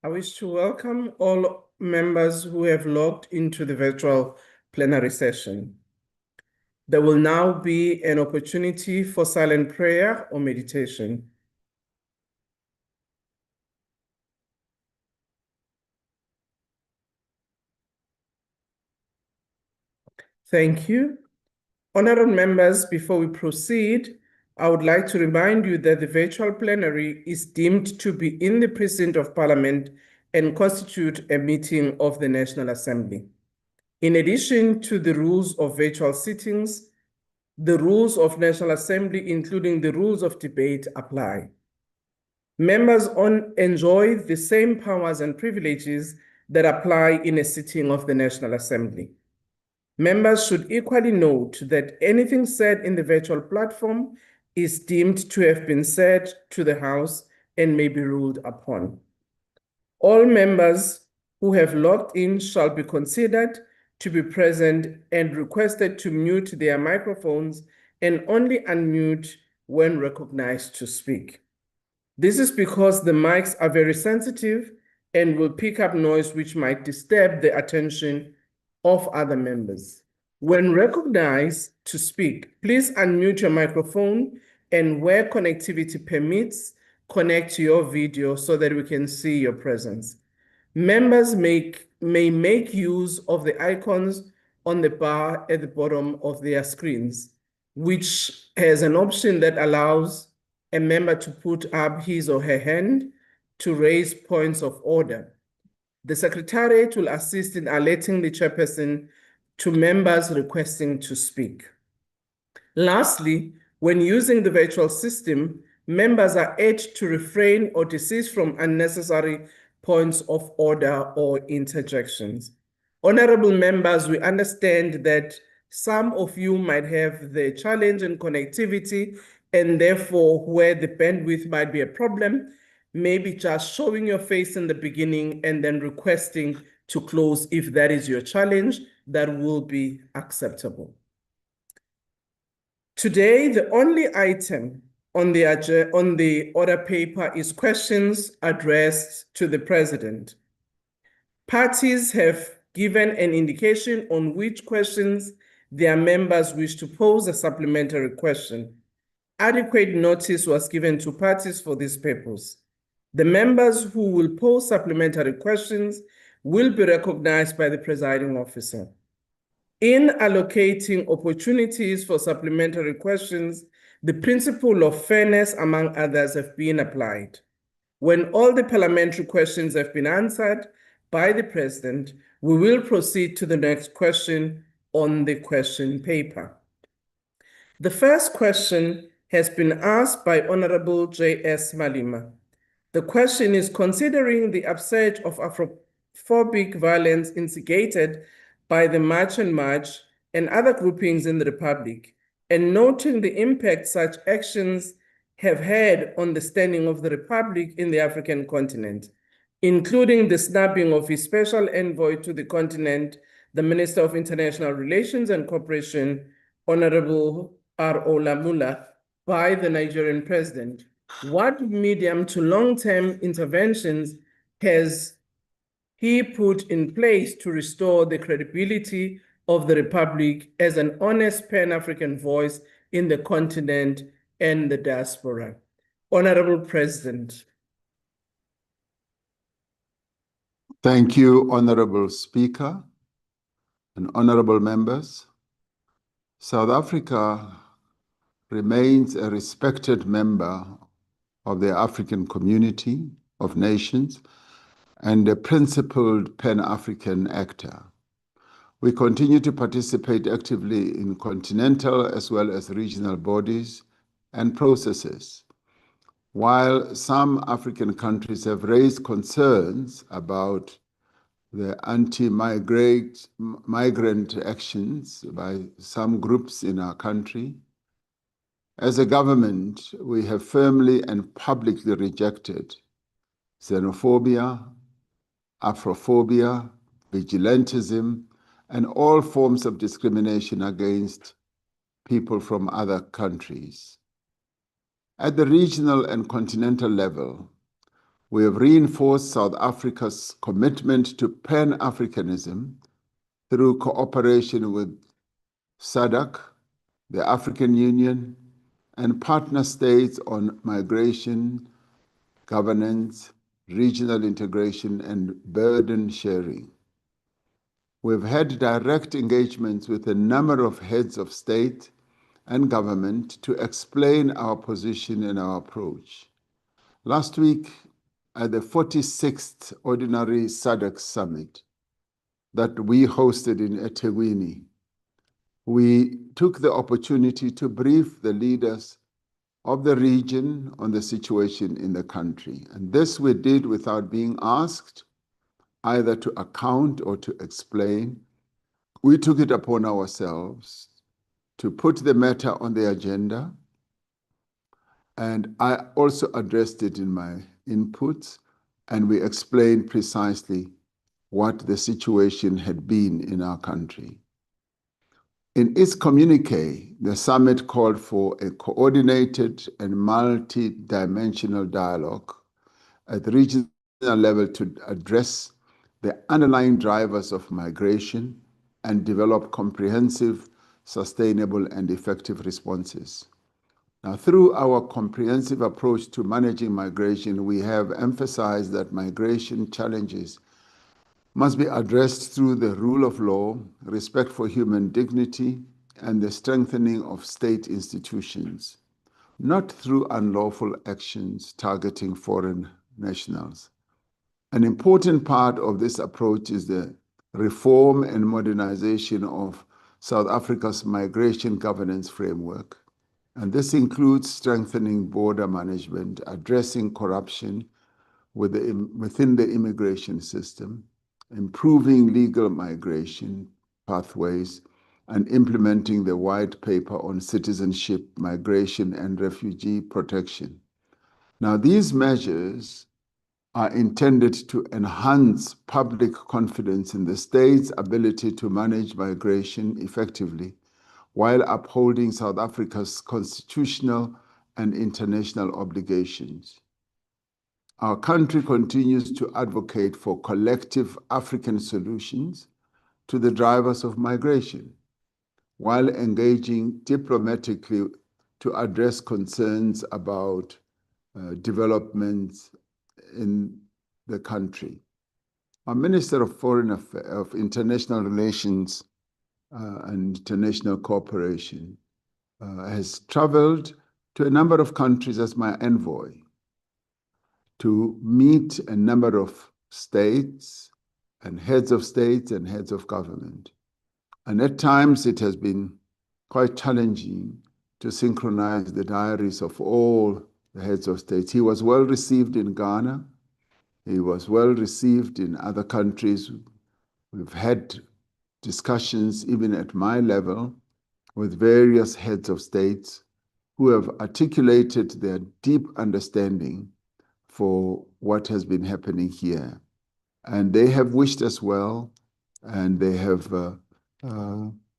I wish to welcome all members who have logged into the virtual plenary session. There will now be an opportunity for silent prayer or meditation. Thank you. Honorable members, before we proceed, I would like to remind you that the virtual plenary is deemed to be in the precinct of Parliament and constitute a meeting of the National Assembly. In addition to the rules of virtual sittings, the rules of National Assembly, including the rules of debate, apply. Members enjoy the same powers and privileges that apply in a sitting of the National Assembly. Members should equally note that anything said in the virtual platform is deemed to have been said to the House and may be ruled upon. All members who have logged in shall be considered to be present and requested to mute their microphones and only unmute when recognized to speak. This is because the mics are very sensitive and will pick up noise which might disturb the attention of other members. When recognized to speak, please unmute your microphone and where connectivity permits, connect to your video so that we can see your presence. Members may make use of the icons on the bar at the bottom of their screens, which has an option that allows a member to put up his or her hand to raise points of order. The Secretariat will assist in alerting the chairperson to members requesting to speak. Lastly, when using the virtual system, members are urged to refrain or desist from unnecessary points of order or interjections. Honorable members, we understand that some of you might have the challenge in connectivity and therefore where the bandwidth might be a problem, maybe just showing your face in the beginning and then requesting to close if that is your challenge, that will be acceptable. Today, the only item on the order paper is questions addressed to the President. Parties have given an indication on which questions their members wish to pose a supplementary question. Adequate notice was given to parties for this purpose. The members who will pose supplementary questions will be recognized by the presiding officer. In allocating opportunities for supplementary questions, the principle of fairness, among others, have been applied. When all the parliamentary questions have been answered by the President, we will proceed to the next question on the question paper. The first question has been asked by Honorable J.S. Malima. The question is, considering the upsurge of Afrophobic violence instigated by the March on March and other groupings in the Republic, and noting the impact such actions have had on the standing of the Republic in the African continent, including the snapping of his special envoy to the continent, the Minister of International Relations and Cooperation, Honorable R.O. Lamula, by the Nigerian president. What medium to long-term interventions has he put in place to restore the credibility of the Republic as an honest Pan-African voice in the continent and the diaspora? Honorable President. Thank you, Honorable Speaker and honorable members. South Africa remains a respected member of the African community of nations and a principled Pan-African actor. We continue to participate actively in continental as well as regional bodies and processes. While some African countries have raised concerns about the anti-migrant actions by some groups in our country, as a government, we have firmly and publicly rejected xenophobia, Afrophobia, vigilantism, and all forms of discrimination against people from other countries. At the regional and continental level, We have reinforced South Africa's commitment to Pan-Africanism through cooperation with SADC, the African Union, and partner states on migration, governance, regional integration, and burden sharing. We've had direct engagements with a number of heads of state and government to explain our position and our approach. Last week, at the 46th Ordinary SADC Summit that we hosted in eThekwini, we took the opportunity to brief the leaders of the region on the situation in the country. And this we did without being asked either to account or to explain. We took it upon ourselves to put the matter on the agenda, and I also addressed it in my inputs, and we explained precisely what the situation had been in our country. In its communique, the summit called for a coordinated and multi-dimensional dialogue at the regional level to address the underlying drivers of migration and develop comprehensive, sustainable, and effective responses. Now, through our comprehensive approach to managing migration, we have emphasized that migration challenges must be addressed through the rule of law, respect for human dignity, and the strengthening of state institutions, not through unlawful actions targeting foreign nationals. An important part of this approach is the reform and modernization of South Africa's migration governance framework. And this includes strengthening border management, addressing corruption within the immigration system, improving legal migration pathways, and implementing the white paper on citizenship, migration, and refugee protection. Now, these measures are intended to enhance public confidence in the state's ability to manage migration effectively while upholding South Africa's constitutional and international obligations. Our country continues to advocate for collective African solutions to the drivers of migration, while engaging diplomatically to address concerns about developments in the country. Our Minister of International Relations and International Cooperation has traveled to a number of countries as my envoy to meet a number of states and heads of states and heads of government. And at times it has been quite challenging to synchronize the diaries of all the heads of states. He was well received in Ghana. He was well received in other countries. We've had discussions even at my level with various heads of states who have articulated their deep understanding for what has been happening here. And they have wished us well, and they have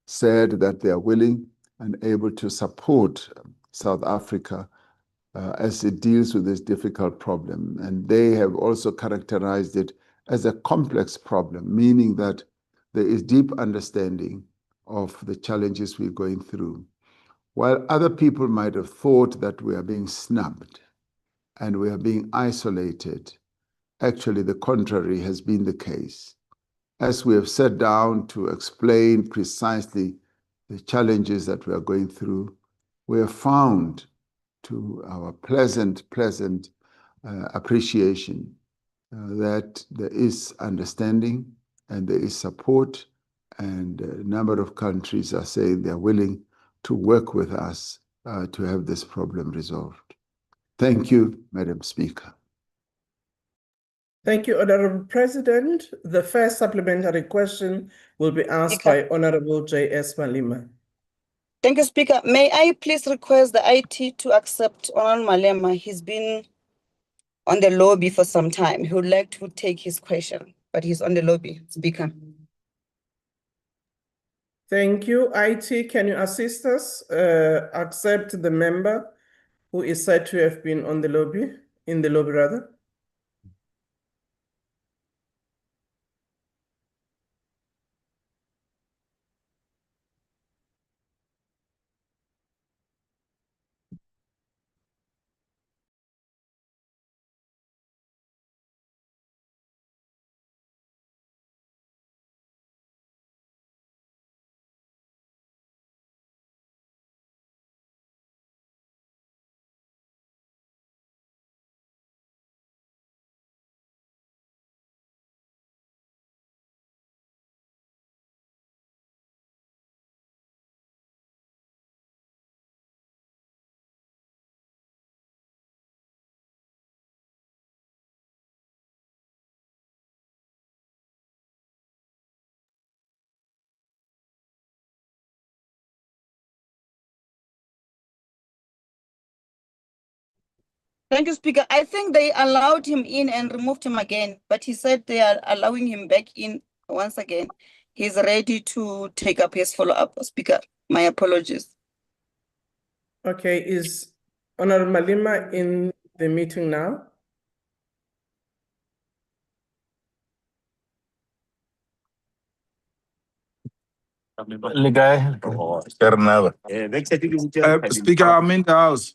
said that they are willing and able to support South Africa as it deals with this difficult problem. And they have also characterized it as a complex problem, meaning that there is deep understanding of the challenges we're going through. While other people might have thought that we are being snubbed and we are being isolated, actually the contrary has been the case. As we have sat down to explain precisely the challenges that we are going through, we have found, to our pleasant appreciation, that there is understanding and there is support, and a number of countries are saying they're willing to work with us to have this problem resolved. Thank you, Madam Speaker. Thank you, Honorable President. The first supplementary question will be asked by Honorable J.S. Malema. Thank you, Speaker. May I please request the IT to accept Honorable Malema? He's been on the lobby for some time. He would like to take his question, but he's on the lobby, Speaker. Thank you. IT, can you assist us accept the member who is said to have been on the lobby, in the lobby rather? Thank you, Speaker. I think they allowed him in and removed him again, but he said they are allowing him back in once again. He's ready to take up his follow-up, Speaker. My apologies. Okay, is Honorable Malema in the meeting now? Speaker, I'm in the house.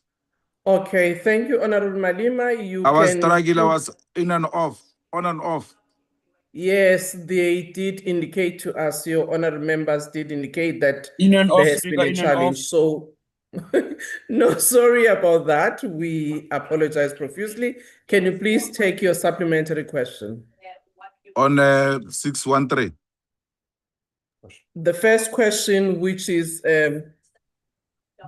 Okay, thank you, Honorable Malema. You I was can struggling, I put- was in and off, on and off. Yes, they did indicate to us, your honorable members did indicate that In and there off, has Speaker, been a in and off. challenge. So, no, sorry about that. We apologize profusely. Can you please take your supplementary question? On 613. The first question, which is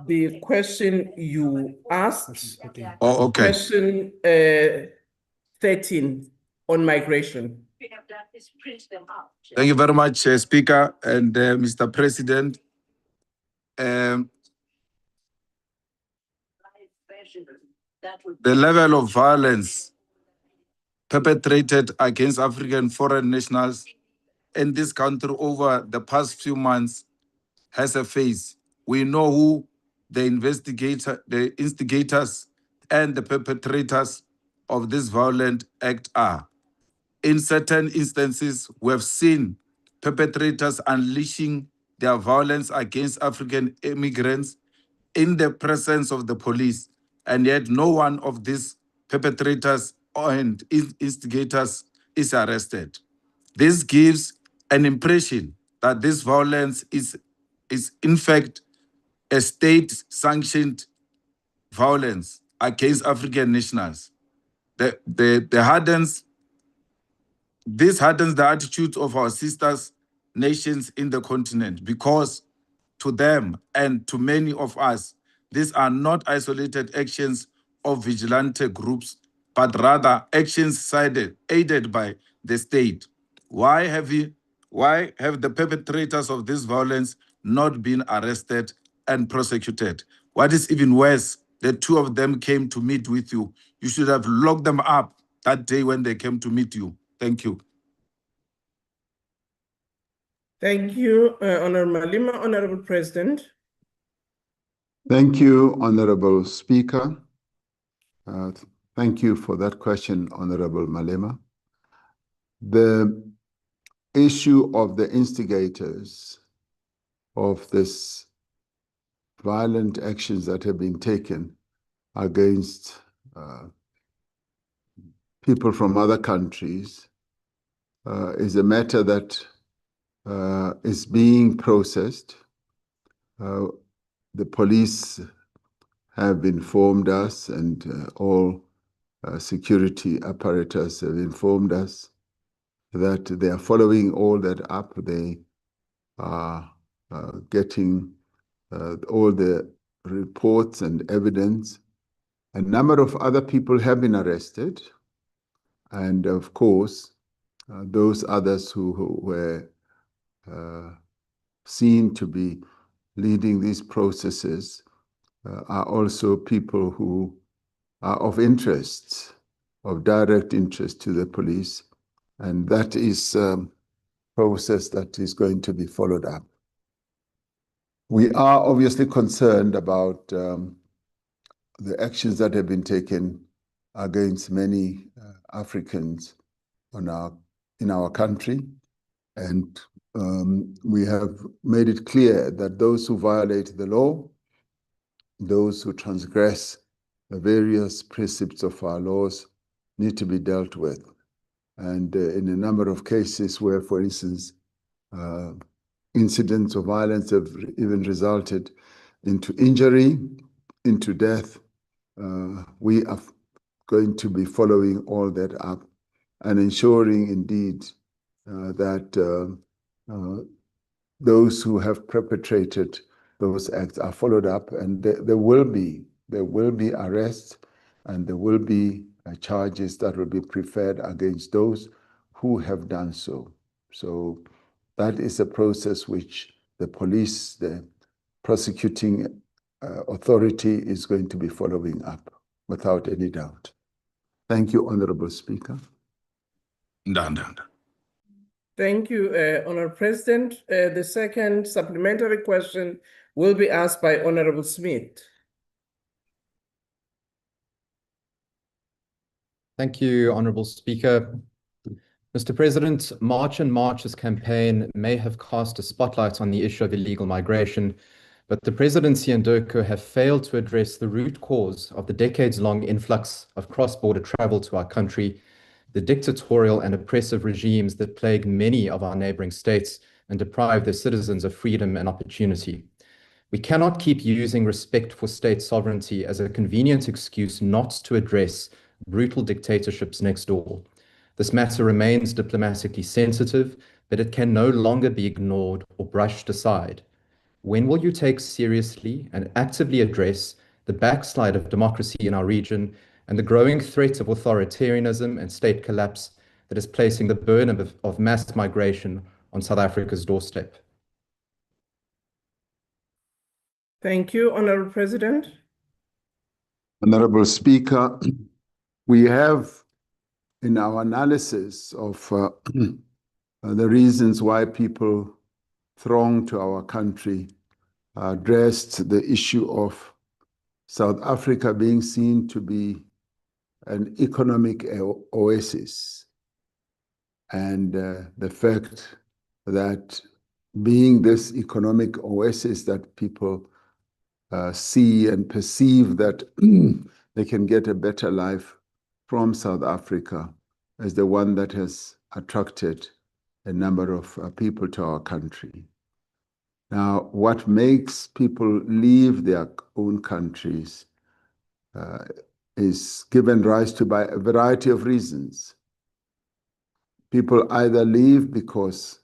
the question you asked, Oh, okay. question 13 on migration. Thank you very much, Speaker and Mr. President. The level of violence perpetrated against African foreign nationals in this country over the past few months has a face. We know who the instigators and the perpetrators of this violent act are. In certain instances, we have seen perpetrators unleashing their violence against African immigrants in the presence of the police, and yet no one of these perpetrators and instigators is arrested. This gives an impression that this violence is in fact a state-sanctioned violence against African nationals. This hardens the attitude of our sisters nations in the continent, because to them and to many of us, these are not isolated actions of vigilante groups, but rather actions aided by the state. Why have the perpetrators of this violence not been arrested and prosecuted? What is even worse, the two of them came to meet with you. You should have locked them up that day when they came to meet you. Thank you. Thank you, Honorable Malema. Honorable President. Thank you, Honorable Speaker. Thank you for that question, Honorable Malema. The issue of the instigators of this violent actions that have been taken against people from other countries is a matter that is being processed. The police have informed us, and all security apparatus have informed us that they are following all that up. They are getting all the reports and evidence. A number of other people have been arrested. And of course, those others who were seen to be leading these processes are also people who are of interest, of direct interest to the police. And that is a process that is going to be followed up. We are obviously concerned about the actions that have been taken against many Africans in our country. And we have made it clear that those who violate the law, those who transgress the various precepts of our laws, need to be dealt with. And in a number of cases where, for instance, incidents of violence have even resulted into injury, into death, we are going to be following all that up and ensuring indeed that those who have perpetrated those acts are followed up, and there will be arrests, and there will be charges that will be preferred against those who have done so. So that is a process which the police, the prosecuting authority, is going to be following up. without any doubt. Thank you, Honorable Speaker. Ndanda. Thank you, Honorable President. The second supplementary question will be asked by Honorable Smith. Thank you, Honorable Speaker. Mr. President, March and March's campaign may have cast a spotlight on the issue of illegal migration, but the presidency and DIRCO have failed to address the root cause of the decades-long influx of cross-border travel to our country, the dictatorial and oppressive regimes that plague many of our neighboring states and deprive their citizens of freedom and opportunity. We cannot keep using respect for state sovereignty as a convenient excuse not to address brutal dictatorships next door. This matter remains diplomatically sensitive, but it can no longer be ignored or brushed aside. When will you take seriously and actively address the backslide of democracy in our region and the growing threat of authoritarianism and state collapse that is placing the burden of mass migration on South Africa's doorstep? Thank you, Honorable President. Honorable Speaker, we have in our analysis of the reasons why people throng to our country, addressed the issue of South Africa being seen to be an economic oasis, and the fact that being this economic oasis that people see and perceive that they can get a better life from South Africa as the one that has attracted a number of people to our country. Now, what makes people leave their own countries is given rise to by a variety of reasons. People either leave because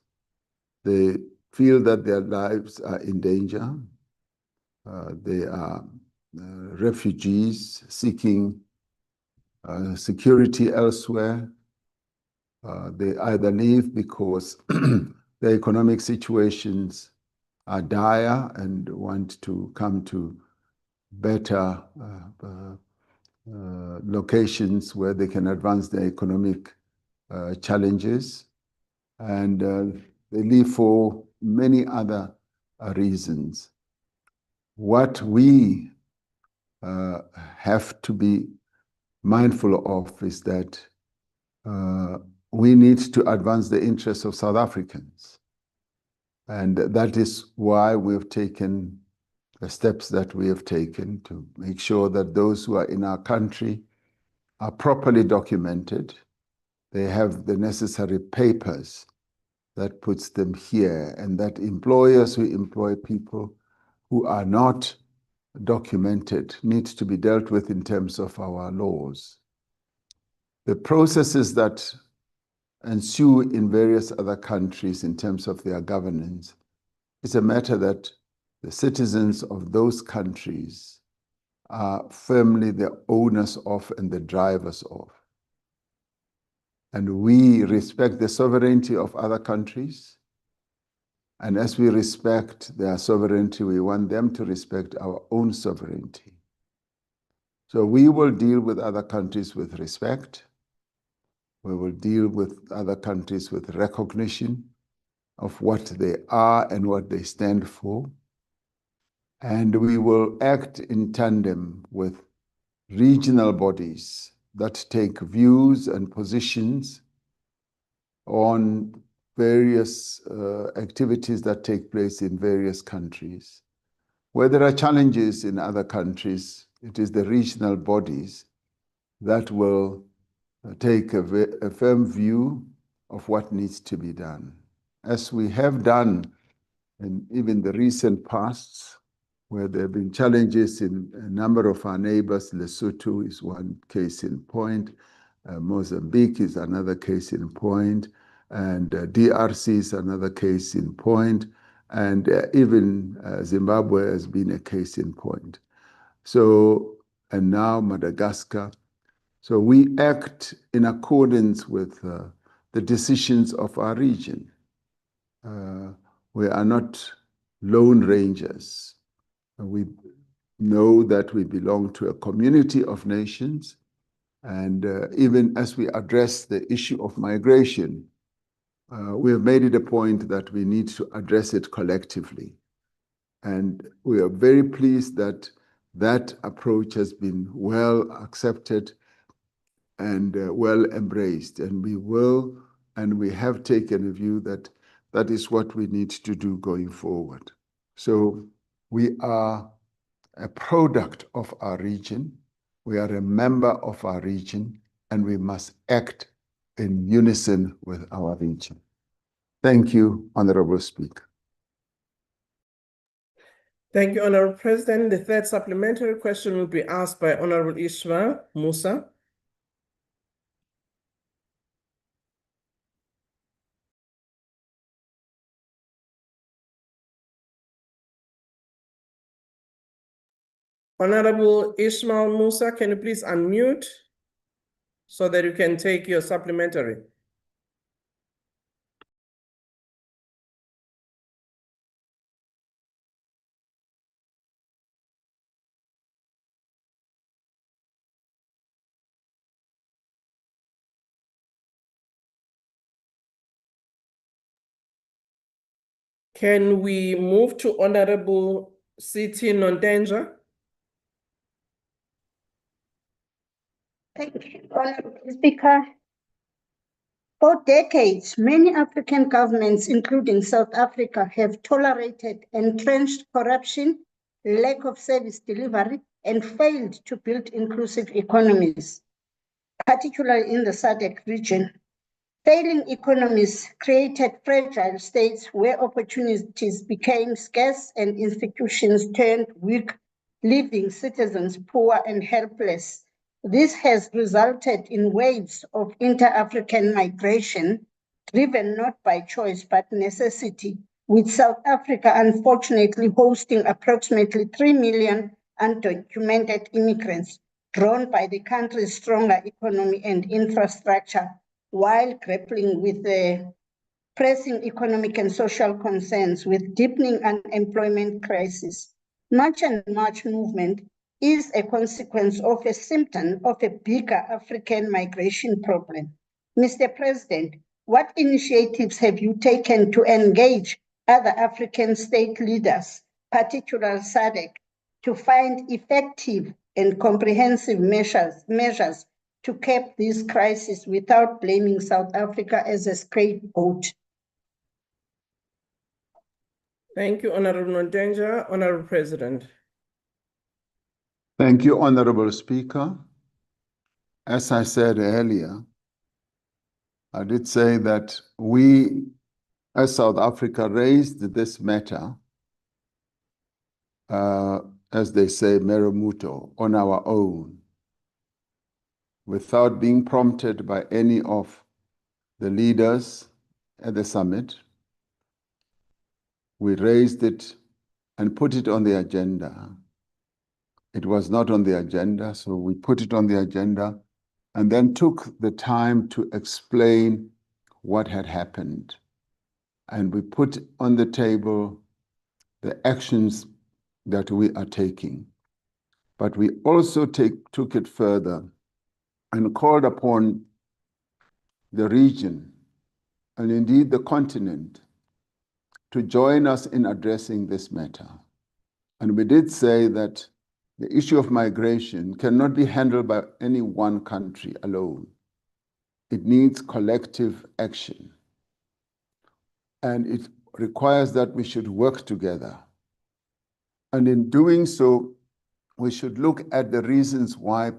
they feel that their lives are in danger. They are refugees seeking security elsewhere. They either leave because their economic situations are dire and want to come to better locations where they can advance their economic challenges. And they leave for many other reasons. What we have to be mindful of is that we need to advance the interests of South Africans. And that is why we've taken the steps that we have taken to make sure that those who are in our country are properly documented. They have the necessary papers that puts them here, and that employers who employ people who are not documented needs to be dealt with in terms of our laws. The processes that ensue in various other countries in terms of their governance is a matter that the citizens of those countries are firmly the owners of and the drivers of. And we respect the sovereignty of other countries. And as we respect their sovereignty, we want them to respect our own sovereignty. So we will deal with other countries with respect. We will deal with other countries with recognition of what they are and what they stand for. And we will act in tandem with regional bodies that take views and positions on various activities that take place in various countries. Where there are challenges in other countries, it is the regional bodies that will take a firm view of what needs to be done. As we have done in even the recent past, where there have been challenges in a number of our neighbors. Lesotho is one case in point, Mozambique is another case in point, and DRC is another case in point, and even Zimbabwe has been a case in point. So, and now Madagascar. So we act in accordance with the decisions of our region. We are not lone rangers. We know that we belong to a community of nations. And even as we address the issue of migration, we have made it a point that we need to address it collectively. And we are very pleased that that approach has been well accepted and well embraced. And we have taken a view that that is what we need to do going forward. So we are a product of our region. We are a member of our region, and we must act in unison with our region. Thank you, Honorable Speaker. Thank you, Honorable President. The third supplementary question will be asked by Honorable Ishmael Musa. Honorable Ishmael Musa, can you please unmute so that you can take your supplementary? Can we move to Honorable Siti Nondenja? Thank you, Honorable Speaker. For decades, many African governments, including South Africa, have tolerated entrenched corruption, lack of service delivery, and failed to build inclusive economies, particularly in the SADC region. Failing economies created fragile states where opportunities became scarce and institutions turned weak, leaving citizens poor and helpless. This has resulted in waves of inter-African migration, driven not by choice but necessity, with South Africa unfortunately hosting approximately 3 million undocumented immigrants, drawn by the country's stronger economy and infrastructure, while grappling with the pressing economic and social concerns with deepening unemployment crisis. March and March movement is a consequence of a symptom of a bigger African migration problem. Mr. President, what initiatives have you taken to engage other African state leaders, particularly SADC, to find effective and comprehensive measures to cap this crisis without blaming South Africa as a scapegoat? Thank you, Honorable Nondenja. Honorable President. Thank you, Honorable Speaker. As I said earlier, I did say that we, as South Africa, raised this matter, as they say, meremuto, on our own, without being prompted by any of the leaders at the summit. We raised it and put it on the agenda. It was not on the agenda, so we put it on the agenda and then took the time to explain what had happened. And we put on the table the actions that we are taking. But we also took it further and called upon the region and indeed the continent to join us in addressing this matter. And we did say that the issue of migration cannot be handled by any one country alone. It needs collective action. And it requires that we should work together. And in doing so, we should look at the reasons why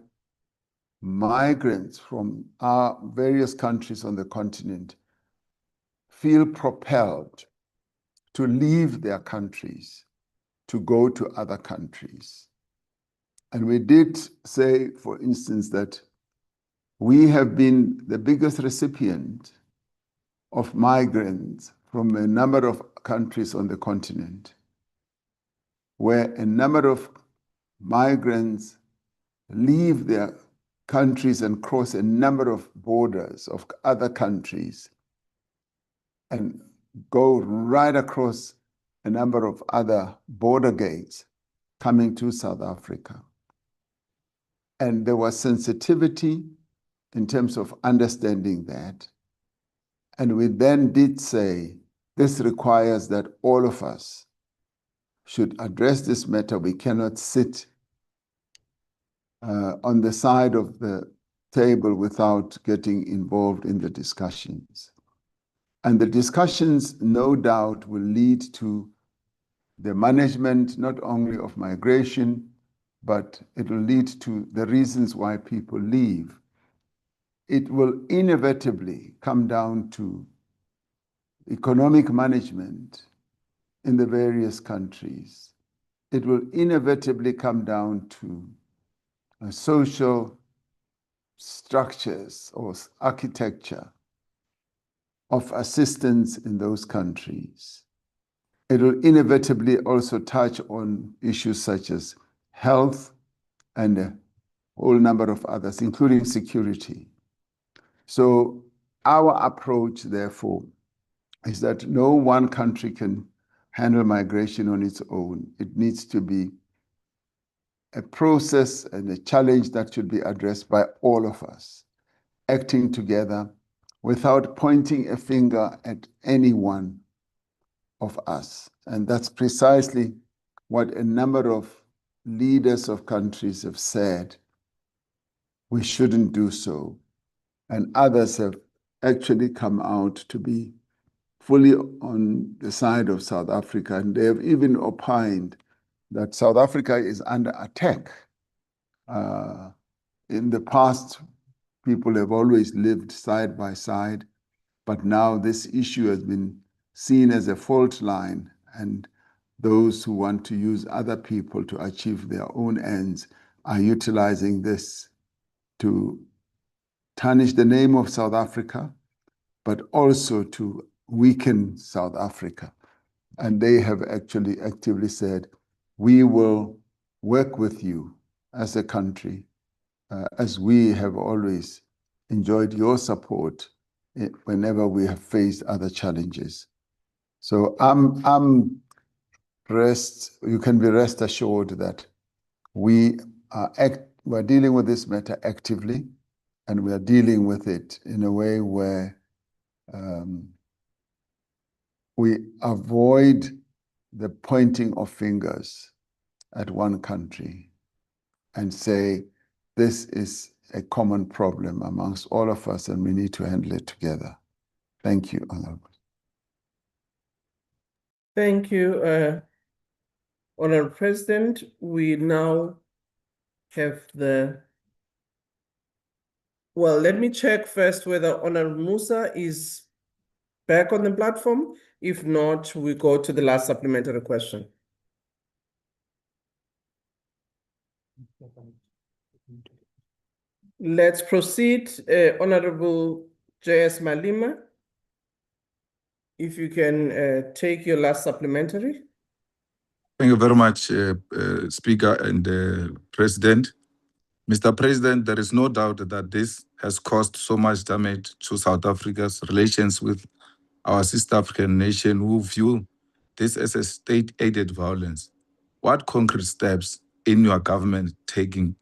migrants from our various countries on the continent feel propelled to leave their countries, to go to other countries. And we did say, for instance, that we have been the biggest recipient of migrants from a number of countries on the continent, where a number of migrants leave their countries and cross a number of borders of other countries and go right across a number of other border gates coming to South Africa. And there was sensitivity in terms of understanding that. And we then did say, this requires that all of us should address this matter. We cannot sit on the side of the table without getting involved in the discussions. And the discussions, no doubt, will lead to the management not only of migration, but it will lead to the reasons why people leave. It will inevitably come down to economic management in the various countries. It will inevitably come down to social structures or architecture of assistance in those countries. It will inevitably also touch on issues such as health and a whole number of others, including security. So our approach, therefore, is that no one country can handle migration on its own. It needs to be a process and a challenge that should be addressed by all of us, acting together without pointing a finger at any one of us. And that's precisely what a number of leaders of countries have said. We shouldn't do so. And others have actually come out to be fully on the side of South Africa. And they have even opined that South Africa is under attack. In the past, people have always lived side by side, but now this issue has been seen as a fault line, and those who want to use other people to achieve their own ends are utilizing this to tarnish the name of South Africa, but also to weaken South Africa. And they have actually actively said, we will work with you as a country, as we have always enjoyed your support whenever we have faced other challenges. So you can be rest assured that we're dealing with this matter actively, and we are dealing with it in a way where we avoid the pointing of fingers at one country and say, this is a common problem amongst all of us and we need to handle it together. Thank you, Honorable. Thank you, Honorable President. We now have well, let me check first whether Honorable Musa is back on the platform. If not, we go to the last supplementary question. Let's proceed. Honorable J.S. Malema, if you can take your last supplementary. Thank you very much, Speaker and President. Mr. President, there is no doubt that this has caused so much damage to South Africa's relations with our sister African nation who view this as a state-aided violence. What concrete steps is your government taking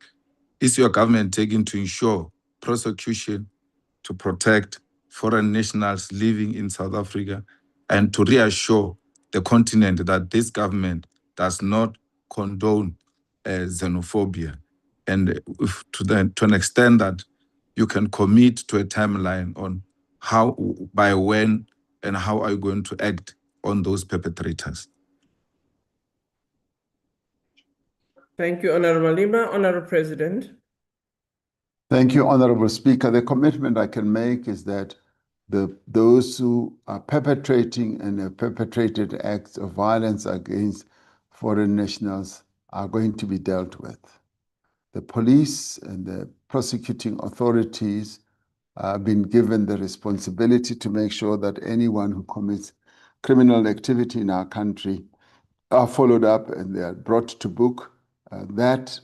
to ensure prosecution, to protect foreign nationals living in South Africa, and to reassure the continent that this government does not condone xenophobia? And to an extent that you can commit to a timeline on how, by when, and how are you going to act on those perpetrators? Thank you, Honorable Malema. Honorable President. Thank you, Honorable Speaker. The commitment I can make is that those who are perpetrating and have perpetrated acts of violence against foreign nationals are going to be dealt with. The police and the prosecuting authorities have been given the responsibility to make sure that anyone who commits criminal activity in our country are followed up and they are brought to book. That,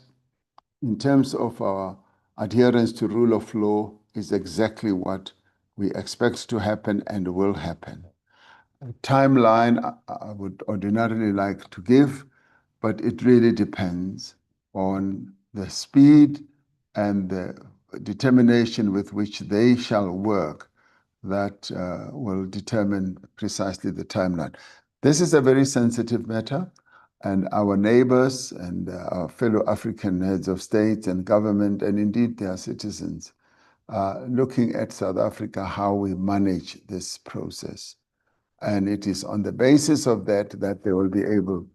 in terms of our adherence to rule of law, is exactly what we expect to happen and will happen. A timeline I would ordinarily like to give but it really depends on the speed and the determination with which they shall work that will determine precisely the timeline. This is a very sensitive matter, and our neighbors and our fellow African heads of state and government, and indeed their citizens, are looking at South Africa, how we manage this process. And it is on the basis of that that they will be able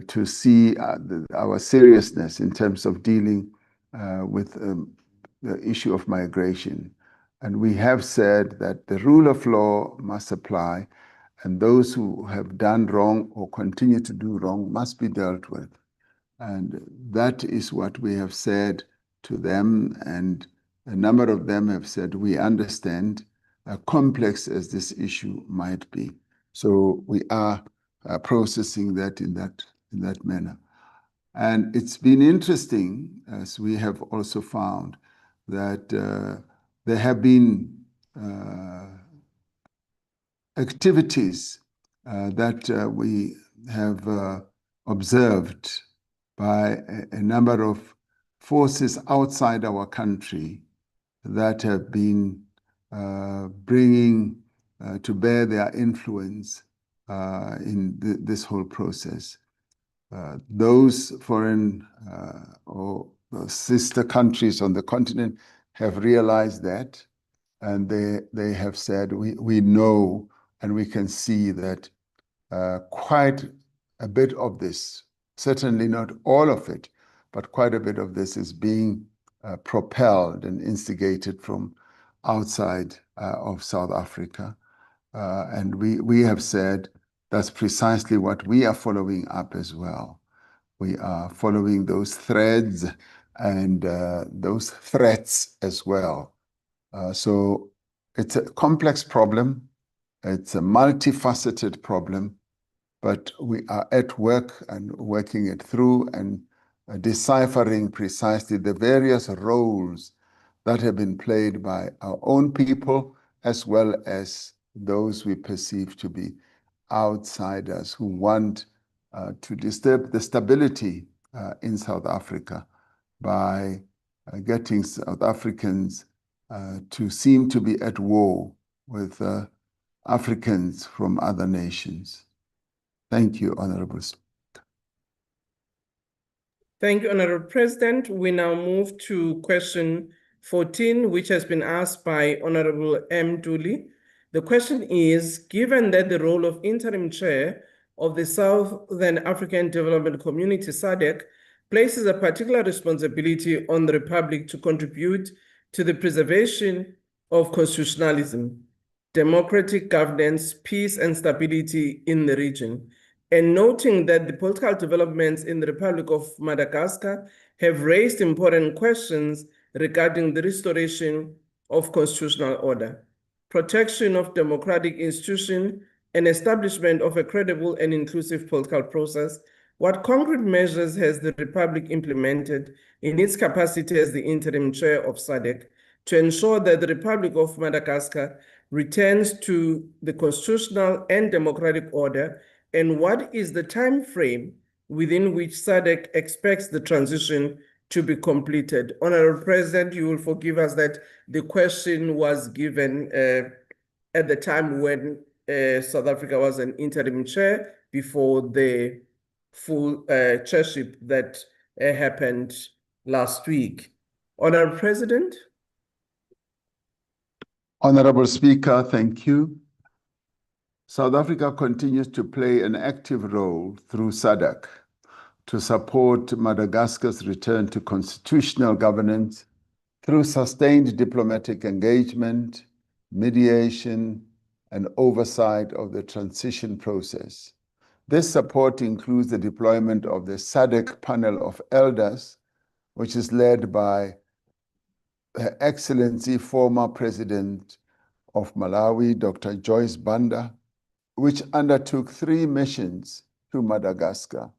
to see our seriousness in terms of dealing with the issue of migration. And we have said that the rule of law must apply, and those who have done wrong or continue to do wrong must be dealt with. And that is what we have said to them, and a number of them have said, we understand, complex as this issue might be. So we are processing that in that manner. And it's been interesting, as we have also found, that there have been activities that we have observed by a number of forces outside our country that have been bringing to bear their influence in this whole process. Those foreign or sister countries on the continent have realized that, and they have said, we know and we can see that quite a bit of this, certainly not all of it, but quite a bit of this is being propelled and instigated from outside of South Africa. And we have said that's precisely what we are following up as well. We are following those threads and those threats as well. So it's a complex problem. It's a multifaceted problem, but we are at work and working it through and deciphering precisely the various roles that have been played by our own people, as well as those we perceive to be outsiders who want to disturb the stability in South Africa by getting South Africans to seem to be at war with Africans from other nations. Thank you, Honorable Speaker. Thank you, Honorable President. We now move to question 14, which has been asked by Honorable M. Dooley. The question is, given that the role of interim chair of the Southern African Development Community, SADC, places a particular responsibility on the Republic to contribute to the preservation of constitutionalism, democratic governance, peace and stability in the region, and noting that the political developments in the Republic of Madagascar have raised important questions regarding the restoration of constitutional order, protection of democratic institutions, and establishment of a credible and inclusive political process, what concrete measures has the Republic implemented in its capacity as the interim chair of SADC to ensure that the Republic of Madagascar returns to the constitutional and democratic order, and what is the time frame within which SADC expects the transition to be completed? Honorable President, you will forgive us that the question was given at the time when South Africa was an interim chair before the full chairship that happened last week. Honorable President. Honorable Speaker, thank you. South Africa continues to play an active role through SADC to support Madagascar's return to constitutional governance through sustained diplomatic engagement, mediation, and oversight of the transition process. This support includes the deployment of the SADC panel of elders, which is led by Her Excellency, former President of Malawi, Dr. Joyce Banda, which undertook 3 missions to Madagascar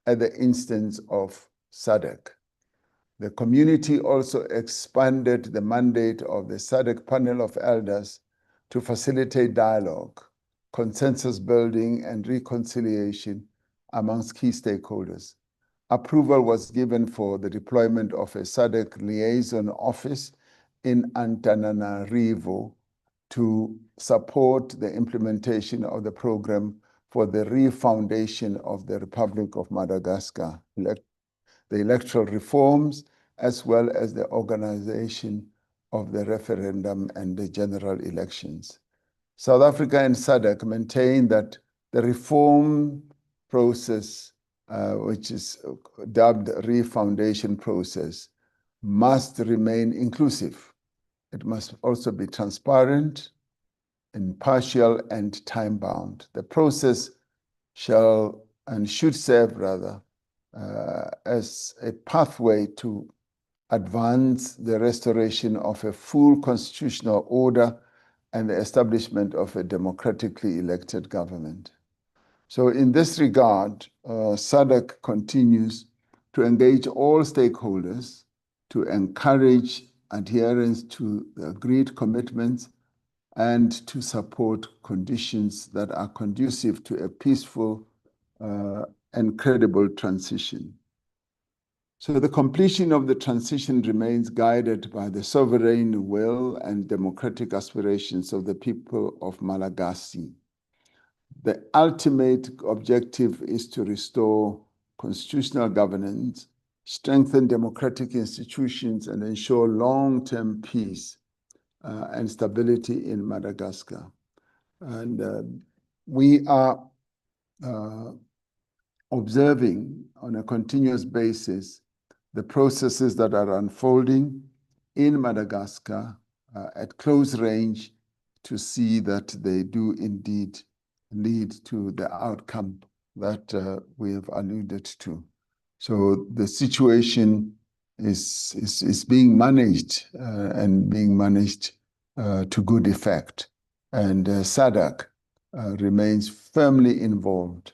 at the instance of SADC. The community also expanded the mandate of the SADC panel of elders to facilitate dialogue, consensus building, and reconciliation amongst key stakeholders. Approval was given for the deployment of a SADC liaison office in Antananarivo to support the implementation of the program for the refoundation of the Republic of Madagascar, the electoral reforms, as well as the organization of the referendum and the general elections. South Africa and SADC maintain that the reform process, which is dubbed refoundation process, must remain inclusive. It must also be transparent, impartial, and time-bound. The process shall and should serve rather as a pathway to advance the restoration of a full constitutional order and the establishment of a democratically elected government. So in this regard, SADC continues to engage all stakeholders to encourage adherence to the agreed commitments and to support conditions that are conducive to a peaceful and credible transition. So the completion of the transition remains guided by the sovereign will and democratic aspirations of the people of Malagasy. The ultimate objective is to restore constitutional governance, strengthen democratic institutions, and ensure long-term peace and stability in Madagascar. And we are observing on a continuous basis the processes that are unfolding in Madagascar at close range to see that they do indeed lead to the outcome that we have alluded to. So the situation is being managed and being managed to good effect. And SADC remains firmly involved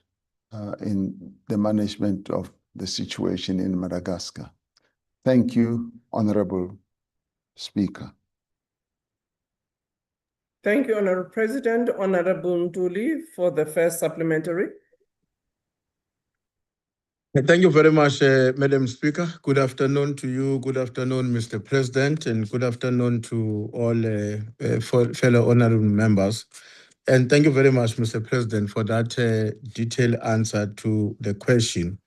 in the management of the situation in Madagascar. Thank you, Honorable Speaker. Thank you, Honorable President. Honorable Ntuli for the first supplementary. Thank you very much, Madam Speaker. Good afternoon to you. Good afternoon, Mr. President, and good afternoon to all fellow honorable members. And thank you very much, Mr. President, for that detailed answer to the question.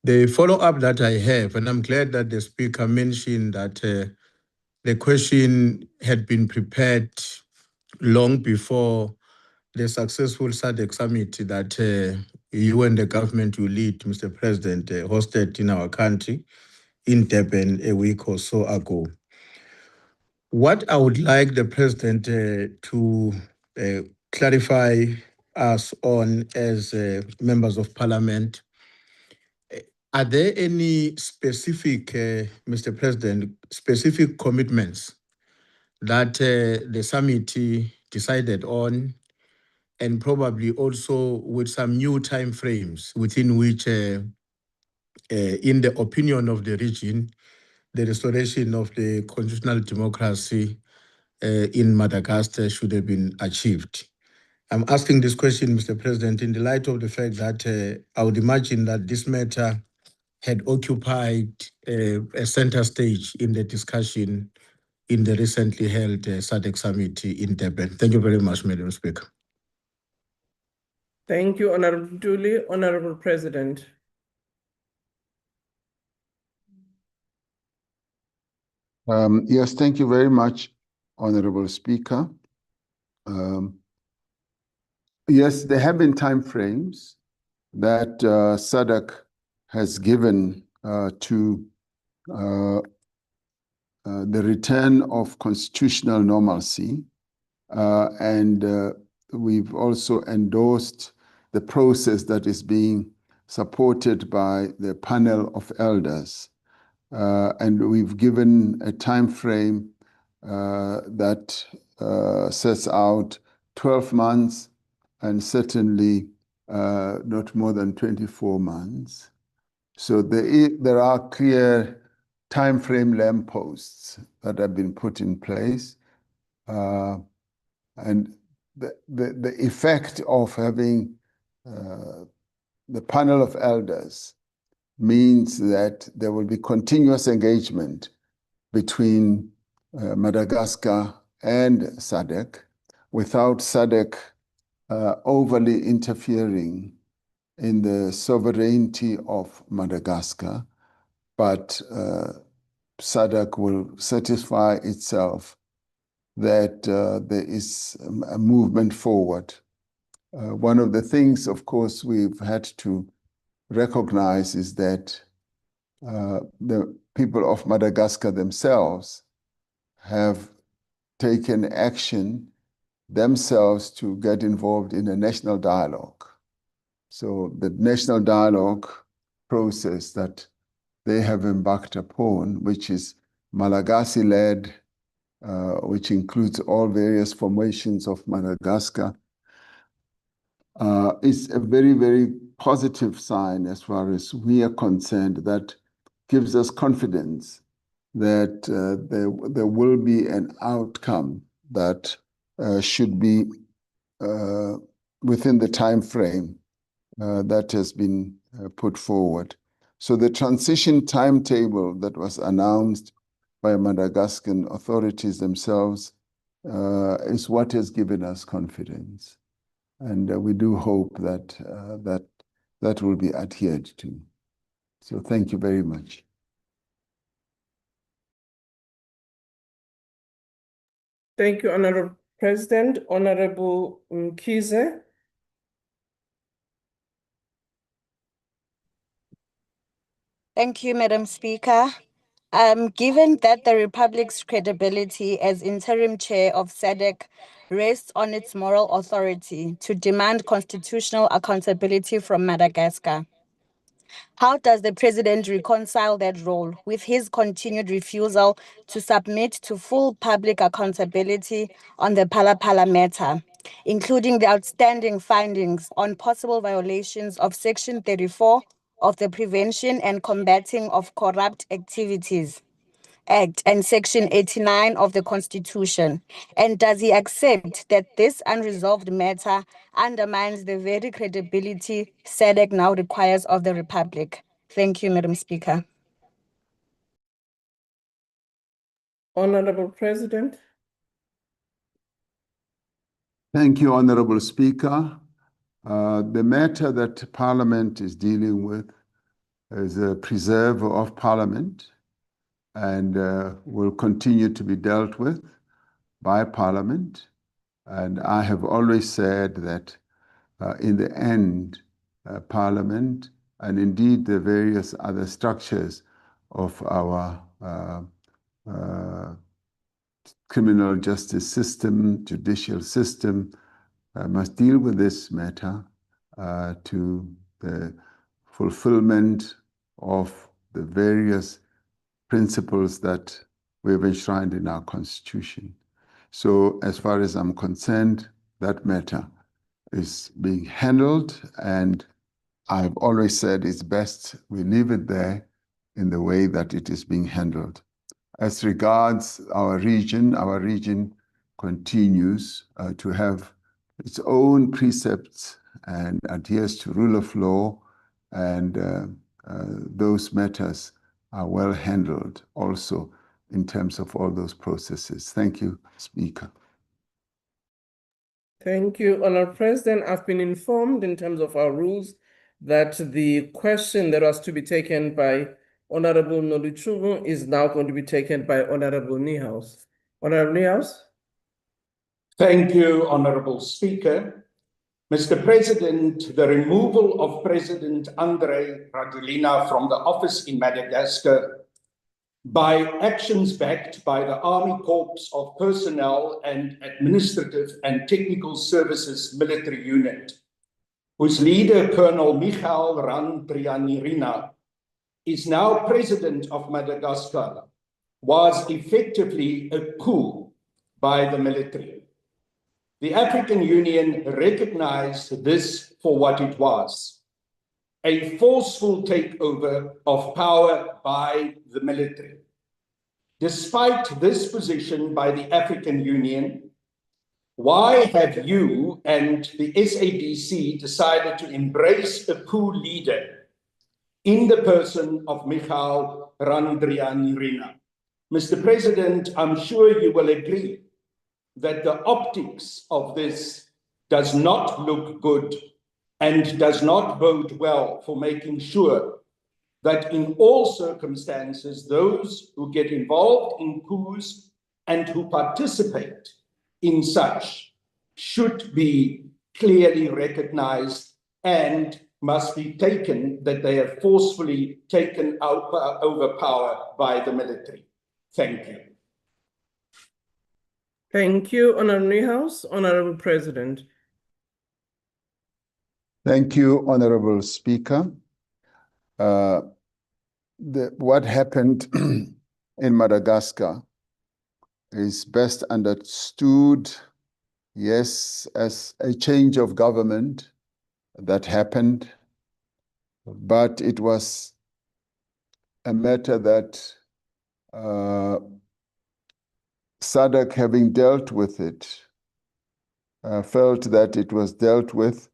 The follow-up that I have, and I'm glad that the Speaker mentioned that the question had been prepared long before the successful SADC summit that you and the government you lead, Mr. President, hosted in our country in Durban a week or so ago. What I would like the President to clarify us on as members of Parliament, are there any specific, Mr. President, specific commitments that the summit decided on, and probably also with some new time frames within which, in the opinion of the region, the restoration of the constitutional democracy in Madagascar should have been achieved? I'm asking this question, Mr. President, in the light of the fact that I would imagine that this matter had occupied a center stage in the discussion in the recently held SADC summit in Durban. Thank you very much, Madam Speaker. Thank you, Honorable Ntuli. Honorable President. Yes, thank you very much, Honorable Speaker. Yes, there have been time frames that SADC has given to the return of constitutional normalcy, and we've also endorsed the process that is being supported by the panel of elders. And we've given a time frame that sets out 12 months and certainly not more than 24 months. So there are clear time frame lampposts that have been put in place. And the effect of having the panel of elders means that there will be continuous engagement between Madagascar and SADC without SADC overly interfering in the sovereignty of Madagascar, but SADC will satisfy itself that there is a movement forward. One of the things, of course, we've had to recognize is that the people of Madagascar themselves have taken action themselves to get involved in a national dialogue. So the national dialogue process that they have embarked upon, which is Malagasy-led, which includes all various formations of Madagascar, is a very, very positive sign as far as we are concerned. That gives us confidence that there will be an outcome that should be within the time frame that has been put forward. So the transition timetable that was announced by Madagascan authorities themselves is what has given us confidence. And we do hope that that will be adhered to. So thank you very much. Thank you, Honorable President. Honorable Mkhize. Thank you, Madam Speaker. Given that the Republic's credibility as interim chair of SADC rests on its moral authority to demand constitutional accountability from Madagascar, how does the President reconcile that role with his continued refusal to submit to full public accountability on the Phala matter, including the outstanding findings on possible violations of Section 34 of the Prevention and Combating of Corrupt Activities Act and Section 89 of the Constitution? And does he accept that this unresolved matter undermines the very credibility SADC now requires of the Republic? Thank you, Madam Speaker. Honorable President. Thank you, Honorable Speaker. The matter that Parliament is dealing with is a preserve of Parliament and will continue to be dealt with by Parliament. And I have always said that in the end, Parliament and indeed the various other structures of our criminal justice system, judicial system, must deal with this matter to the fulfillment of the various principles that we have enshrined in our Constitution. So as far as I'm concerned, that matter is being handled, and I've always said it's best we leave it there in the way that it is being handled. As regards our region continues to have its own precepts and adheres to rule of law, and those matters are well handled also in terms of all those processes. Thank you, Speaker. Thank you, Honorable President. I've been informed in terms of our rules that the question that was to be taken by Honorable Noluchungu is now going to be taken by Honorable Niehaus. Honorable Niehaus. Thank you, Honorable Speaker. Mr. President, the removal of President Andry Rajoelina from the office in Madagascar by actions backed by the Army Corps of Personnel and Administrative and Technical Services Military Unit, whose leader, Colonel Michael Randrianirina, is now President of Madagascar, was effectively a coup by the military. The African Union recognized this for what it was: a forceful takeover of power by the military. Despite this position by the African Union, Why have you and the SADC decided to embrace a coup leader in the person of Michal Randrianirina? Mr. President, I'm sure you will agree that the optics of this does not look good and does not bode well for making sure that in all circumstances, those who get involved in coups and who participate in such should be clearly recognized and must be taken that they have forcefully taken over power by the military. Thank you. Thank you, Honorable Niehaus. Honorable President. Thank you, Honorable Speaker. What happened in Madagascar is best understood, yes, as a change of government that happened, but it was a matter that SADC, having dealt with it, felt that it was dealt with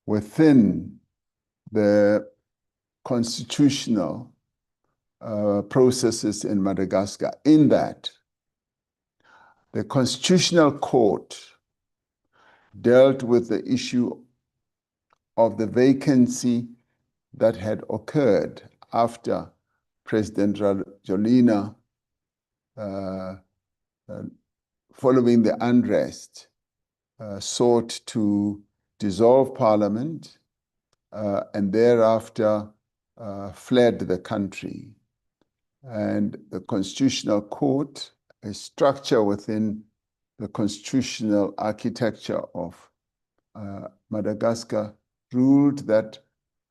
within the constitutional processes in Madagascar, in that the Constitutional Court dealt with the issue of the vacancy that had occurred after President Rajoelina, following the unrest, sought to dissolve parliament and thereafter fled the country. And the Constitutional Court, a structure within the constitutional architecture of Madagascar, ruled that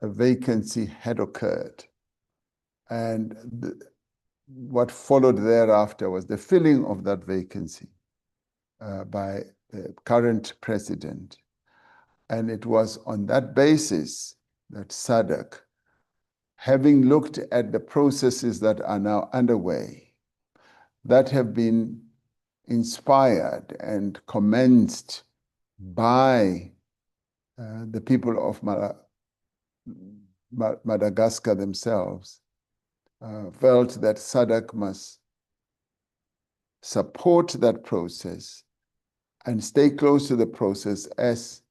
a vacancy had occurred. And what followed thereafter was the filling of that vacancy by the current president. And it was on that basis that SADC, having looked at the processes that are now underway, that have been inspired and commenced by the people of Madagascar themselves, felt that SADC must support that process and stay close to the process, as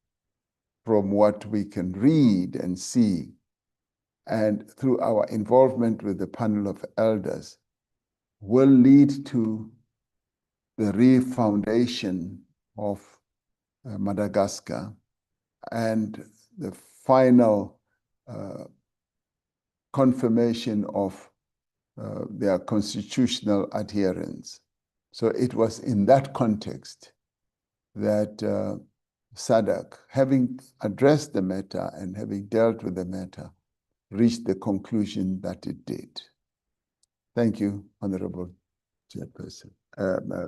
from what we can read and see, and through our involvement with the panel of elders, will lead to the refoundation of Madagascar and the final confirmation of their constitutional adherence. So it was in that context that SADC, having addressed the matter and having dealt with the matter, reached the conclusion that it did. Thank you, Honorable Chairperson,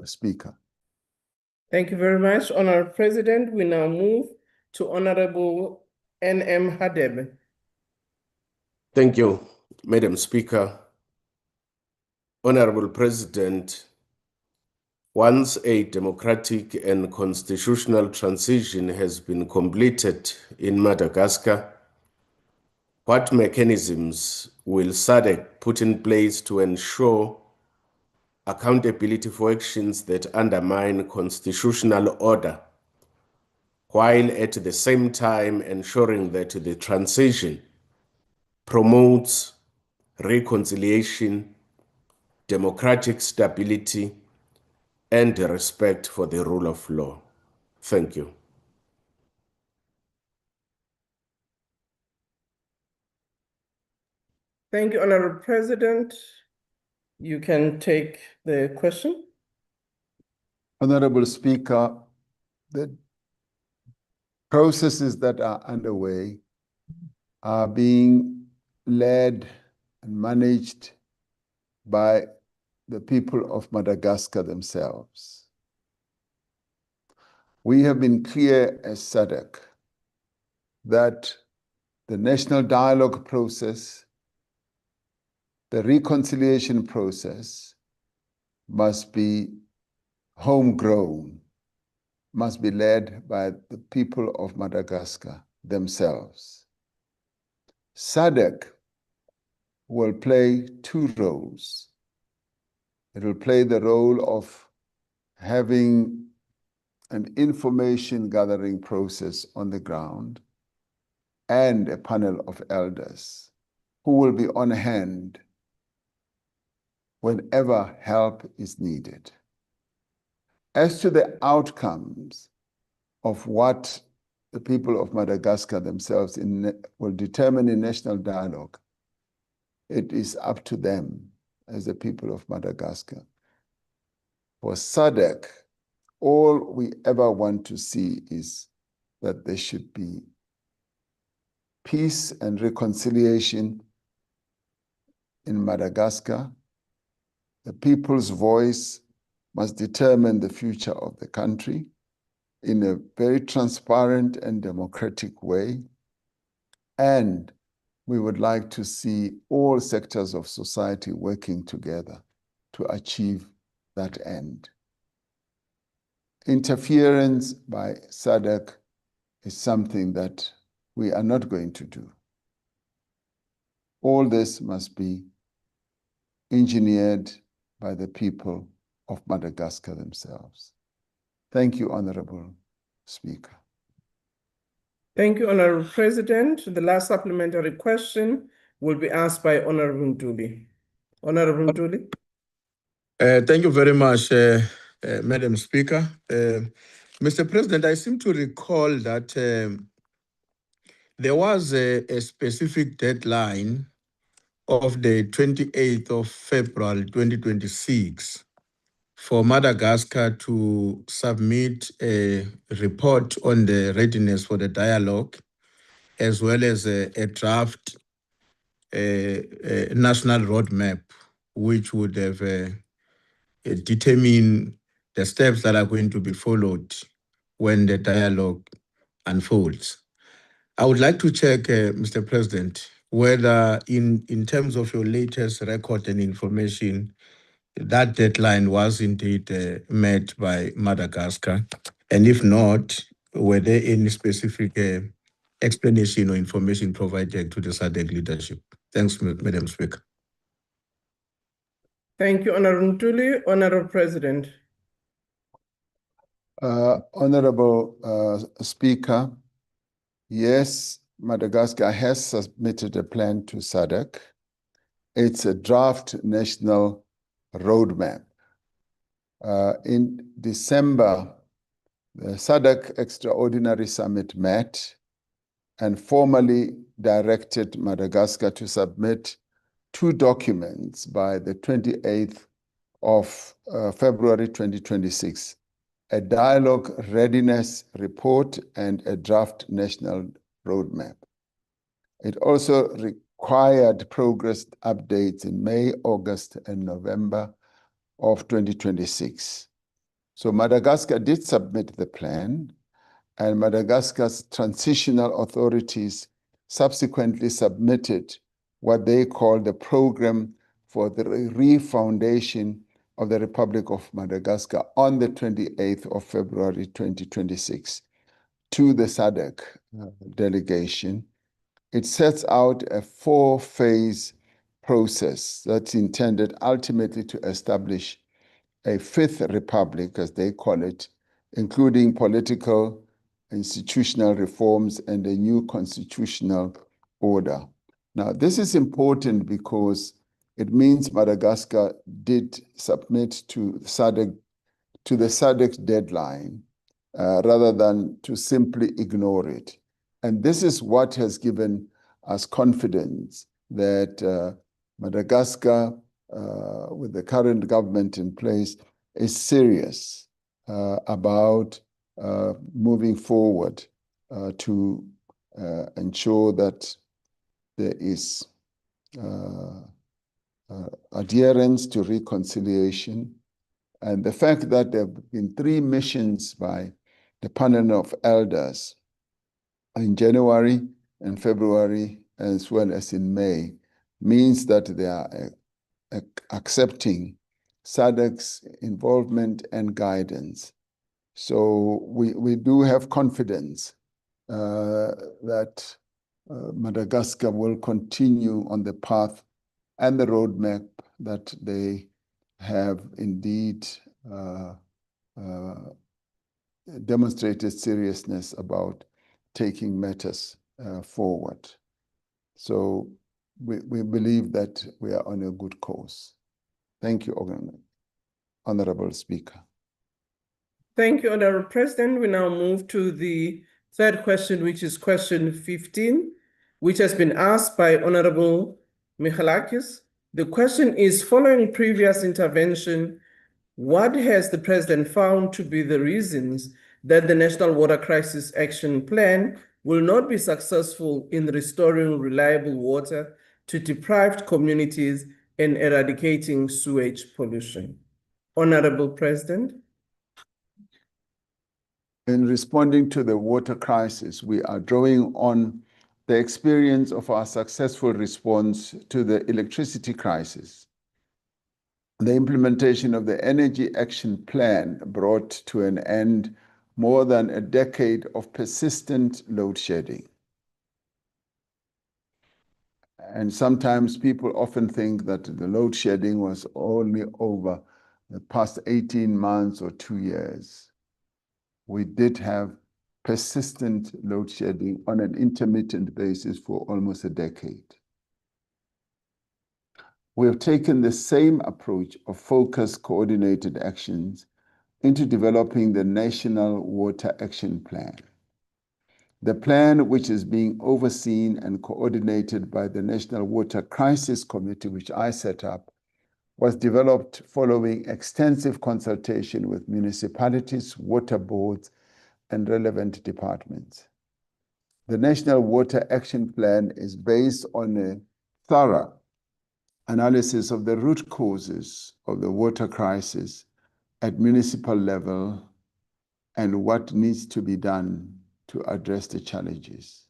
Speaker. Thank you very much, Honorable President. We now move to Honorable N.M. Hadebe. Thank you, Madam Speaker. Honorable President, once a democratic and constitutional transition has been completed in Madagascar, what mechanisms will SADC put in place to ensure accountability for actions that undermine constitutional order, while at the same time ensuring that the transition promotes reconciliation, democratic stability, and respect for the rule of law? Thank you. Thank you, Honorable President. You can take the question. Honorable Speaker, the processes that are underway are being led and managed by the people of Madagascar themselves. We have been clear as SADC that the national dialogue process, the reconciliation process, must be homegrown, must be led by the people of Madagascar themselves. SADC will play two roles. It will play the role of having an information gathering process on the ground and a panel of elders who will be on hand whenever help is needed. As to the outcomes of what the people of Madagascar themselves will determine in national dialogue, it is up to them as the people of Madagascar. For SADC, all we ever want to see is that there should be peace and reconciliation in Madagascar. The people's voice must determine the future of the country in a very transparent and democratic way. And we would like to see all sectors of society working together to achieve that end. Interference by SADC is something that we are not going to do. All this must be engineered by the people of Madagascar themselves. Thank you, Honorable Speaker. Thank you, Honorable President. The last supplementary question will be asked by Honorable Ntuli. Honorable Ntuli. Thank you very much, Madam Speaker. Mr. President, I seem to recall that there was a specific deadline of the 28th of February 2026 for Madagascar to submit a report on the readiness for the dialogue, as well as a draft national roadmap, which would have determine the steps that are going to be followed when the dialogue unfolds. I would like to check, Mr. President, whether in terms of your latest record and information, that deadline was indeed met by Madagascar. And if not, were there any specific explanation or information provided to the SADC leadership? Thanks, Madam Speaker. Thank you, Honorable Ntuli. Honorable President. Honorable Speaker, yes, Madagascar has submitted a plan to SADC. It's a draft national roadmap. In December, the SADC Extraordinary Summit met and formally directed Madagascar to submit two documents by the 28th of February 2026, a dialogue readiness report and a draft national roadmap. It also required progress updates in May, August, and November of 2026. So Madagascar did submit the plan, and Madagascar's transitional authorities subsequently submitted what they call the program for the refoundation of the Republic of Madagascar on the 28th of February 2026 to the SADC delegation. It sets out a four-phase process that's intended ultimately to establish a fifth republic, as they call it, including political, institutional reforms and a new constitutional order. Now, this is important because it means Madagascar did submit to the SADC deadline rather than to simply ignore it. And this is what has given us confidence that Madagascar, with the current government in place, is serious about moving forward to ensure that there is adherence to reconciliation. And the fact that there have been 3 missions by the panel of elders in January and February, as well as in May, means that they are accepting SADC's involvement and guidance So we do have confidence that Madagascar will continue on the path and the roadmap that they have indeed demonstrated seriousness about taking matters forward. So we believe that we are on a good course. Thank you, Honorable Speaker. Thank you, Honorable President. We now move to the third question, which is question 15, which has been asked by Honorable Michalakis. The question is, following previous intervention, what has the President found to be the reasons that the National Water Crisis Action Plan will not be successful in restoring reliable water to deprived communities and eradicating sewage pollution? Honorable President. In responding to the water crisis, we are drawing on the experience of our successful response to the electricity crisis. The implementation of the Energy Action Plan brought to an end more than a decade of persistent load shedding. And sometimes people often think that the load shedding was only over the past 18 months or 2 years. We did have persistent load shedding on an intermittent basis for almost a decade. We have taken the same approach of focused, coordinated actions into developing the National Water Action Plan. The plan, which is being overseen and coordinated by the National Water Crisis Committee, which I set up, was developed following extensive consultation with municipalities, water boards, and relevant departments. The National Water Action Plan is based on a thorough analysis of the root causes of the water crisis at municipal level and what needs to be done to address the challenges.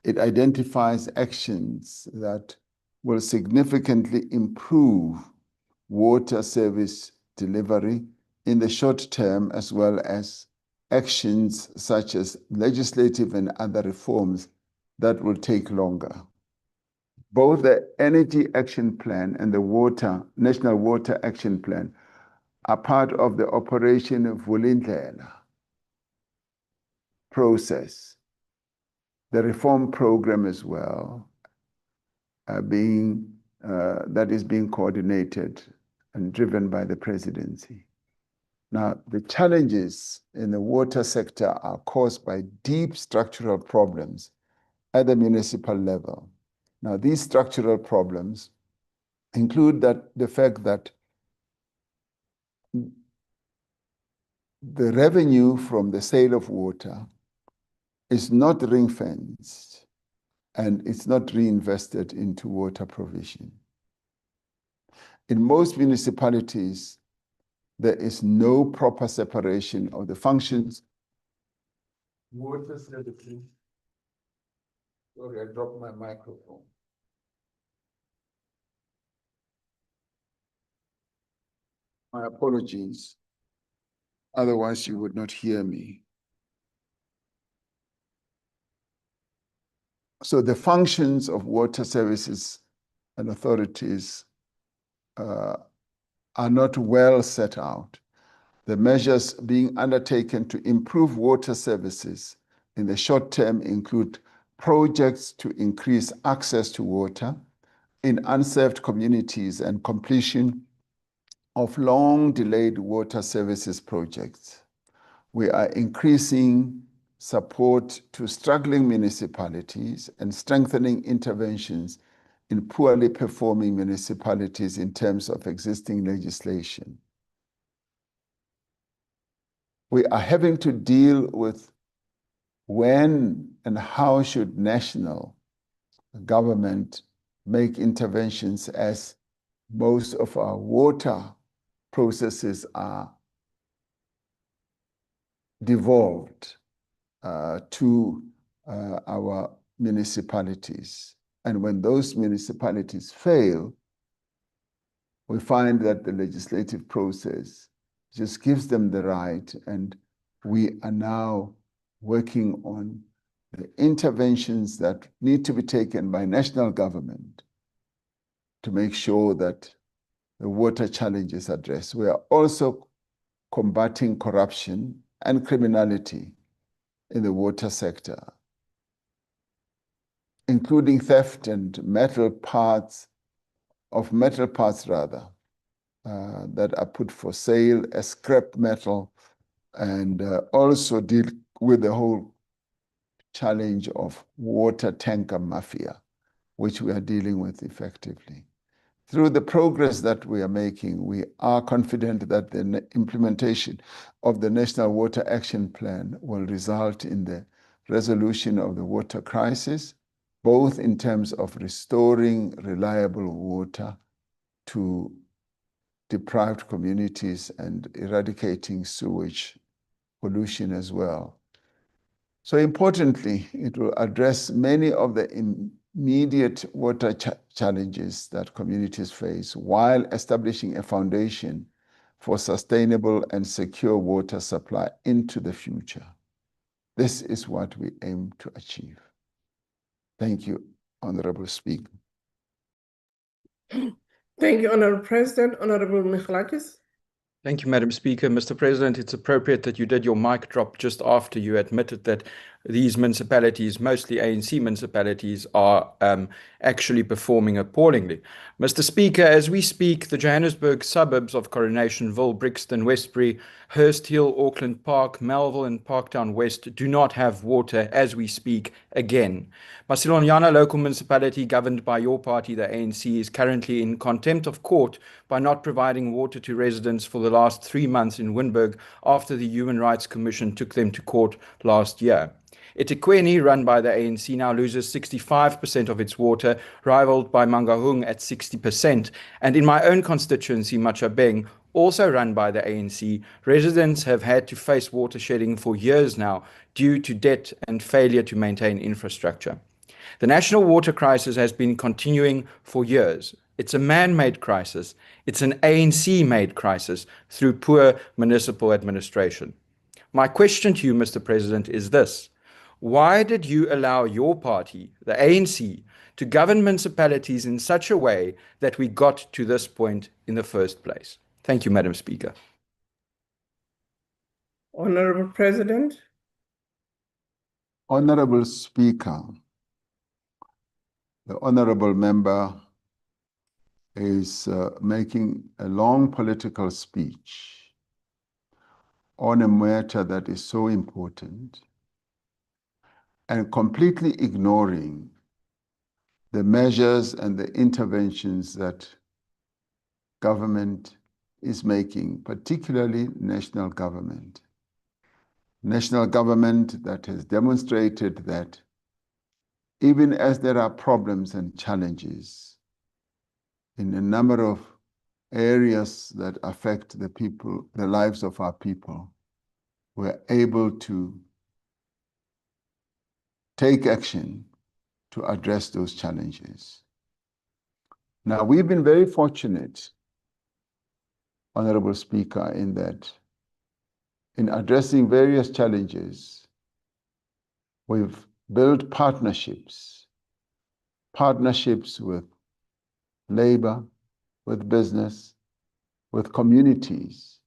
It identifies actions that will significantly improve water service delivery in the short term, as well as actions such as legislative and other reforms that will take longer. Both the Energy Action Plan and the National Water Action Plan are part of the Operation Vulindlela process. The reform program as well, that is being coordinated and driven by the presidency. Now, the challenges in the water sector are caused by deep structural problems at the municipal level. Now, these structural problems include the fact that the revenue from the sale of water is not ring-fenced and it's not reinvested into water provision. In most municipalities, there is no proper separation of the functions. Water services. Sorry, I dropped my microphone. My apologies. Otherwise, you would not hear me. So the functions of water services and authorities are not well set out. The measures being undertaken to improve water services in the short term include projects to increase access to water in unserved communities and completion of long-delayed water services projects. We are increasing support to struggling municipalities and strengthening interventions in poorly performing municipalities in terms of existing legislation. We are having to deal with when and how should national government make interventions, as most of our water processes are devolved to our municipalities. And when those municipalities fail, we find that the legislative process just gives them the right. And we are now working on the interventions that need to be taken by national government to make sure that the water challenge is addressed. We are also combating corruption and criminality in the water sector, including theft and metal parts that are put for sale as scrap metal, and also deal with the whole challenge of water tanker mafia, which we are dealing with effectively. Through the progress that we are making, we are confident that the implementation of the National Water Action Plan will result in the resolution of the water crisis, both in terms of restoring reliable water to deprived communities and eradicating sewage pollution as well. So importantly, it will address many of the immediate water challenges that communities face while establishing a foundation for sustainable and secure water supply into the future. This is what we aim to achieve. Thank you, Honorable Speaker. Thank you, Honorable President. Honorable Michalakis. Thank you, Madam Speaker. Mr. President, it's appropriate that you did your mic drop just after you admitted that these municipalities, mostly ANC municipalities, are actually performing appallingly. Mr. Speaker, as we speak, the Johannesburg suburbs of Coronationville, Brixton, Westbury, Hurst Hill, Auckland Park, Melville and Parktown West do not have water as we speak again. Masilonyana local municipality governed by your party, the ANC, is currently in contempt of court by not providing water to residents for the last 3 months in Wynberg after the Human Rights Commission took them to court last year. eThekwini, run by the ANC, now loses 65% of its water, rivaled by Mangaung at 60%. And in my own constituency, Machabeng, also run by the ANC, residents have had to face water shedding for years now due to debt and failure to maintain infrastructure. The national water crisis has been continuing for years. It's a man-made crisis. It's an ANC-made crisis through poor municipal administration. My question to you, Mr. President, is this. Why did you allow your party, the ANC, to govern municipalities in such a way that we got to this point in the first place? Thank you, Madam Speaker. Honorable President. Honorable Speaker, the honorable member is making a long political speech on a matter that is so important and completely ignoring the measures and the interventions that government is making, particularly national government. National government that has demonstrated that even as there are problems and challenges in a number of areas that affect the people, the lives of our people, we're able to take action to address those challenges. Now, we've been very fortunate, Honorable Speaker, in that in addressing various challenges, we've built partnerships with labor, with business, with communities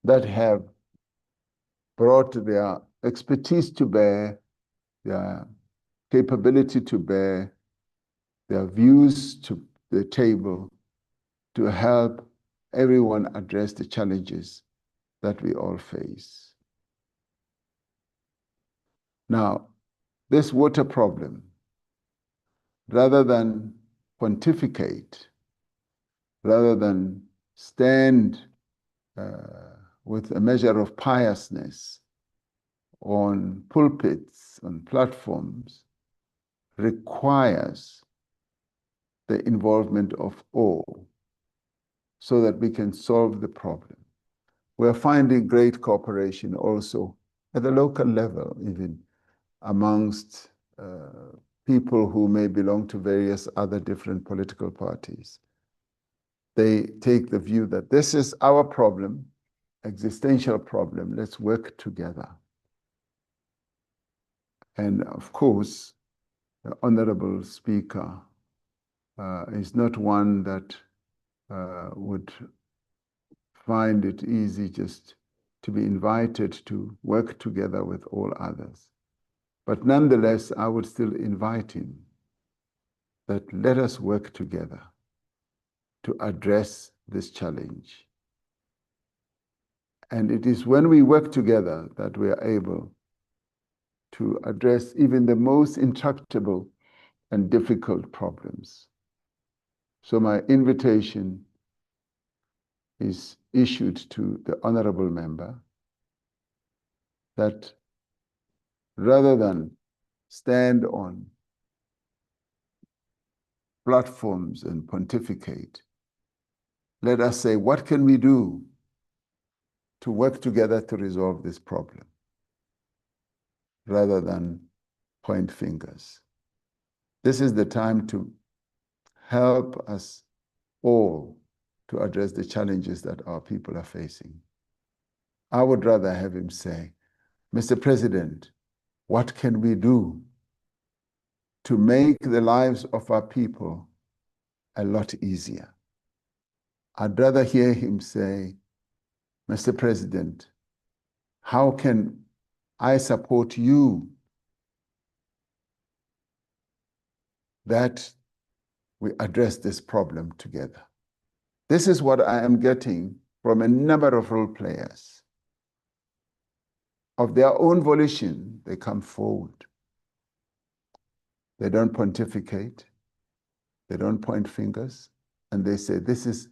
that have brought their expertise to bear, their capability to bear, their views to the table to help everyone address the challenges that we all face. Now, this water problem, rather than pontificate, rather than stand with a measure of piousness on pulpits, on platforms, requires the involvement of all so that we can solve the problem. We're finding great cooperation also at the local level, even amongst people who may belong to various other different political parties. they take the view that this is our problem, existential problem, let's work together. And of course, the Honorable Speaker is not one that would find it easy just to be invited to work together with all others. But nonetheless, I would still invite him that let us work together to address this challenge. And it is when we work together that we are able to address even the most intractable and difficult problems. So my invitation is issued to the honorable member that rather than stand on platforms and pontificate, let us say, what can we do to work together to resolve this problem, rather than point fingers. This is the time to help us all to address the challenges that our people are facing. I would rather have him say, Mr. President, what can we do to make the lives of our people a lot easier? I'd rather hear him say, Mr. President, how can I support you that we address this problem together? This is what I am getting from a number of role players. Of their own volition, they come forward. They don't pontificate, they don't point fingers, and they say, this is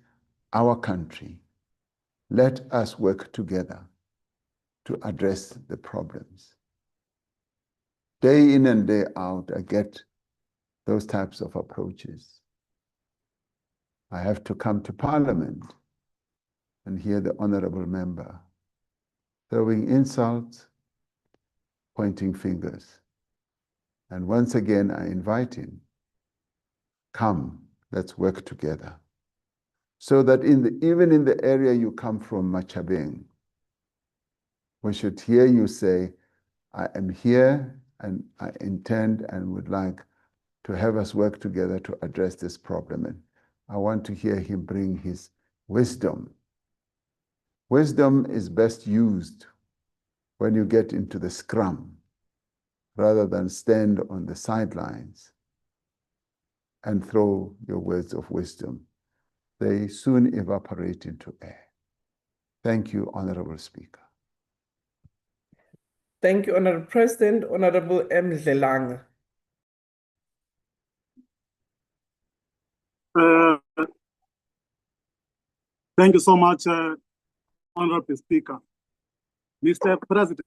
our country. Let us work together to address the problems. Day in and day out, I get those types of approaches. I have to come to Parliament and hear the honorable member throwing insults, pointing fingers. And once again, I invite him, come, let's work together. So that even in the area you come from, Machabeng, we should hear you say, I am here and I intend and would like to have us work together to address this problem. And I want to hear him bring his wisdom. Wisdom is best used when you get into the scrum, rather than stand on the sidelines and throw your words of wisdom. They soon evaporate into air. Thank you, Honorable Speaker. Thank you, Honorable President. Honorable M. Dlelang. Thank you so much, Honorable Speaker. Mr. President,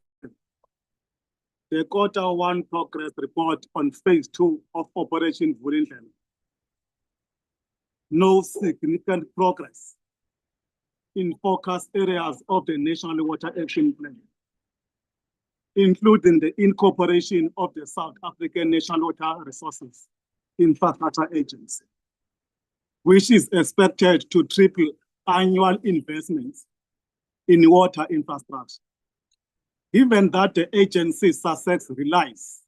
the Q1 progress report on phase 2 of Operation Vulindlela. No significant progress in focus areas of the National Water Action Plan, including the incorporation of the South African National Water Resources Infrastructure Agency, which is expected to triple annual investments in water infrastructure. Given that the agency's success relies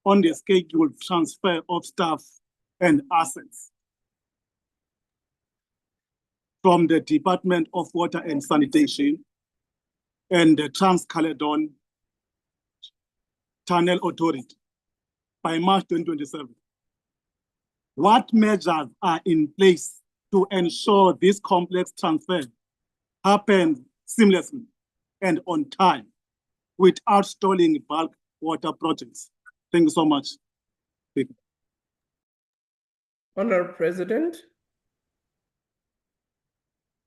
on the scheduled transfer of staff and assets from the Department of Water and Sanitation and the Trans-Caledon Channel Authority by March 2027. What measures are in place to ensure this complex transfer happens seamlessly and on time without stalling bulk water projects? Thank you so much. Honorable President.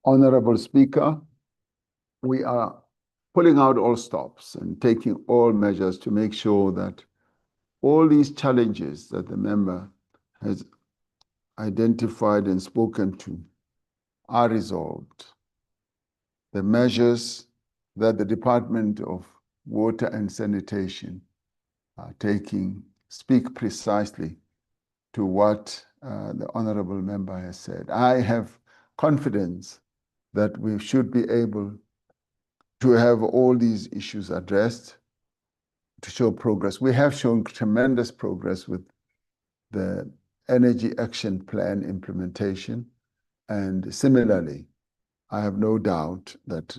Honorable Speaker, we are pulling out all stops and taking all measures to make sure that all these challenges that the member has identified and spoken to are resolved. The measures that the Department of Water and Sanitation are taking speak precisely to what the honorable member has said. I have confidence that we should be able to have all these issues addressed to show progress. We have shown tremendous progress with the Energy Action Plan implementation. And similarly, I have no doubt that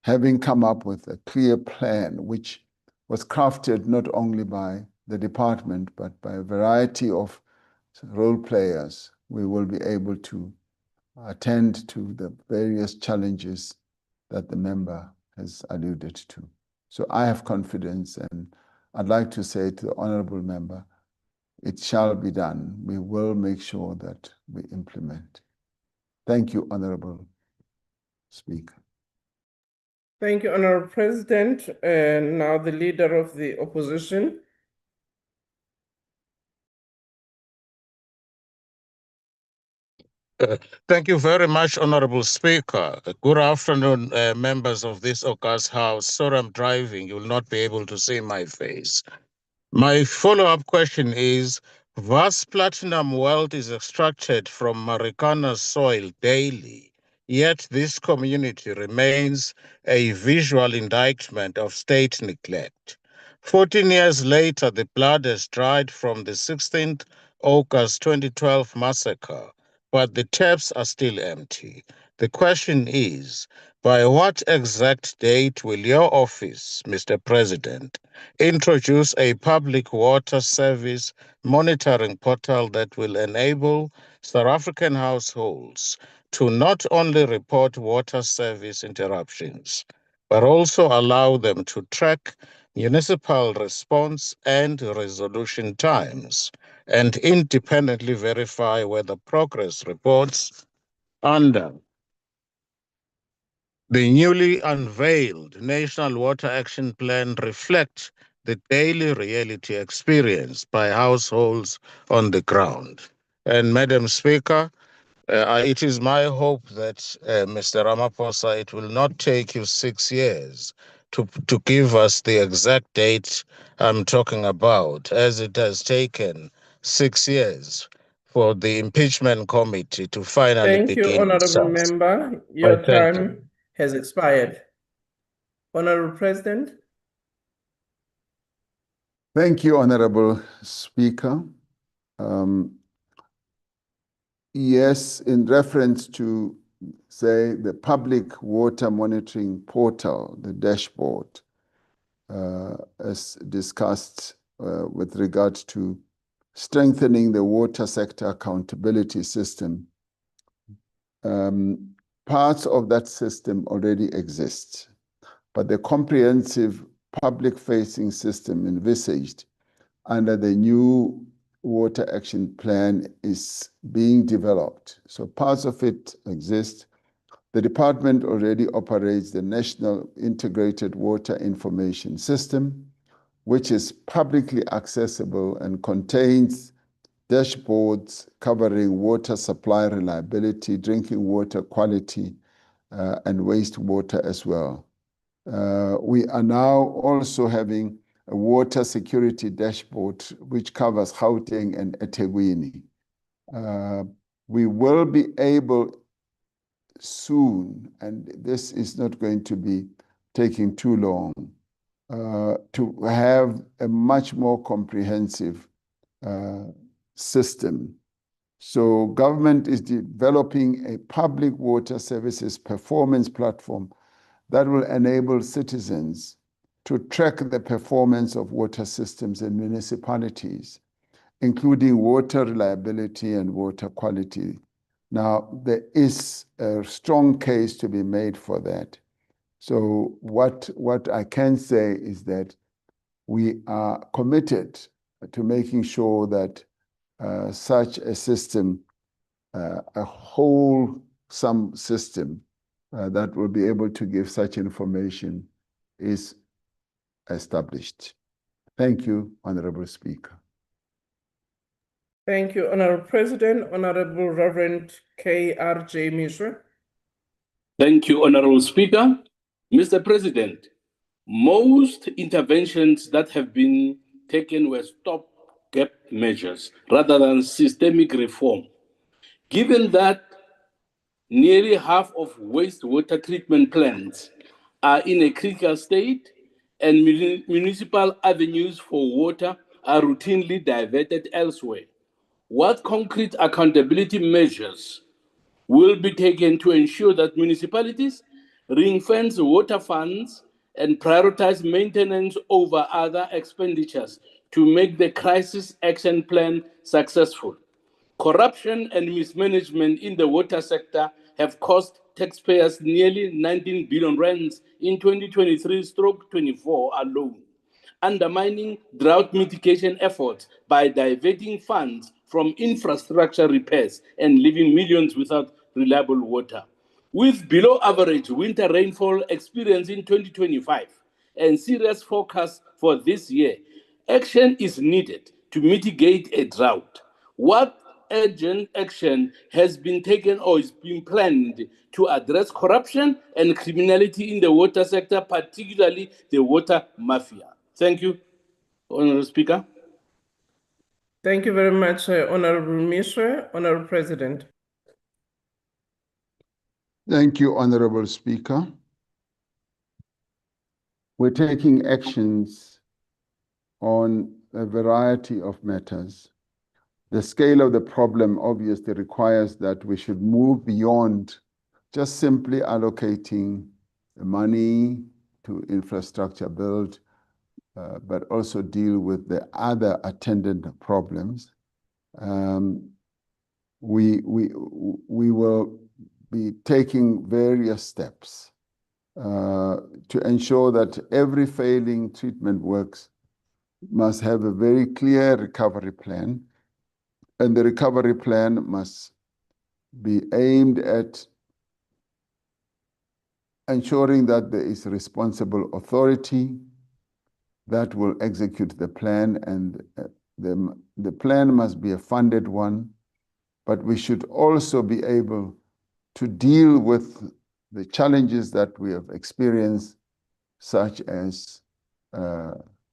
having come up with a clear plan, which was crafted not only by the department, but by a variety of role players, we will be able to attend to the various challenges that the member has alluded to. So I have confidence, and I'd like to say to the honorable member, it shall be done. We will make sure that we implement. Thank you, Honorable Speaker. Thank you, Honorable President. And now the Leader of the Opposition. Thank you very much, Honorable Speaker. Good afternoon, members of this august House. Sorry, I'm driving. You will not be able to see my face. My follow-up question is, vast platinum wealth is extracted from Marikana's soil daily, yet this community remains a visual indictment of state neglect. 14 years later, the blood has dried from the 16th August 2012 massacre, but the taps are still empty. The question is, by what exact date will your office, Mr. President, introduce a public water service monitoring portal that will enable South African households to not only report water service interruptions, but also allow them to track municipal response and resolution times, and independently verify whether progress reports under the newly unveiled National Water Action Plan reflect the daily reality experienced by households on the ground. And Madam Speaker, it is my hope that, Mr. Ramaphosa, it will not take you 6 years to give us the exact date I'm talking about, as it has taken 6 years for the impeachment committee to finally Thank you, begin its Honorable task. Member. Your Thank you. time has expired. Honorable President. Thank you, Honorable Speaker. Yes, in reference to, say, the public water monitoring portal, the dashboard, as discussed with regard to strengthening the water sector accountability system, parts of that system already exist, but the comprehensive public-facing system envisaged under the new Water Action Plan is being developed. So parts of it exist. The department already operates the National Integrated Water Information System, which is publicly accessible and contains dashboards covering water supply reliability, drinking water quality, and wastewater as well. We are now also having a water security dashboard which covers Gauteng and eThekwini. We will be able soon, and this is not going to be taking too long, to have a much more comprehensive system. So government is developing a public water services performance platform that will enable citizens to track the performance of water systems in municipalities, including water reliability and water quality. Now, there is a strong case to be made for that. So what I can say is that we are committed to making sure that such a system, a wholesome system that will be able to give such information is established. Thank you, Honorable Speaker. Thank you, Honorable President. Honorable Reverend K.R.J. Mishra. Thank you, Honorable Speaker. Mr. President, most interventions that have been taken were stopgap measures rather than systemic reform. Given that Nearly half of wastewater treatment plants are in a critical state, and municipal avenues for water are routinely diverted elsewhere. What concrete accountability measures will be taken to ensure that municipalities ring-fence water funds and prioritize maintenance over other expenditures to make the crisis action plan successful? Corruption and mismanagement in the water sector have cost taxpayers nearly 19 billion rands in 2023-24 alone, undermining drought mitigation efforts by diverting funds from infrastructure repairs and leaving millions without reliable water. With below average winter rainfall experienced in 2025 and serious forecasts for this year, action is needed to mitigate a drought. What urgent action has been taken or is being planned to address corruption and criminality in the water sector, particularly the water mafia? Thank you, Honorable Speaker. Thank you very much, Honorable Mishra. Honorable President. Thank you, Honorable Speaker. We're taking actions on a variety of matters. The scale of the problem obviously requires that we should move beyond just simply allocating the money to infrastructure build, but also deal with the other attendant problems. We will be taking various steps to ensure that every failing treatment works must have a very clear recovery plan, and the recovery plan must be aimed at ensuring that there is responsible authority that will execute the plan, and the plan must be a funded one, but we should also be able to deal with the challenges that we have experienced, such as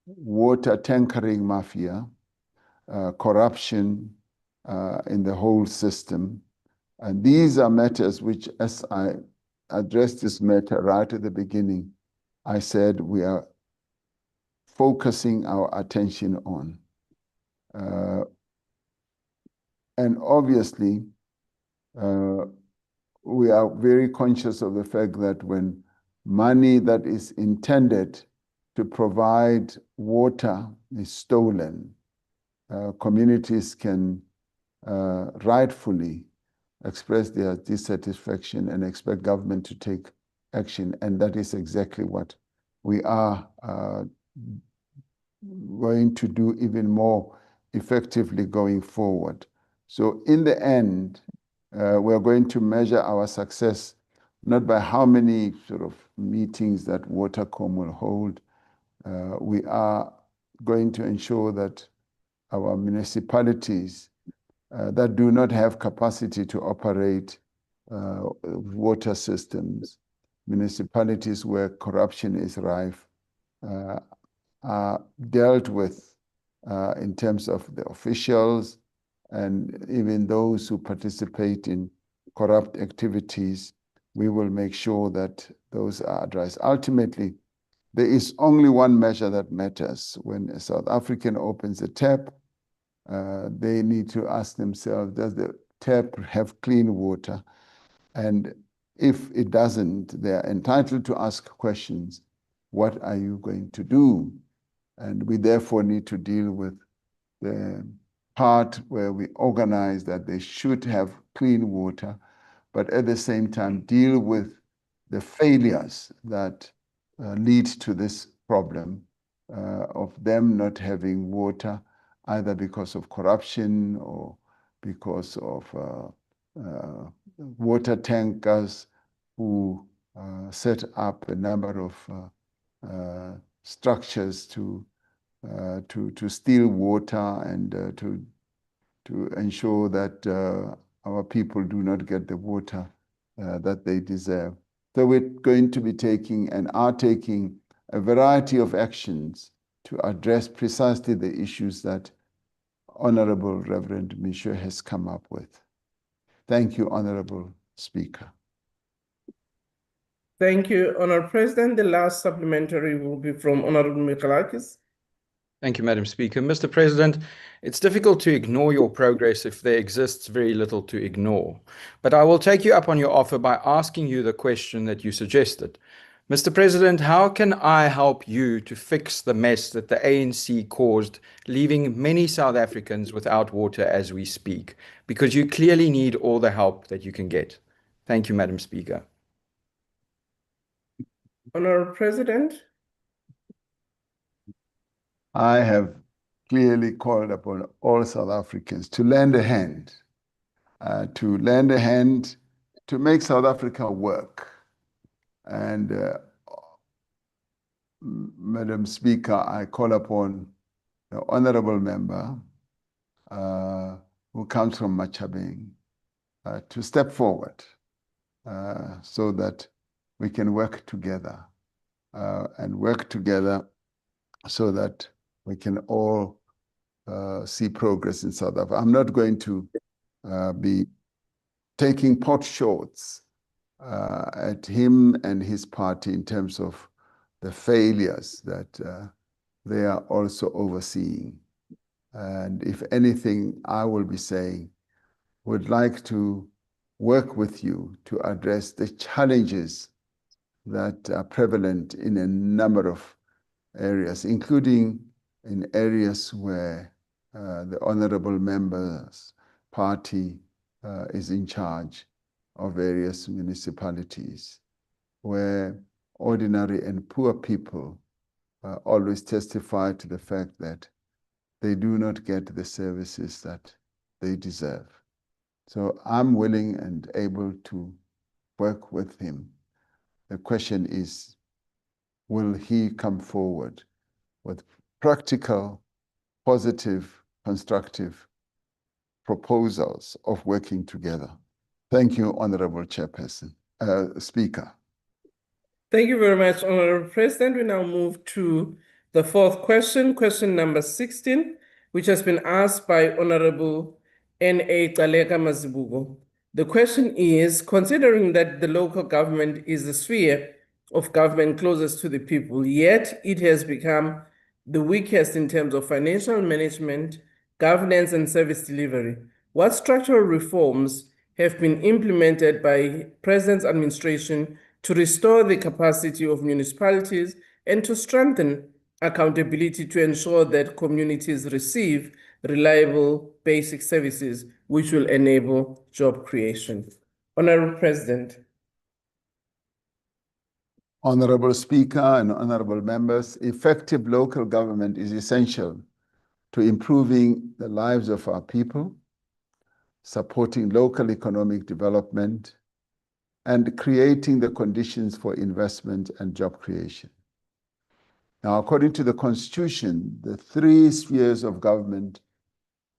water tankering mafia, corruption in the whole system. And these are matters which, as I addressed this matter right at the beginning, I said we are focusing our attention on. And obviously, we are very conscious of the fact that when money that is intended to provide water is stolen, communities can rightfully express their dissatisfaction and expect government to take action. And that is exactly what we are going to do even more effectively going forward. So in the end, we're going to measure our success not by how many sort of meetings that Watercom will hold. We are going to ensure that our municipalities that do not have capacity to operate water systems, municipalities where corruption is rife, are dealt with in terms of the officials and even those who participate in corrupt activities. We will make sure that those are addressed. Ultimately, there is only one measure that matters. When a South African opens a tap, they need to ask themselves, does the tap have clean water? And if it doesn't, they are entitled to ask questions. What are you going to do? And we therefore need to deal with the part where we organize that they should have clean water, but at the same time deal with the failures that lead to this problem of them not having water, either because of corruption or because of water tankers who set up a number of structures to steal water and to ensure that our people do not get the water that they deserve. So we're going to be taking and are taking a variety of actions to address precisely the issues that Honorable Reverend Misha has come up with. Thank you, Honorable Speaker. Thank you, Honourable President. The last supplementary will be from Honourable Mikalakis. Thank you, Madam Speaker. Mr. President, it's difficult to ignore your progress if there exists very little to ignore. But I will take you up on your offer by asking you the question that you suggested. Mr. President, how can I help you to fix the mess that the ANC caused, leaving many South Africans without water as we speak? Because you clearly need all the help that you can get. Thank you, Madam Speaker. Honourable President. I have clearly called upon all South Africans to lend a hand, to make South Africa work. And Madam Speaker, I call upon the honourable member who comes from Machabeng to step forward so that we can work together so that we can all see progress in South Africa. I'm not going to be taking pot shots at him and his party in terms of the failures that they are also overseeing. And if anything, I will be saying, would like to work with you to address the challenges that are prevalent in a number of areas, including in areas where the honourable member's party is in charge of various municipalities, where ordinary and poor people always testify to the fact that they do not get the services that they deserve. So I'm willing and able to work with him. The question is, will he come forward with practical, positive, constructive proposals of working together? Thank you, Honourable Chairperson, Speaker. Thank you very much, Honourable President. We now move to the fourth question, question number 16, which has been asked by Honourable N.A. Galeka Mazibuko. The question is, considering that the local government is the sphere of government closest to the people, yet it has become the weakest in terms of financial management, governance, and service delivery, what structural reforms have been implemented by President's administration to restore the capacity of municipalities and to strengthen accountability to ensure that communities receive reliable basic services which will enable job creation? Honourable President. Honourable Speaker and honourable members, effective local government is essential to improving the lives of our people, supporting local economic development, and creating the conditions for investment and job creation. Now, according to the Constitution, the three spheres of government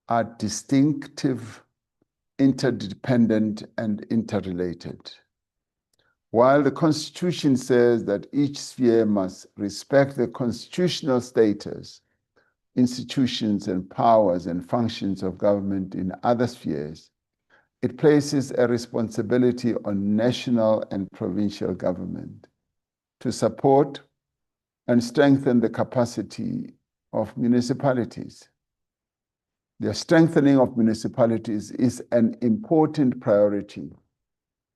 are distinctive, interdependent, and interrelated. While the Constitution says that each sphere must respect the constitutional status, institutions, and powers and functions of government in other spheres, it places a responsibility on national and provincial government to support and strengthen the capacity of municipalities. The strengthening of municipalities is an important priority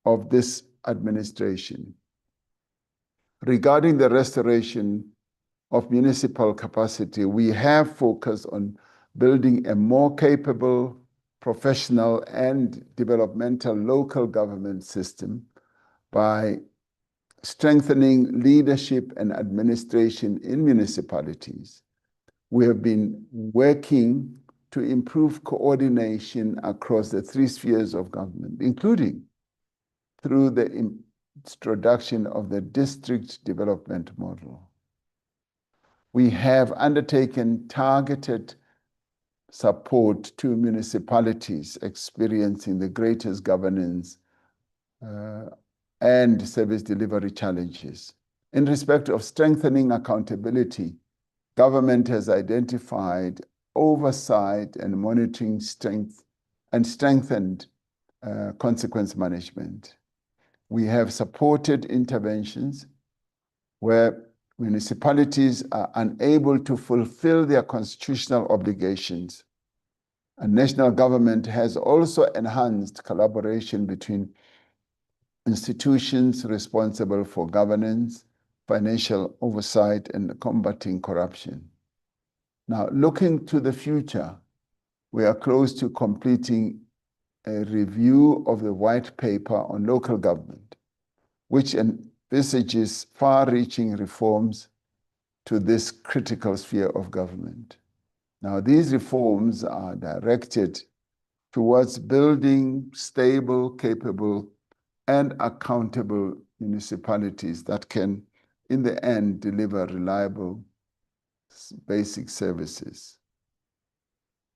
of this administration. Regarding the restoration of municipal capacity, we have focused on building a more capable, professional, and developmental local government system by strengthening leadership and administration in municipalities. We have been working to improve coordination across the three spheres of government, including through the introduction of the district development model. We have undertaken targeted support to municipalities experiencing the greatest governance and service delivery challenges. In respect of strengthening accountability, government has identified oversight and monitoring strength and strengthened consequence management. We have supported interventions where municipalities are unable to fulfill their constitutional obligations. And national government has also enhanced collaboration between institutions responsible for governance, financial oversight, and combating corruption. Now, looking to the future, we are close to completing a review of the white paper on local government, which envisages far-reaching reforms to this critical sphere of government. Now, these reforms are directed towards building stable, capable, and accountable municipalities that can, in the end, deliver reliable basic services.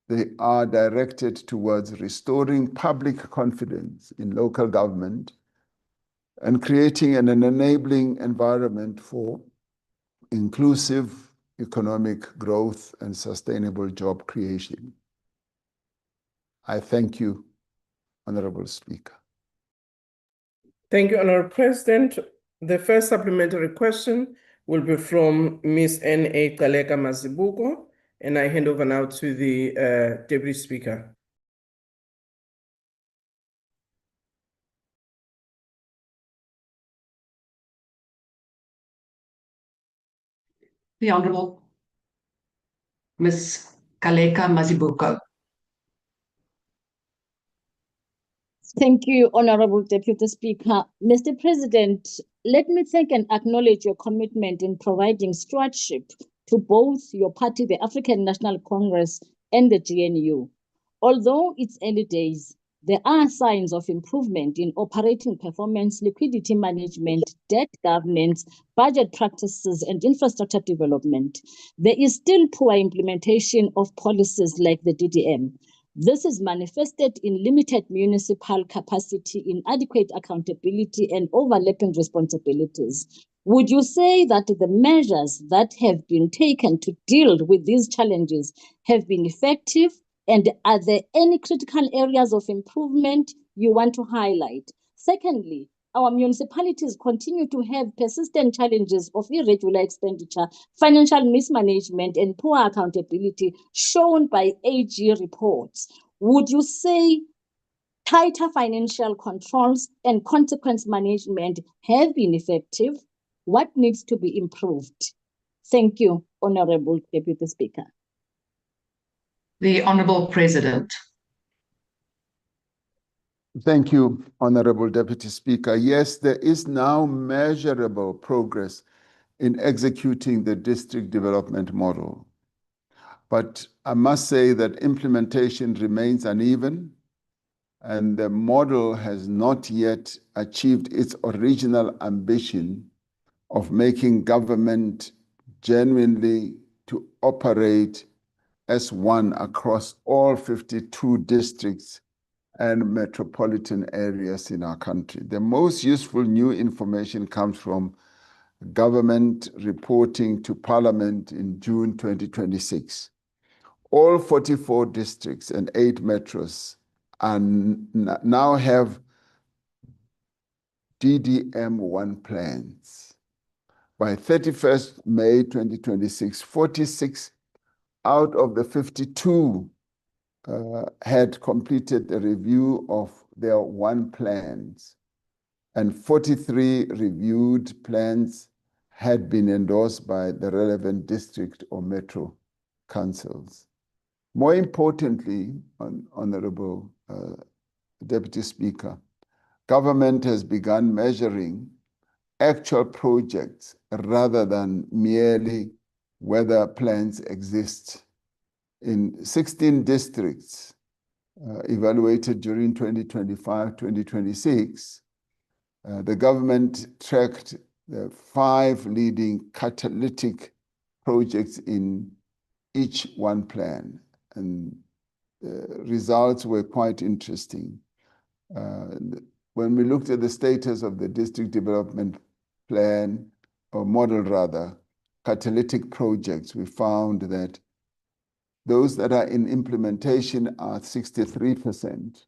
They are directed towards restoring public confidence in local government and creating an enabling environment for inclusive economic growth and sustainable job creation. I thank you, Honorable Speaker. Thank you, Honorable President. The first supplementary question will be from Ms. N.A. Kaleka Mazibuko, and I hand over now to the Deputy Speaker. The Honourable Ms. Kaleka Mazibuko. Thank you, Honorable Deputy Speaker. Mr. President, let me thank and acknowledge your commitment in providing stewardship to both your party, the African National Congress, and the GNU. Although it's early days, there are signs of improvement in operating performance, liquidity management, debt governance, budget practices, and infrastructure development. There is still poor implementation of policies like the DDM. This is manifested in limited municipal capacity, inadequate accountability, and overlapping responsibilities. Would you say that the measures that have been taken to deal with these challenges have been effective? And are there any critical areas of improvement you want to highlight? Secondly, our municipalities continue to have persistent challenges of irregular expenditure, financial mismanagement, and poor accountability shown by AG reports. Would you say tighter financial controls and consequence management have been effective? What needs to be improved? Thank you, Honorable Deputy Speaker. The Honourable President. Thank you, Honorable Deputy Speaker. Yes, there is now measurable progress in executing the district development model. But I must say that implementation remains uneven, and the model has not yet achieved its original ambition of making government genuinely to operate as one across all 52 districts and metropolitan areas in our country. The most useful new information comes from government reporting to Parliament in June 2026. All 44 districts and 8 metros now have DDM1 plans. By 31st May 2026, 46 out of the 52 had completed a review of their 1 plans, and 43 reviewed plans had been endorsed by the relevant district or metro councils. More importantly, Honorable Deputy Speaker, government has begun measuring actual projects rather than merely whether plans exist. In 16 districts evaluated during 2025-2026, the government tracked the 5 leading catalytic projects in each 1 plan, and results were quite interesting. When we looked at the status of the district development plan, or model rather, catalytic projects, we found that those that are in implementation are 63%,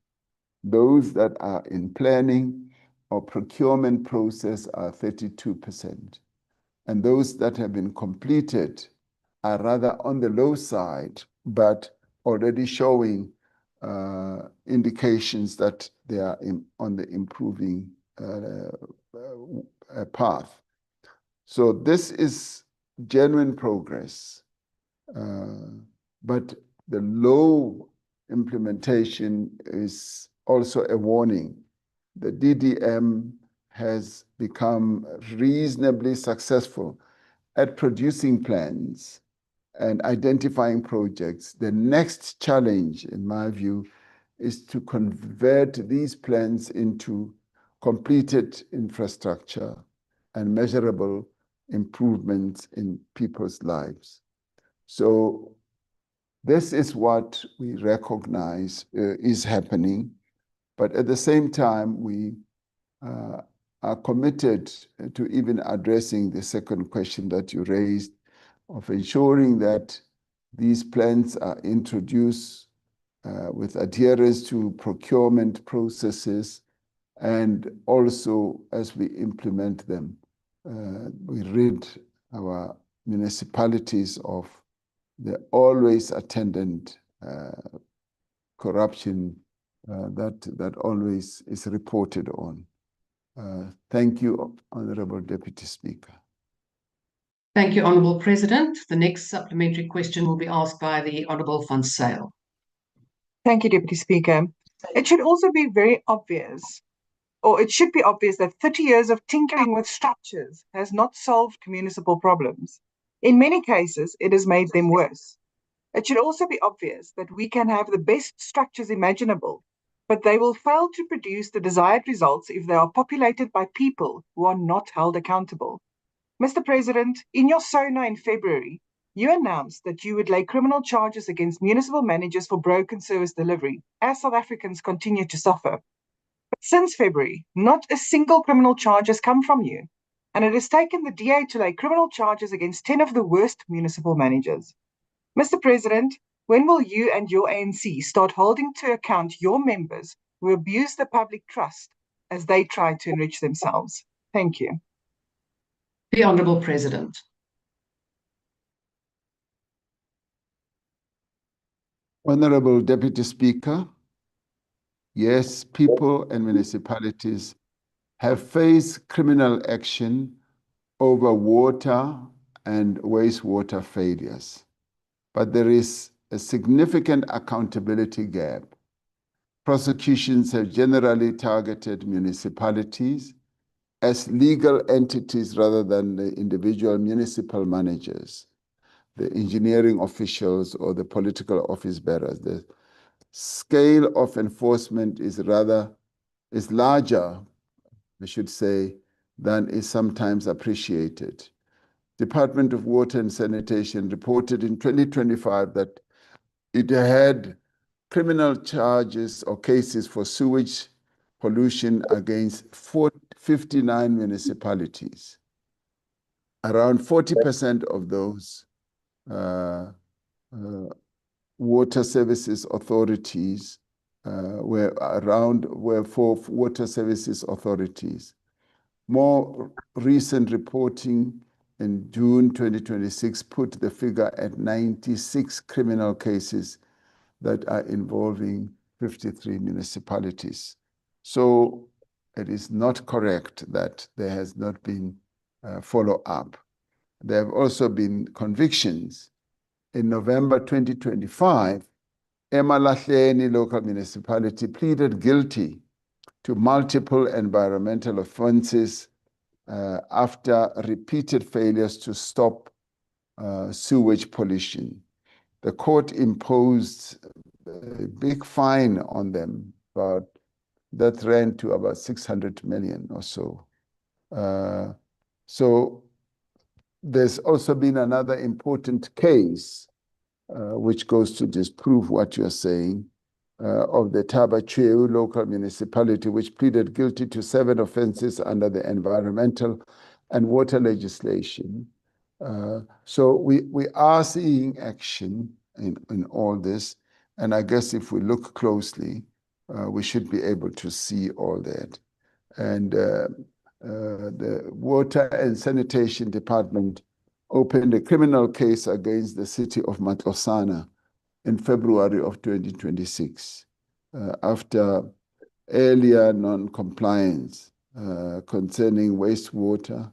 Those that are in planning or procurement process are 32%. And those that have been completed are rather on the low side, but already showing indications that they are on the improving path. So this is genuine progress, but the low implementation is also a warning. The DDM has become reasonably successful at producing plans and identifying projects. The next challenge, in my view, is to convert these plans into completed infrastructure and measurable improvements in people's lives. So this is what we recognize is happening. But at the same time, we are committed to even addressing the second question that you raised of ensuring that these plans are introduced with adherence to procurement processes, and also as we implement them, we rid our municipalities of the always attendant corruption that always is reported on. Thank you, Honorable Deputy Speaker. Thank you, Honourable President. The next supplementary question will be asked by the Honourable Van Zyl. Thank you, Deputy Speaker. It should also be very obvious, or it should be obvious, that 30 years of tinkering with structures has not solved municipal problems. In many cases, it has made them worse. It should also be obvious that we can have the best structures imaginable, but they will fail to produce the desired results if they are populated by people who are not held accountable. Mr. President, in your SONA in February, you announced that you would lay criminal charges against municipal managers for broken service delivery, as South Africans continue to suffer. But since February, not a single criminal charge has come from you, and it has taken the DA to lay criminal charges against 10 of the worst municipal managers. Mr. President, when will you and your ANC start holding to account your members who abuse the public trust as they try to enrich themselves? Thank you. The Honourable President. Honourable Deputy Speaker, yes, people and municipalities have faced criminal action over water and wastewater failures, but there is a significant accountability gap. Prosecutions have generally targeted municipalities as legal entities rather than the individual municipal managers, the engineering officials, or the political office bearers. The scale of enforcement is larger, I should say, than is sometimes appreciated. Department of Water and Sanitation reported in 2025 that it had criminal charges or cases for sewage pollution against 59 municipalities. Around 40% of those water services authorities were for water services authorities. More recent reporting in June 2026 put the figure at 96 criminal cases that are involving 53 municipalities. So it is not correct that there has not been follow-up. There have also been convictions. In November 2025, Emalahleni local municipality pleaded guilty to multiple environmental offenses after repeated failures to stop sewage pollution. The court imposed a big fine on them, but that ran to about 600 million or so. So there's also been another important case, which goes to disprove what you're saying, of the Thabacheu local municipality, which pleaded guilty to 7 offenses under the environmental and water legislation. So we are seeing action in all this. And I guess if we look closely, we should be able to see all that. And the Water and Sanitation Department opened a criminal case against the city of Matlosana in February of 2026 after earlier non-compliance concerning wastewater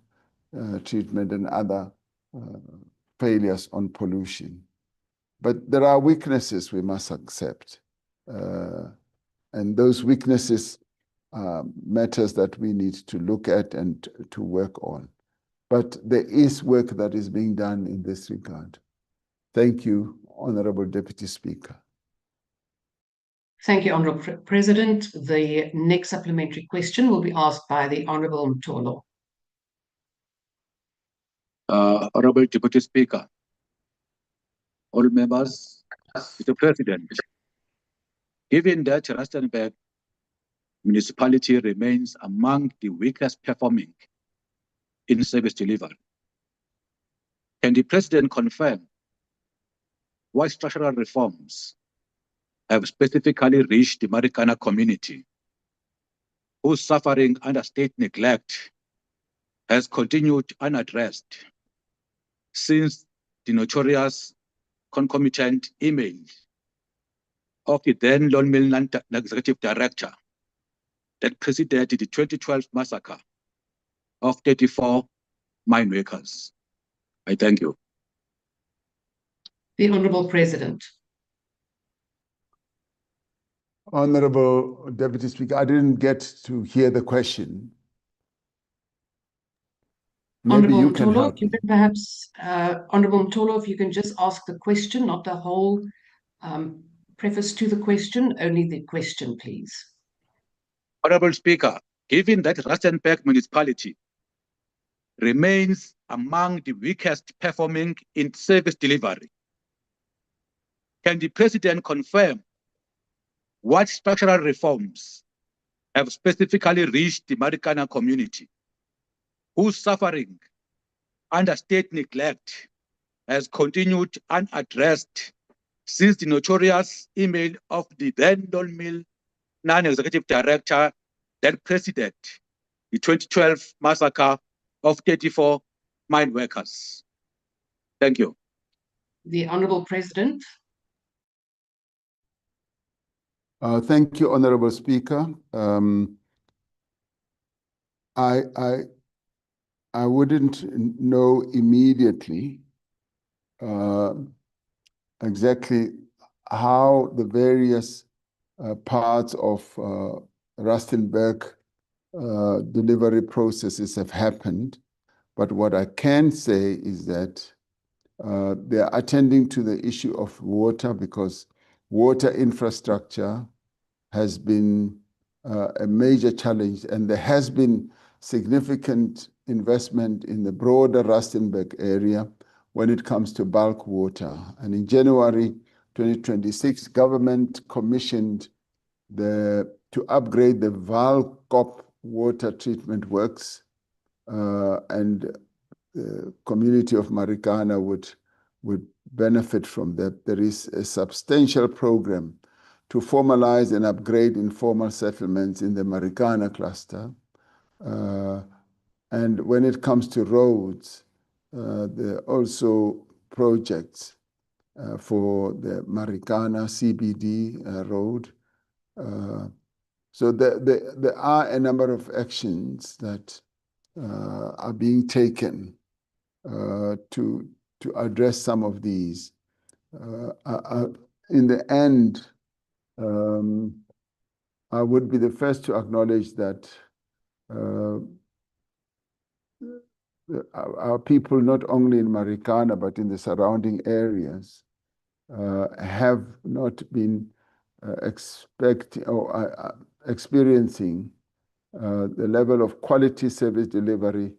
treatment and other failures on pollution. But there are weaknesses we must accept. And those weaknesses are matters that we need to look at and to work on. But there is work that is being done in this regard. Thank you, Honorable Deputy Speaker. Thank you, Honourable President. The next supplementary question will be asked by the Honourable Mtolo. Honourable Deputy Speaker, all members, Mr. President, given that Rustenburg municipality remains among the weakest performing in service delivery, can the President confirm what structural reforms have specifically reached the Marikana community, whose suffering under state neglect has continued unaddressed since the notorious concomitant email of the then Lone Mill Executive Director that preceded the 2012 massacre of 34 mine workers? I thank you. The Honourable President. Honourable Deputy Speaker, I didn't get to hear the question. Maybe Honourable you can Mtolo, help if you me. can perhaps, Honourable Mtolo, if you can just ask the question, not the whole preface to the question, only the question, please. Honourable Speaker, given that Rustenburg municipality remains among the weakest performing in service delivery, can the President confirm what structural reforms have specifically reached the Marikana community, whose suffering under state neglect has continued unaddressed since the notorious email of the then Lone Mill non-executive director that preceded the 2012 massacre of 34 mine workers? Thank you. The Honourable President. Thank you, Honourable Speaker. I wouldn't know immediately exactly how the various parts of Rustenburg delivery processes have happened, but what I can say is that they are attending to the issue of water, because water infrastructure has been a major challenge, and there has been significant investment in the broader Rustenburg area when it comes to bulk water. And in January 2026, government commissioned to upgrade the Valkop water treatment works, and the community of Marikana would benefit from that. There is a substantial program to formalize and upgrade informal settlements in the Marikana cluster. And when it comes to roads, there are also projects for the Marikana CBD road. So there are a number of actions that are being taken to address some of these. In the end, I would be the first to acknowledge that our people, not only in Marikana, but in the surrounding areas, have not been experiencing the level of quality service delivery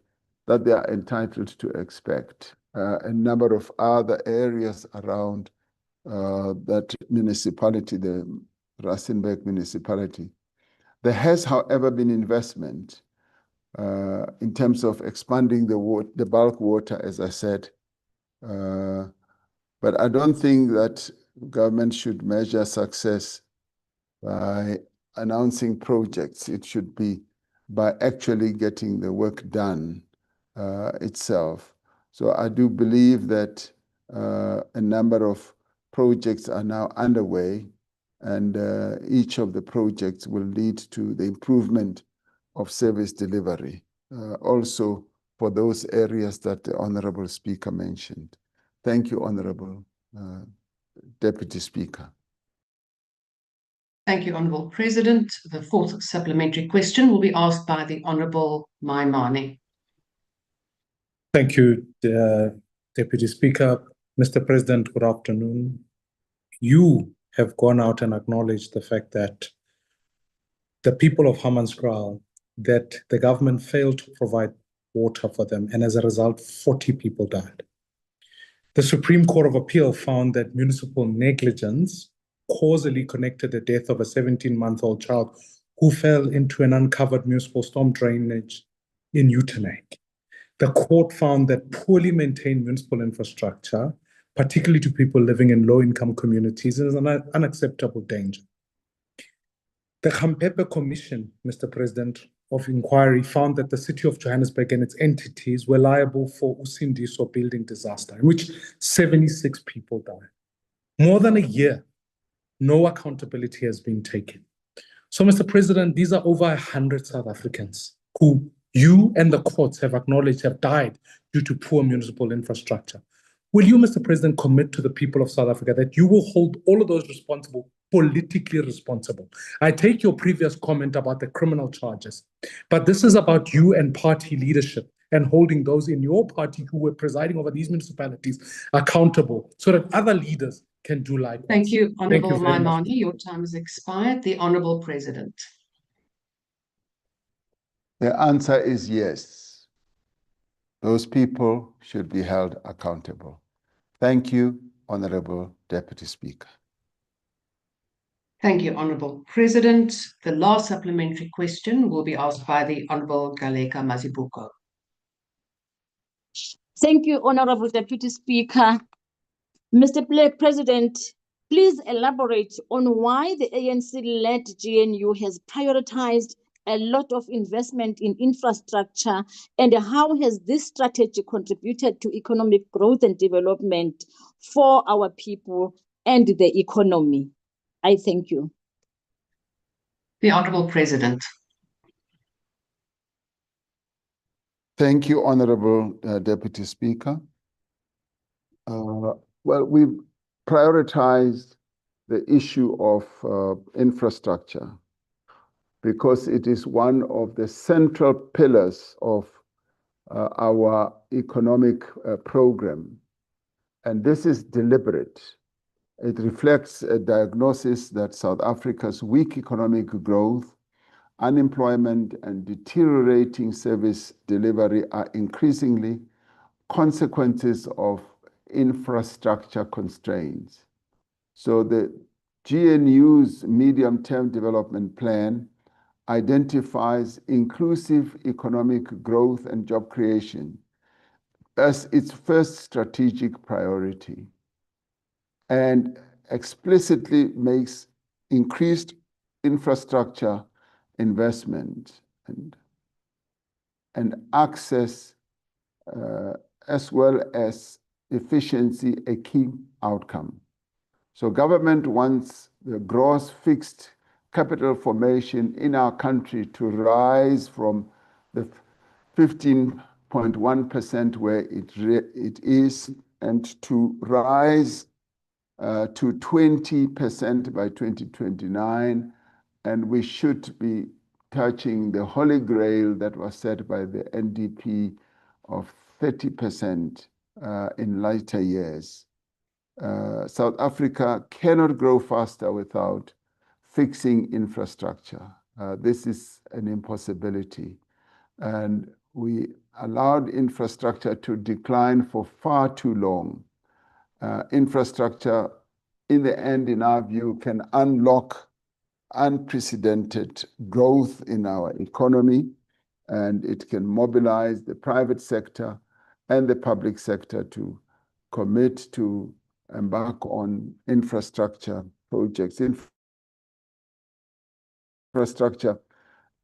that they are entitled to expect. A number of other areas around that municipality, the Rustenburg municipality. There has, however, been investment in terms of expanding the bulk water, as I said. But I don't think that government should measure success by announcing projects. It should be by actually getting the work done itself. So I do believe that a number of projects are now underway, and each of the projects will lead to the improvement of service delivery, also for those areas that the Honorable Speaker mentioned. Thank you, Honorable Deputy Speaker. Thank you, Honourable President. The fourth supplementary question will be asked by the Honourable Maimane. Thank you, Deputy Speaker. Mr. President, good afternoon. You have gone out and acknowledged the fact that the people of Hammanskraal, that the government failed to provide water for them, and as a result, 40 people died. The Supreme Court of Appeal found that municipal negligence causally connected the death of a 17-month-old child who fell into an uncovered municipal storm drainage in Uitenhage. The court found that poorly maintained municipal infrastructure, particularly to people living in low-income communities, is an unacceptable danger. The Khampepe Commission, Mr. President, of Inquiry found that the City of Johannesburg and its entities were liable for Usindiso building disaster, in which 76 people died. More than a year, no accountability has been taken. So, Mr. President, these are over 100 South Africans who you and the courts have acknowledged have died due to poor municipal infrastructure. Will you, Mr. President, commit to the people of South Africa that you will hold all of those responsible, politically responsible? I take your previous comment about the criminal charges, but this is about you and party leadership and holding those in your party who were presiding over these municipalities accountable so that other leaders can do likewise. Thank you, Honourable very much. Maimane. Your time has expired. The Honourable President. The answer is yes. Those people should be held accountable. Thank you, Honorable Deputy Speaker. Thank you, Honourable President. The last supplementary question will be asked by the Honourable Galeka Mazibuko. Thank you, Honorable Deputy Speaker. Mr. President, please elaborate on why the ANC-led GNU has prioritized a lot of investment in infrastructure, and how has this strategy contributed to economic growth and development for our people and the economy? I thank you. The Honourable President. Thank you, Honorable Deputy Speaker. Well, we've prioritized the issue of infrastructure because it is one of the central pillars of our economic program. And this is deliberate. It reflects a diagnosis that South Africa's weak economic growth, unemployment, and deteriorating service delivery are increasingly consequences of infrastructure constraints. So the GNU's medium-term development plan identifies inclusive economic growth and job creation as its first strategic priority, and explicitly makes increased infrastructure investment and access as well as efficiency a key outcome. So government wants the gross fixed capital formation in our country to rise from the 15.1% where it is, and to rise to 20% by 2029. And we should be touching the holy grail that was set by the NDP of 30% in later years. South Africa cannot grow faster without fixing infrastructure. This is an impossibility. And we allowed infrastructure to decline for far too long. Infrastructure, in the end, in our view, can unlock unprecedented growth in our economy, and it can mobilize the private sector and the public sector to commit to embark on infrastructure projects. infrastructure,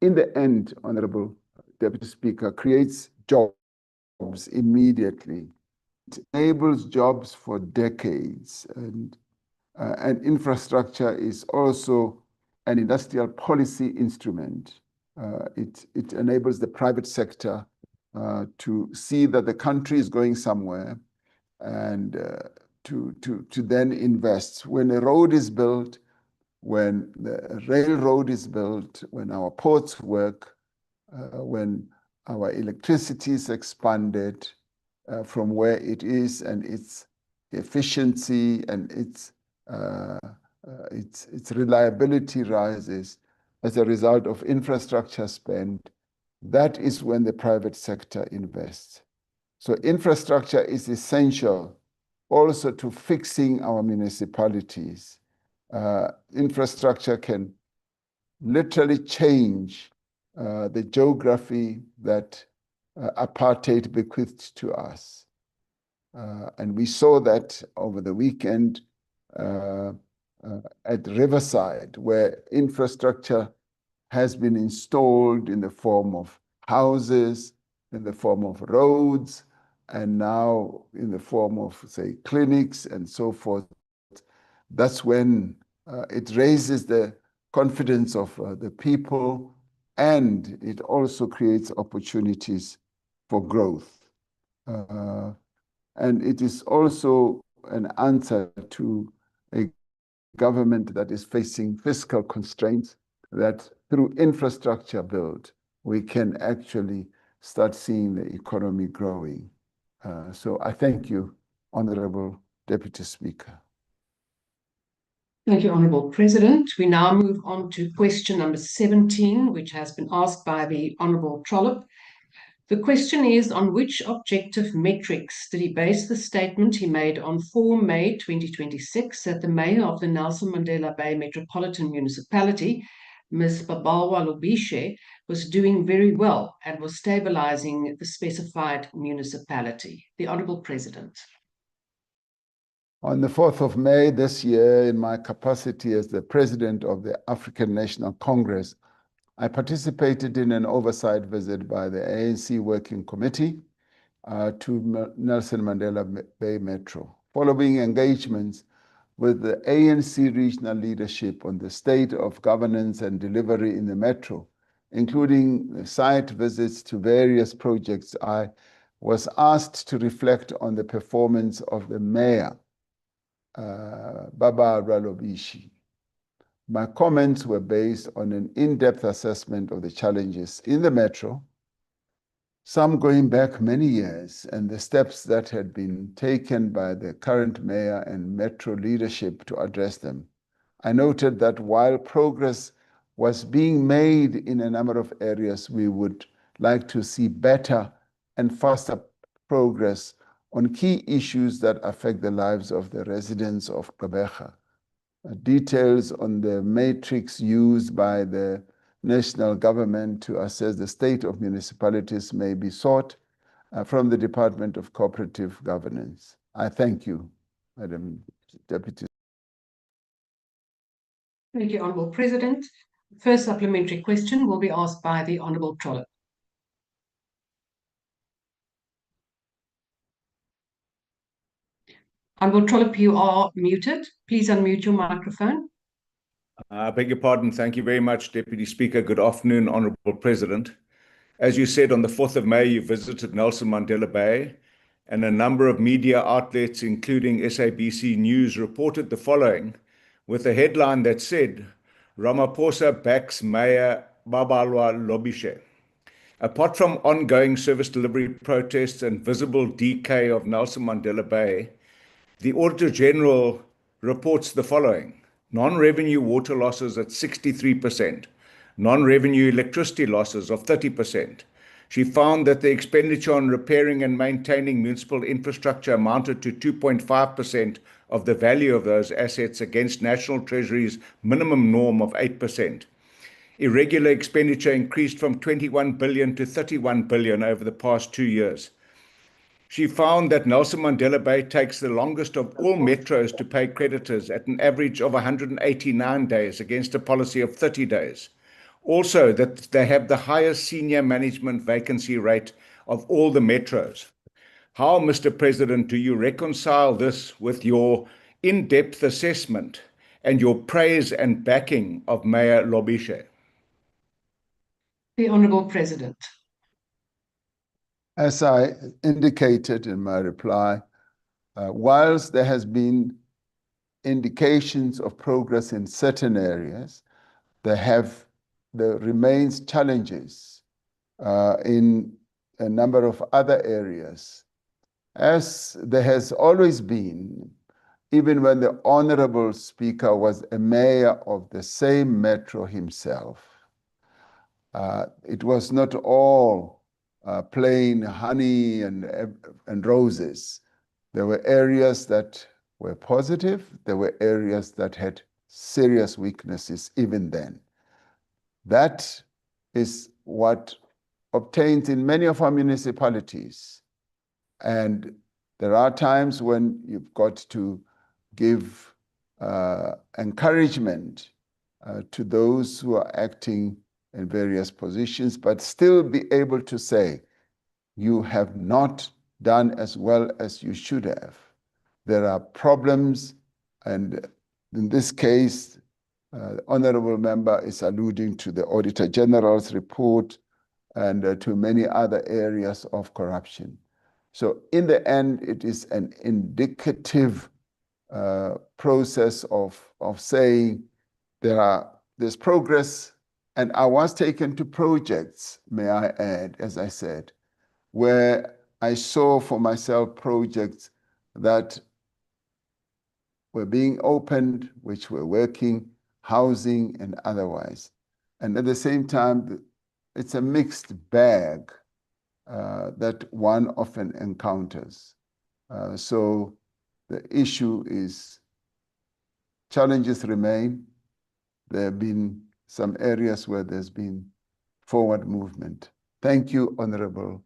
in the end, Honorable Deputy Speaker, creates jobs immediately. It enables jobs for decades, and infrastructure is also an industrial policy instrument. It enables the private sector to see that the country is going somewhere and to then invest. When a road is built, when the railroad is built, when our ports work, when our electricity is expanded from where it is, and its efficiency and its reliability rises as a result of infrastructure spend, that is when the private sector invests. So infrastructure is essential also to fixing our municipalities. Infrastructure can literally change the geography that apartheid bequeathed to us. And we saw that over the weekend at Riverside, where infrastructure has been installed in the form of houses, in the form of roads, and now in the form of, say, clinics and so forth. That's when it raises the confidence of the people, and it also creates opportunities for growth. And it is also an answer to a government that is facing fiscal constraints, that through infrastructure build, we can actually start seeing the economy growing. So I thank you, Honorable Deputy Speaker. Thank you, Honourable President. We now move on to question number 17, which has been asked by the Honourable Trollip. The question is, on which objective metrics did he base the statement he made on 4 May 2026 that the Mayor of the Nelson Mandela Bay Metropolitan Municipality, Ms. Babalwa Lobishe, was doing very well and was stabilizing the specified municipality? The Honourable President. On the 4th of May this year, in my capacity as the President of the African National Congress, I participated in an oversight visit by the ANC Working Committee to Nelson Mandela Bay Metro, following engagements with the ANC regional leadership on the state of governance and delivery in the metro, including site visits to various projects. I was asked to reflect on the performance of the mayor, Baba Ralobishi. My comments were based on an in-depth assessment of the challenges in the metro, some going back many years, and the steps that had been taken by the current mayor and metro leadership to address them. I noted that while progress was being made in a number of areas, we would like to see better and faster progress on key issues that affect the lives of the residents of Gqeberha. Details on the matrix used by the national government to assess the state of municipalities may be sought from the Department of Cooperative Governance. I thank you, Madam Deputy. Thank you, Honourable President. First supplementary question will be asked by the Honourable Trollip. Honourable Trollip, you are muted. Please unmute your microphone. I beg your pardon. Thank you very much, Deputy Speaker. Good afternoon, Honourable President. As you said, on the 4th of May, you visited Nelson Mandela Bay, and a number of media outlets, including SABC News, reported the following, with a headline that said, Ramaphosa backs Mayor Babalwa Lobishe. Apart from ongoing service delivery protests and visible decay of Nelson Mandela Bay, the Auditor General reports the following. Non-revenue water losses at 63%, non-revenue electricity losses of 30%. She found that the expenditure on repairing and maintaining municipal infrastructure amounted to 2.5% of the value of those assets against National Treasury's minimum norm of 8%. Irregular expenditure increased from 21 billion to 31 billion over the past 2 years. She found that Nelson Mandela Bay takes the longest of all metros to pay creditors at an average of 189 days against a policy of 30 days. Also, that they have the highest senior management vacancy rate of all the metros. How, Mr. President, do you reconcile this with your in-depth assessment and your praise and backing of Mayor Lobishe? The Honourable President. As I indicated in my reply, whilst there has been indications of progress in certain areas, there remains challenges in a number of other areas. As there has always been, even when the Honourable Speaker was a mayor of the same metro himself, it was not all plain honey and roses. There were areas that were positive. There were areas that had serious weaknesses even then. That is what obtains in many of our municipalities. And there are times when you've got to give encouragement to those who are acting in various positions, but still be able to say, you have not done as well as you should have. There are problems, and in this case, the Honourable Member is alluding to the Auditor General's report and to many other areas of corruption. So in the end, it is an indicative process of saying there's progress, and I was taken to projects, may I add, as I said, where I saw for myself projects that were being opened, which were working, housing and otherwise. And at the same time, it's a mixed bag that one often encounters. So the issue is challenges remain. There have been some areas where there's been forward movement. Thank you, Honourable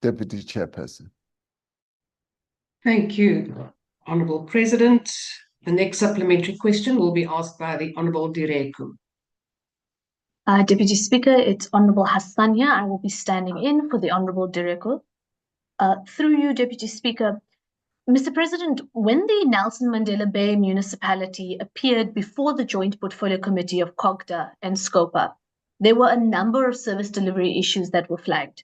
Deputy Chairperson. Thank you, Honourable President. The next supplementary question will be asked by the Honourable Direku. Deputy Speaker, it's Honourable Hassania. I will be standing in for the Honourable Direku. Through you, Deputy Speaker, Mr. President, when the Nelson Mandela Bay municipality appeared before the Joint Portfolio Committee of COGTA and SCOPA, there were a number of service delivery issues that were flagged.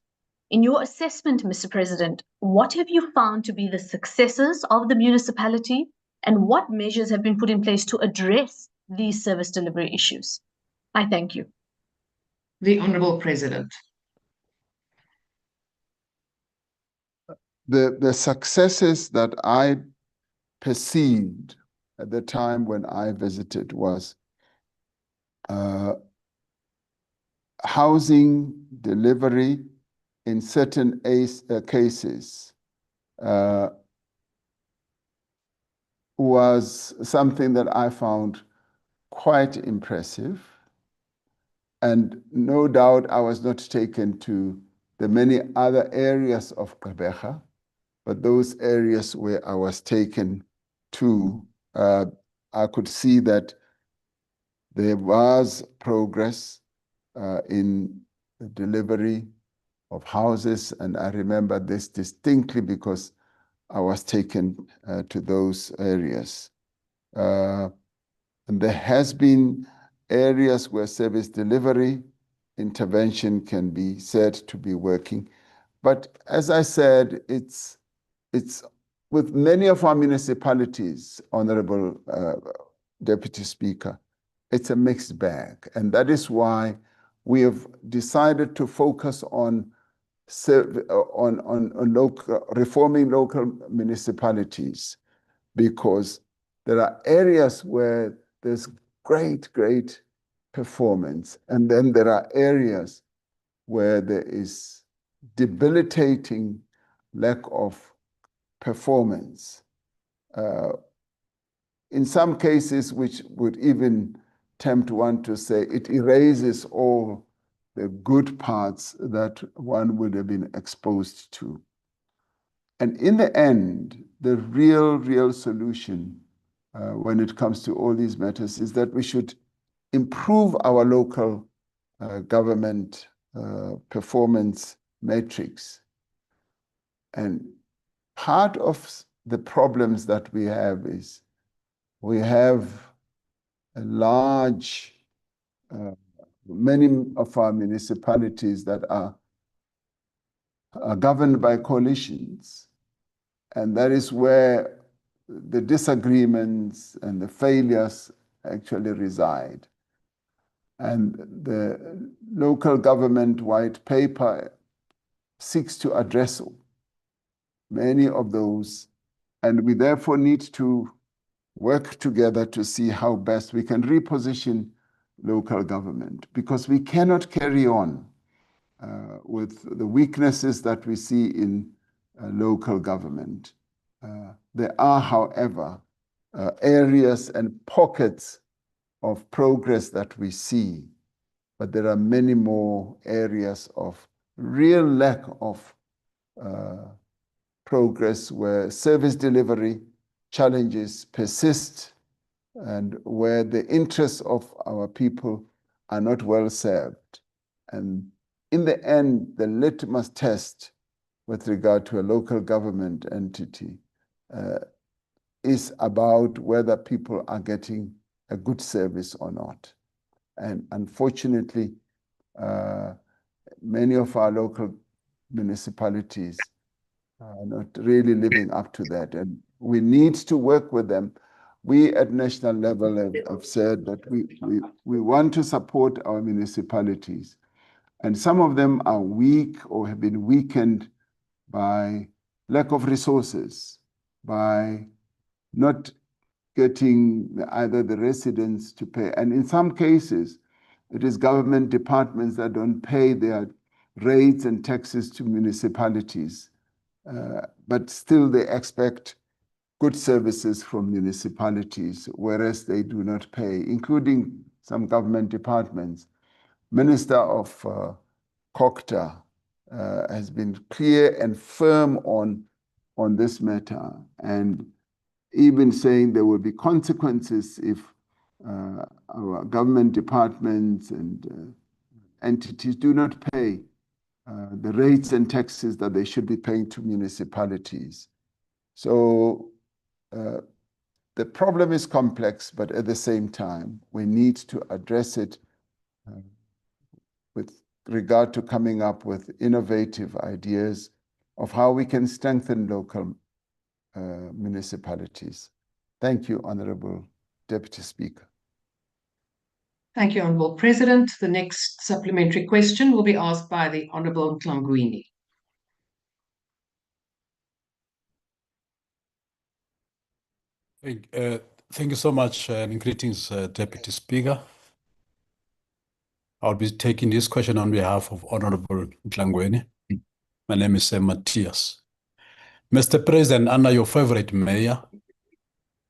In your assessment, Mr. President, what have you found to be the successes of the municipality, and what measures have been put in place to address these service delivery issues? I thank you. The Honourable President. The successes that I perceived at the time when I visited was housing delivery in certain cases was something that I found quite impressive. And no doubt I was not taken to the many other areas of Gqeberha, but those areas where I was taken to, I could see that there was progress in the delivery of houses, and I remember this distinctly because I was taken to those areas. And there has been areas where service delivery intervention can be said to be working. But as I said, it's with many of our municipalities, Honourable Deputy Speaker, it's a mixed bag. And that is why we have decided to focus on reforming local municipalities, because there are areas where there's great performance, and then there are areas where there is debilitating lack of performance. In some cases, which would even tempt one to say it erases all the good parts that one would have been exposed to. And in the end, the real solution when it comes to all these matters is that we should improve our local government performance matrix. And part of the problems that we have is we have a large, many of our municipalities that are governed by coalitions. And that is where the disagreements and the failures actually reside. And the local government white paper seeks to address many of those. And we therefore need to work together to see how best we can reposition local government, because we cannot carry on with the weaknesses that we see in local government. There are, however, areas and pockets of progress that we see, but there are many more areas of real lack of progress where service delivery challenges persist and where the interests of our people are not well served. And in the end, the litmus test with regard to a local government entity is about whether people are getting a good service or not. And unfortunately, many of our local municipalities are not really living up to that. And we need to work with them. We at national level have said that we want to support our municipalities. And some of them are weak or have been weakened by lack of resources, by not getting either the residents to pay. And in some cases, it is government departments that don't pay their rates and taxes to municipalities. But still they expect good services from municipalities, whereas they do not pay, including some government departments. Minister of COCTA has been clear and firm on this matter, and even saying there will be consequences if our government departments and entities do not pay the rates and taxes that they should be paying to municipalities. So the problem is complex, but at the same time, we need to address it with regard to coming up with innovative ideas of how we can strengthen local municipalities. Thank you, Honorable Deputy Speaker. Thank you, Honourable President. The next supplementary question will be asked by the Honourable Mhlangwini. Thank you so much, and greetings, Deputy Speaker. I'll be taking this question on behalf of Honorable Mhlangwini. My name is Matthias. Mr. President, under your favorite mayor,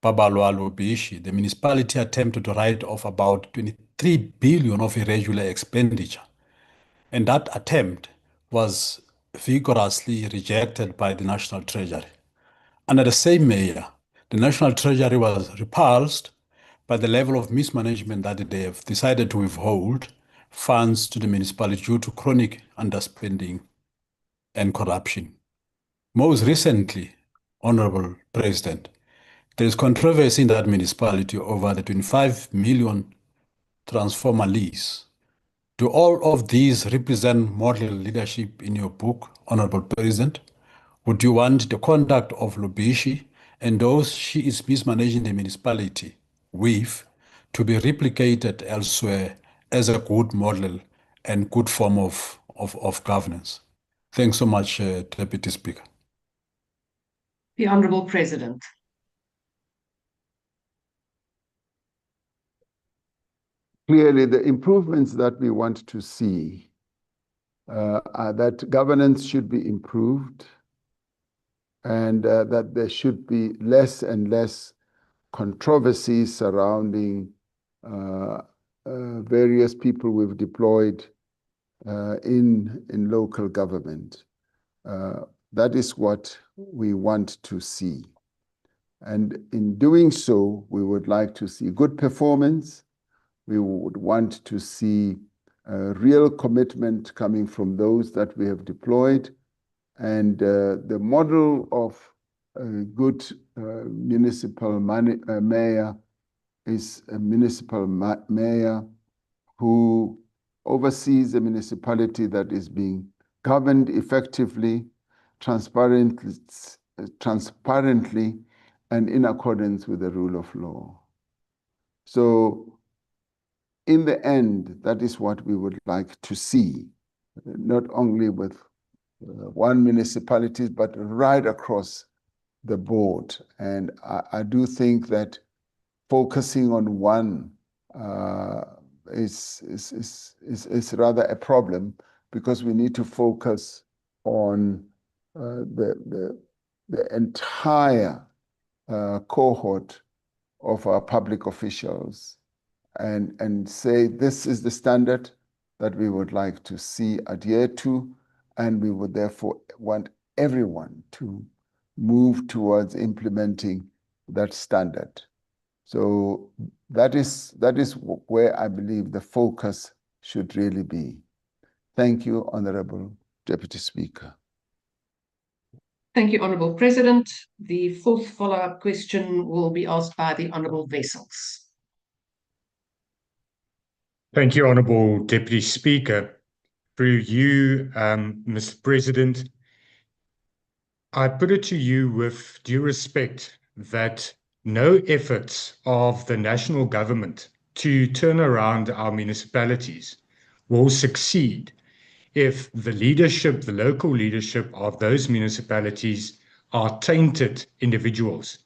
Babalwa Lubisha, the municipality attempted to write off about 23 billion of irregular expenditure. And that attempt was vigorously rejected by the National Treasury. Under the same mayor, the National Treasury was repulsed by the level of mismanagement that they have decided to withhold funds to the municipality due to chronic underspending and corruption. Most recently, Honorable President, there is controversy in that municipality over the 25 million transformer lease. Do all of these represent model leadership in your book, Honorable President? Would you want the conduct of Lubisha and those she is mismanaging the municipality with to be replicated elsewhere as a good model and good form of governance? Thanks so much, Deputy Speaker. The Honourable President. Clearly, the improvements that we want to see are that governance should be improved and that there should be less and less controversy surrounding various people we've deployed in local government. That is what we want to see. And in doing so, we would like to see good performance. We would want to see real commitment coming from those that we have deployed. And the model of a good municipal mayor is a municipal mayor who oversees a municipality that is being governed effectively, transparently, and in accordance with the rule of law. So in the end, that is what we would like to see, not only with one municipality, but right across the board. And I do think that focusing on one is rather a problem, because we need to focus on the entire cohort of our public officials and say this is the standard that we would like to see adhered to, and we would therefore want everyone to move towards implementing that standard. So that is where I believe the focus should really be. Thank you, Honorable Deputy Speaker. Thank you, Honourable President. The fourth follow-up question will be asked by the Honourable Wessels. Thank you, Honourable Deputy Speaker. Through you, Mr. President, I put it to you with due respect that no efforts of the national government to turn around our municipalities will succeed if the leadership, the local leadership of those municipalities are tainted individuals.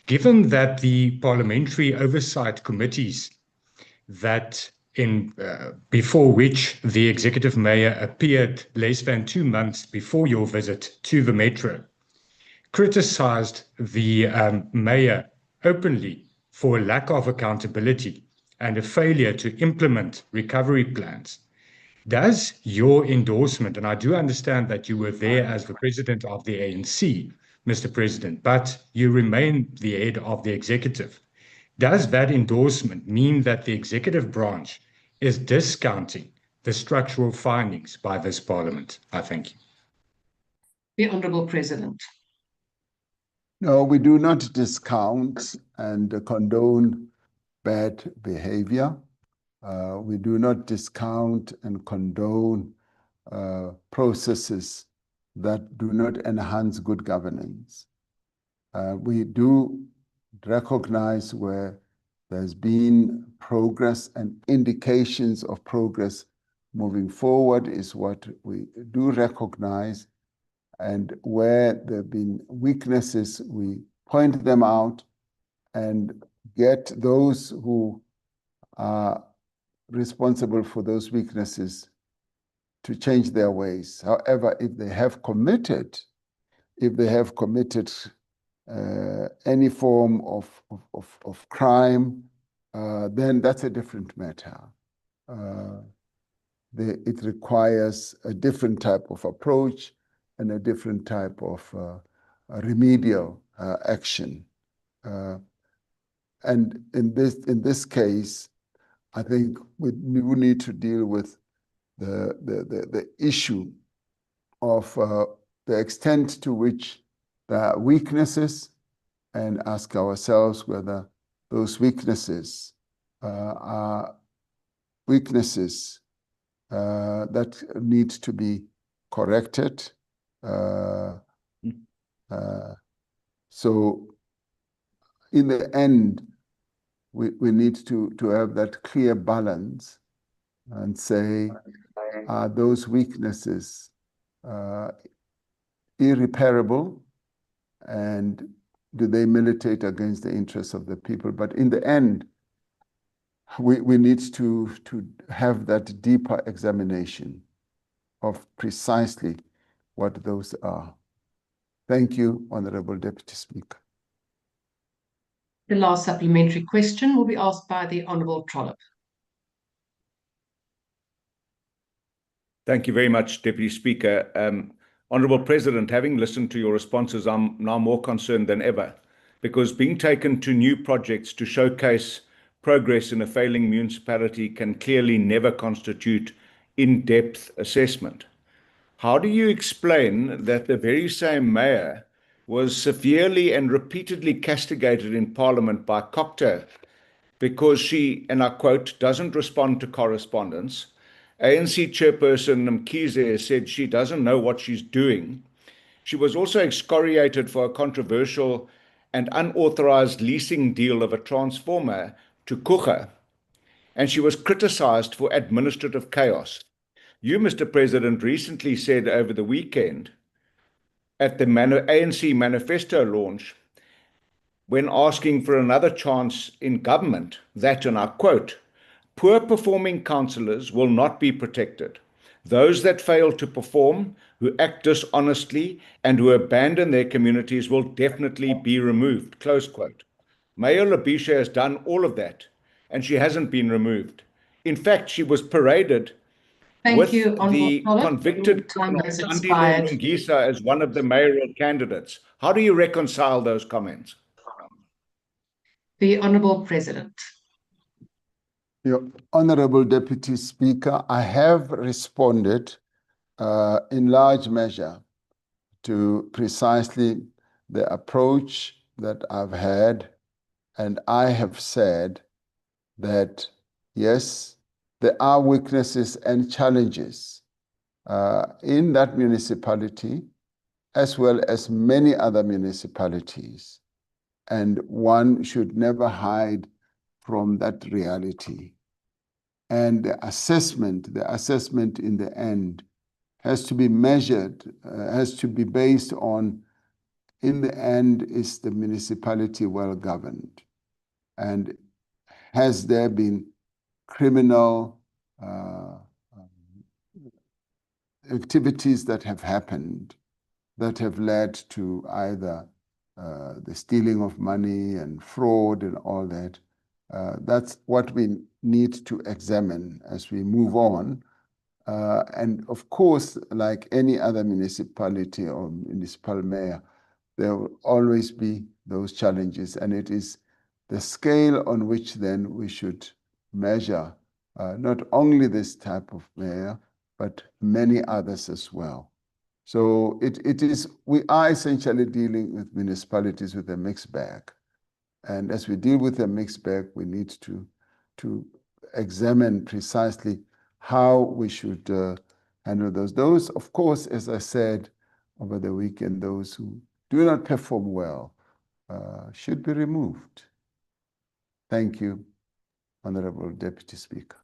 Given that the parliamentary oversight committees that before which the executive mayor appeared less than 2 months before your visit to the metro, criticized the mayor openly for a lack of accountability and a failure to implement recovery plans. Does your endorsement, and I do understand that you were there as the president of the ANC, Mr. President, but you remain the head of the executive, does that endorsement mean that the executive branch is discounting the structural findings by this parliament? I thank you. The Honourable President. No, we do not discount and condone bad behavior. We do not discount and condone processes that do not enhance good governance. We do recognize where there's been progress, and indications of progress moving forward is what we do recognize. And where there have been weaknesses, we point them out and get those who are responsible for those weaknesses to change their ways. However, if they have committed any form of crime, then that's a different matter. It requires a different type of approach and a different type of remedial action. And in this case, I think we need to deal with the issue of the extent to which there are weaknesses, and ask ourselves whether those weaknesses are weaknesses that need to be corrected. So in the end, we need to have that clear balance and say, are those weaknesses irreparable, and do they militate against the interests of the people? But in the end, we need to have that deeper examination of precisely what those are. Thank you, Honourable Deputy Speaker. The last supplementary question will be asked by the Honourable Trollip. Thank you very much, Deputy Speaker. Honourable President, having listened to your responses, I'm now more concerned than ever, because being taken to new projects to showcase progress in a failing municipality can clearly never constitute in-depth assessment. How do you explain that the very same mayor was severely and repeatedly castigated in Parliament by Cocteau because she, and I quote, doesn't respond to correspondence? ANC chairperson Mkhize said she doesn't know what she's doing. She was also excoriated for a controversial and unauthorized leasing deal of a transformer to Kucha, and she was criticized for administrative chaos. You, Mr. President, recently said over the weekend at the ANC manifesto launch, when asking for another chance in government, that, and I quote, "Poor performing councillors will not be protected. Those that fail to perform, who act dishonestly, and who abandon their communities will definitely be removed," close quote. Mayor Labisha has done all of that, and she hasn't been removed. In fact, she was paraded with the convicted criminal Andile Lungisa as one of the mayoral candidates. How do you reconcile those comments? The Honourable President. Your Honourable Deputy Speaker, I have responded in large measure to precisely the approach that I've had, and I have said that, yes, there are weaknesses and challenges in that municipality, as well as many other municipalities, and one should never hide from that reality. And the assessment in the end has to be measured, has to be based on, in the end, is the municipality well governed? And has there been criminal activities that have happened that have led to either the stealing of money and fraud and all that? That's what we need to examine as we move on. And of course, like any other municipality or municipal mayor, there will always be those challenges. And it is the scale on which then we should measure not only this type of mayor, but many others as well. So we are essentially dealing with municipalities with a mixed bag. And as we deal with a mixed bag, we need to examine precisely how we should handle those. Those, of course, as I said over the weekend, those who do not perform well should be removed. Thank you, Honourable Deputy Speaker.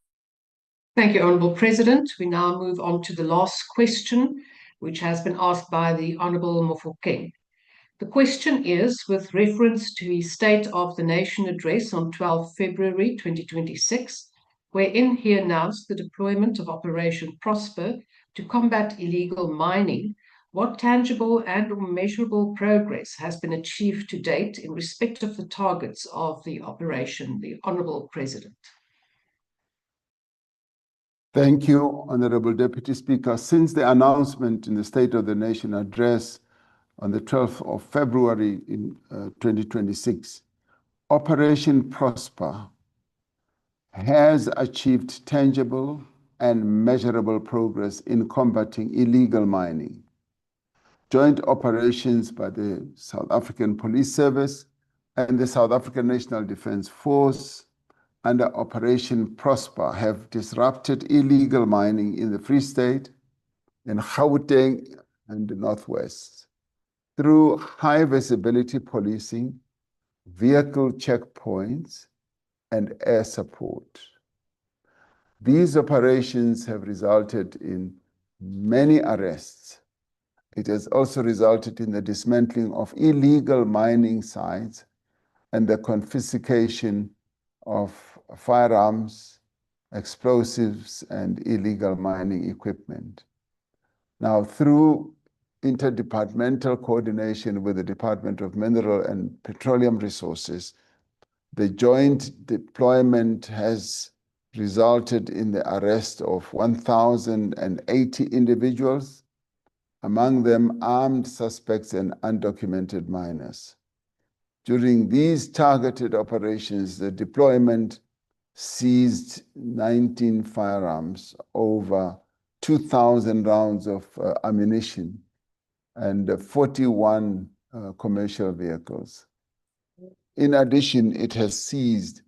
Thank you, Honourable President. We now move on to the last question, which has been asked by the Honourable Mofokeng. The question is, with reference to his State of the Nation address on 12 February 2026, wherein he announced the deployment of Operation Prosper to combat illegal mining, what tangible and measurable progress has been achieved to date in respect of the targets of the operation? The Honourable President. Thank you, Honourable Deputy Speaker. Since the announcement in the State of the Nation address on the 12th of February in 2026, Operation Prosper has achieved tangible and measurable progress in combating illegal mining. Joint operations by the South African Police Service and the South African National Defence Force under Operation Prosper have disrupted illegal mining in the Free State, in Gauteng and the Northwest through high visibility policing, vehicle checkpoints, and air support. These operations have resulted in many arrests. It has also resulted in the dismantling of illegal mining sites and the confiscation of firearms, explosives, and illegal mining equipment. Now, through interdepartmental coordination with the Department of Mineral and Petroleum Resources, the joint deployment has resulted in the arrest of 1,080 individuals, among them armed suspects and undocumented minors. During these targeted operations, the deployment seized 19 firearms, over 2,000 rounds of ammunition, and 41 commercial vehicles. In addition, it has seized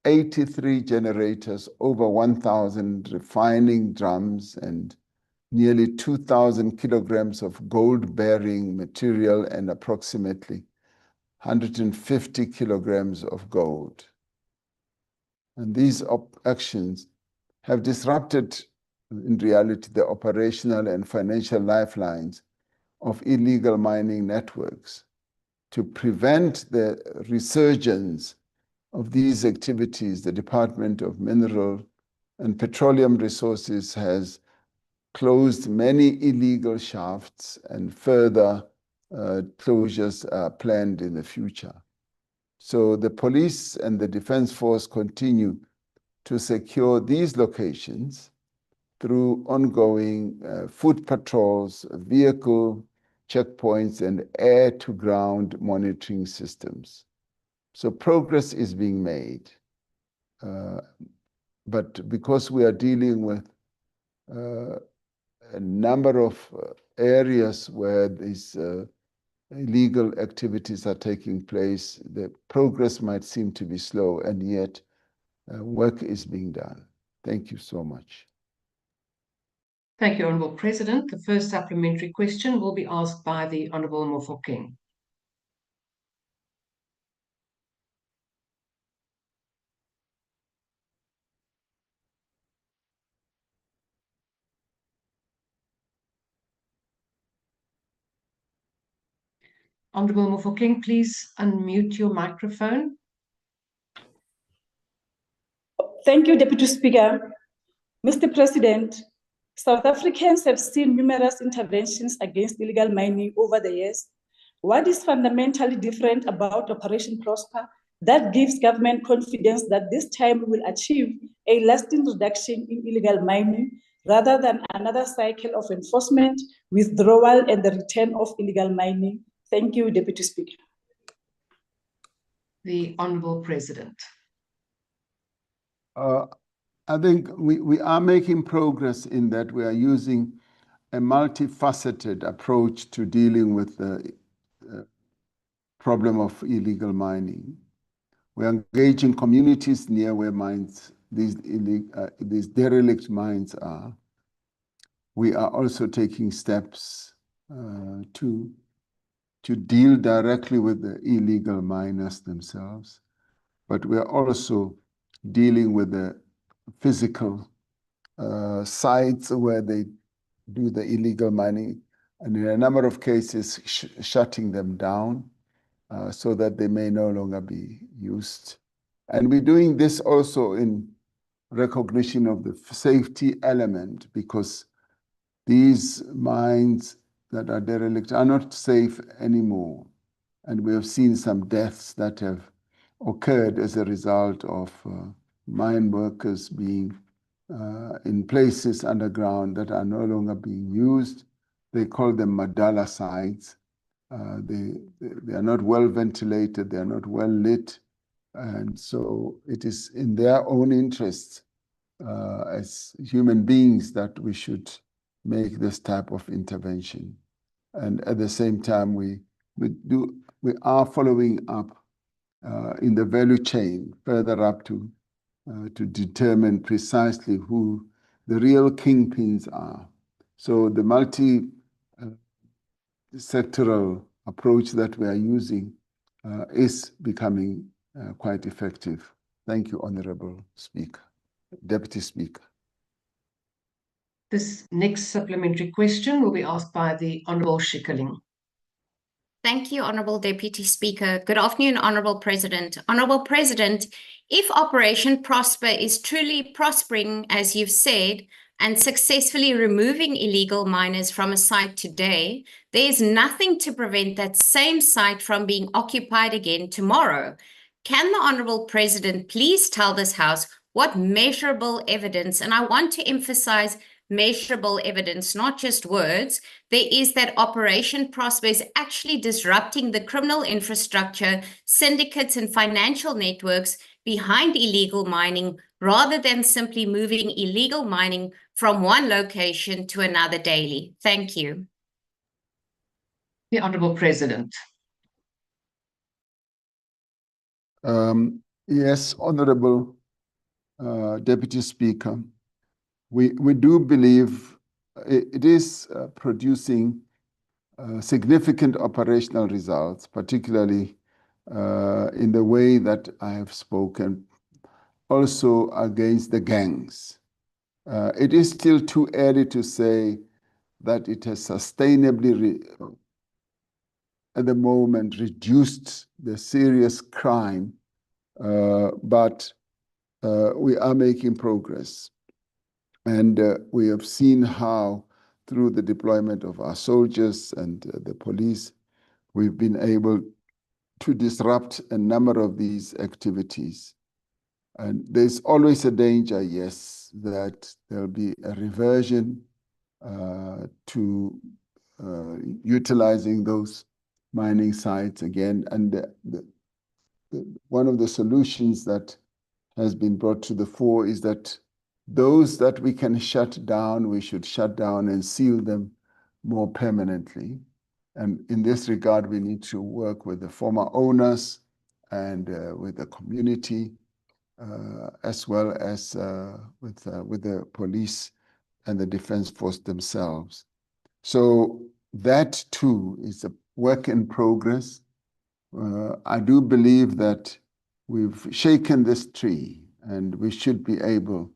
83 generators, over 1,000 refining drums, and nearly 2,000 kilograms of gold-bearing material and approximately 150 kilograms of gold. And these actions have disrupted, in reality, the operational and financial lifelines of illegal mining networks. To prevent the resurgence of these activities, the Department of Mineral and Petroleum Resources has closed many illegal shafts, and further closures are planned in the future. So the police and the Defense Force continue to secure these locations through ongoing foot patrols, vehicle checkpoints, and air-to-ground monitoring systems. So progress is being made. But because we are dealing with a number of areas where these illegal activities are taking place, the progress might seem to be slow, and yet work is being done. Thank you so much. Thank you, Honourable President. The first supplementary question will be asked by the Honourable Mofokeng. Honourable Mofokeng, please unmute your microphone. Thank you, Deputy Speaker. Mr. President, South Africans have seen numerous interventions against illegal mining over the years. What is fundamentally different about Operation Prosper that gives government confidence that this time we will achieve a lasting reduction in illegal mining rather than another cycle of enforcement, withdrawal, and the return of illegal mining? Thank you, Deputy Speaker. The Honourable President. I think we are making progress in that we are using a multifaceted approach to dealing with the problem of illegal mining. We are engaging communities near where mines, these derelict mines are. We are also taking steps to deal directly with the illegal miners themselves, but we are also dealing with the physical sites where they do the illegal mining, and in a number of cases shutting them down so that they may no longer be used. And we're doing this also in recognition of the safety element, because these mines that are derelict are not safe anymore. And we have seen some deaths that have occurred as a result of mine workers being in places underground that are no longer being used. They call them Madala sites. They are not well ventilated, they are not well lit. And so it is in their own interest as human beings that we should make this type of intervention. And at the same time, we are following up in the value chain further up to determine precisely who the real kingpins are. So the multi-sectoral approach that we are using is becoming quite effective. Thank you, Honourable Speaker, Deputy Speaker. This next supplementary question will be asked by the Honourable Schikkerling. Thank you, Honourable Deputy Speaker. Good afternoon, Honourable President. Honourable President, if Operation Prosper is truly prospering, as you've said, and successfully removing illegal miners from a site today, there is nothing to prevent that same site from being occupied again tomorrow. Can the Honourable President please tell this House what measurable evidence, and I want to emphasize measurable evidence, not just words, there is that Operation Prosper is actually disrupting the criminal infrastructure, syndicates, and financial networks behind illegal mining rather than simply moving illegal mining from one location to another daily? Thank you. The Honourable President. Yes, Honourable Deputy Speaker, we do believe it is producing significant operational results, particularly in the way that I have spoken, also against the gangs. It is still too early to say that it has sustainably, at the moment, reduced the serious crime, but we are making progress. And we have seen how, through the deployment of our soldiers and the police, we've been able to disrupt a number of these activities. And there's always a danger, yes, that there'll be a reversion to utilizing those mining sites again. And one of the solutions that has been brought to the fore is that those that we can shut down, we should shut down and seal them more permanently. And in this regard, we need to work with the former owners and with the community, as well as with the police and the defense force themselves. So that too is a work in progress. I do believe that we've shaken this tree, and we should be able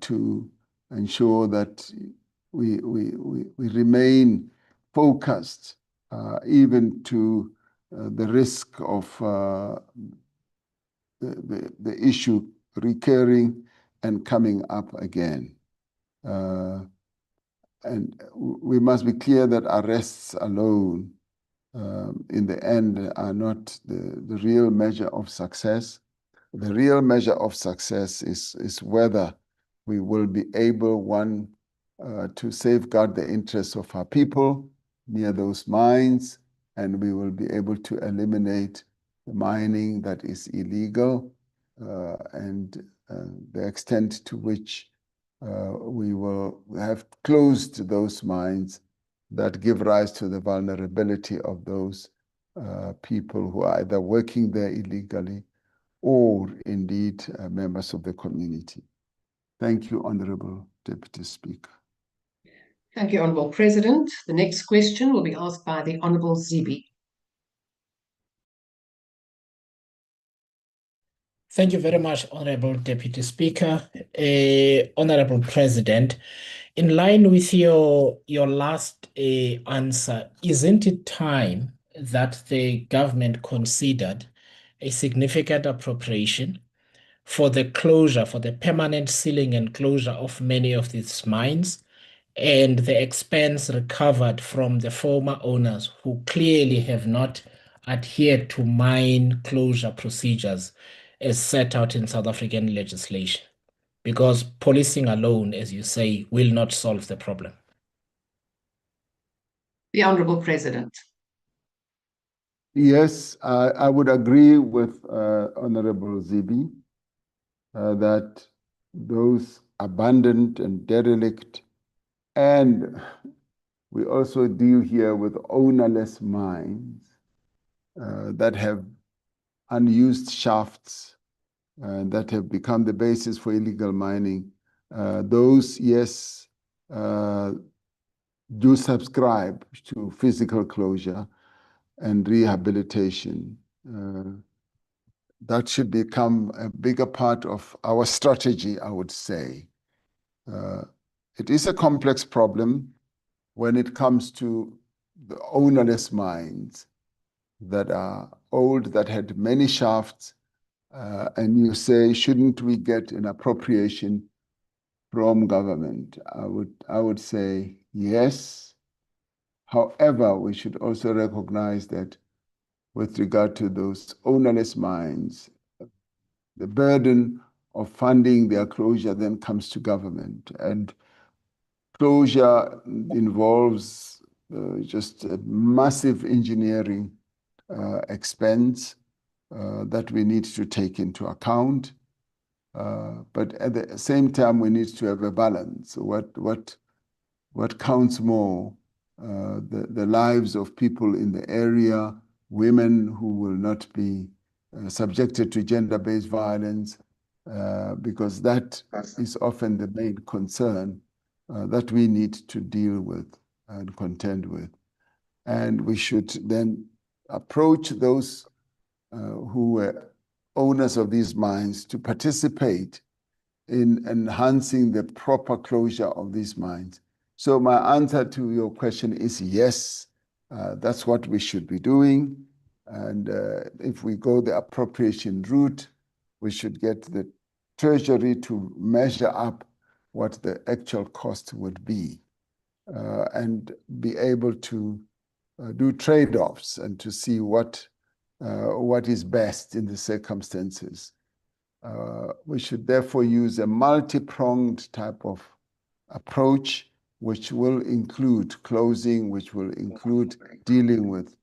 to ensure that we remain focused, even to the risk of the issue recurring and coming up again. And we must be clear that arrests alone, in the end, are not the real measure of success. The real measure of success is whether we will be able, one, to safeguard the interests of our people near those mines, and we will be able to eliminate the mining that is illegal, and the extent to which we will have closed those mines that give rise to the vulnerability of those people who are either working there illegally or indeed members of the community. Thank you, Honourable Deputy Speaker. Thank you, Honourable President. The next question will be asked by the Honourable Zibi. Thank you very much, Honourable Deputy Speaker. Honourable President, in line with your last answer, isn't it time that the government considered a significant appropriation for the closure, for the permanent sealing and closure of many of these mines, and the expense recovered from the former owners who clearly have not adhered to mine closure procedures as set out in South African legislation? Because policing alone, as you say, will not solve the problem. The Honourable President. Yes, I would agree with Honourable Zibi that those abandoned and derelict, and we also deal here with ownerless mines that have unused shafts that have become the basis for illegal mining. Those, yes, do subscribe to physical closure and rehabilitation. That should become a bigger part of our strategy, I would say. It is a complex problem when it comes to the ownerless mines that are old, that had many shafts, and you say, shouldn't we get an appropriation from government? I would say yes. However, we should also recognize that with regard to those ownerless mines, the burden of funding their closure then comes to government. And closure involves just a massive engineering expense. that we need to take into account. But at the same time, we need to have a balance. What counts more? The lives of people in the area, women who will not be subjected to gender-based violence, because that is often the main concern that we need to deal with and contend with. And we should then approach those who were owners of these mines to participate in enhancing the proper closure of these mines. So my answer to your question is yes, that's what we should be doing. And if we go the appropriation route, we should get the Treasury to measure up what the actual cost would be and be able to do trade-offs and to see what is best in the circumstances. We should therefore use a multi-pronged type of approach, which will include closing, which will include dealing with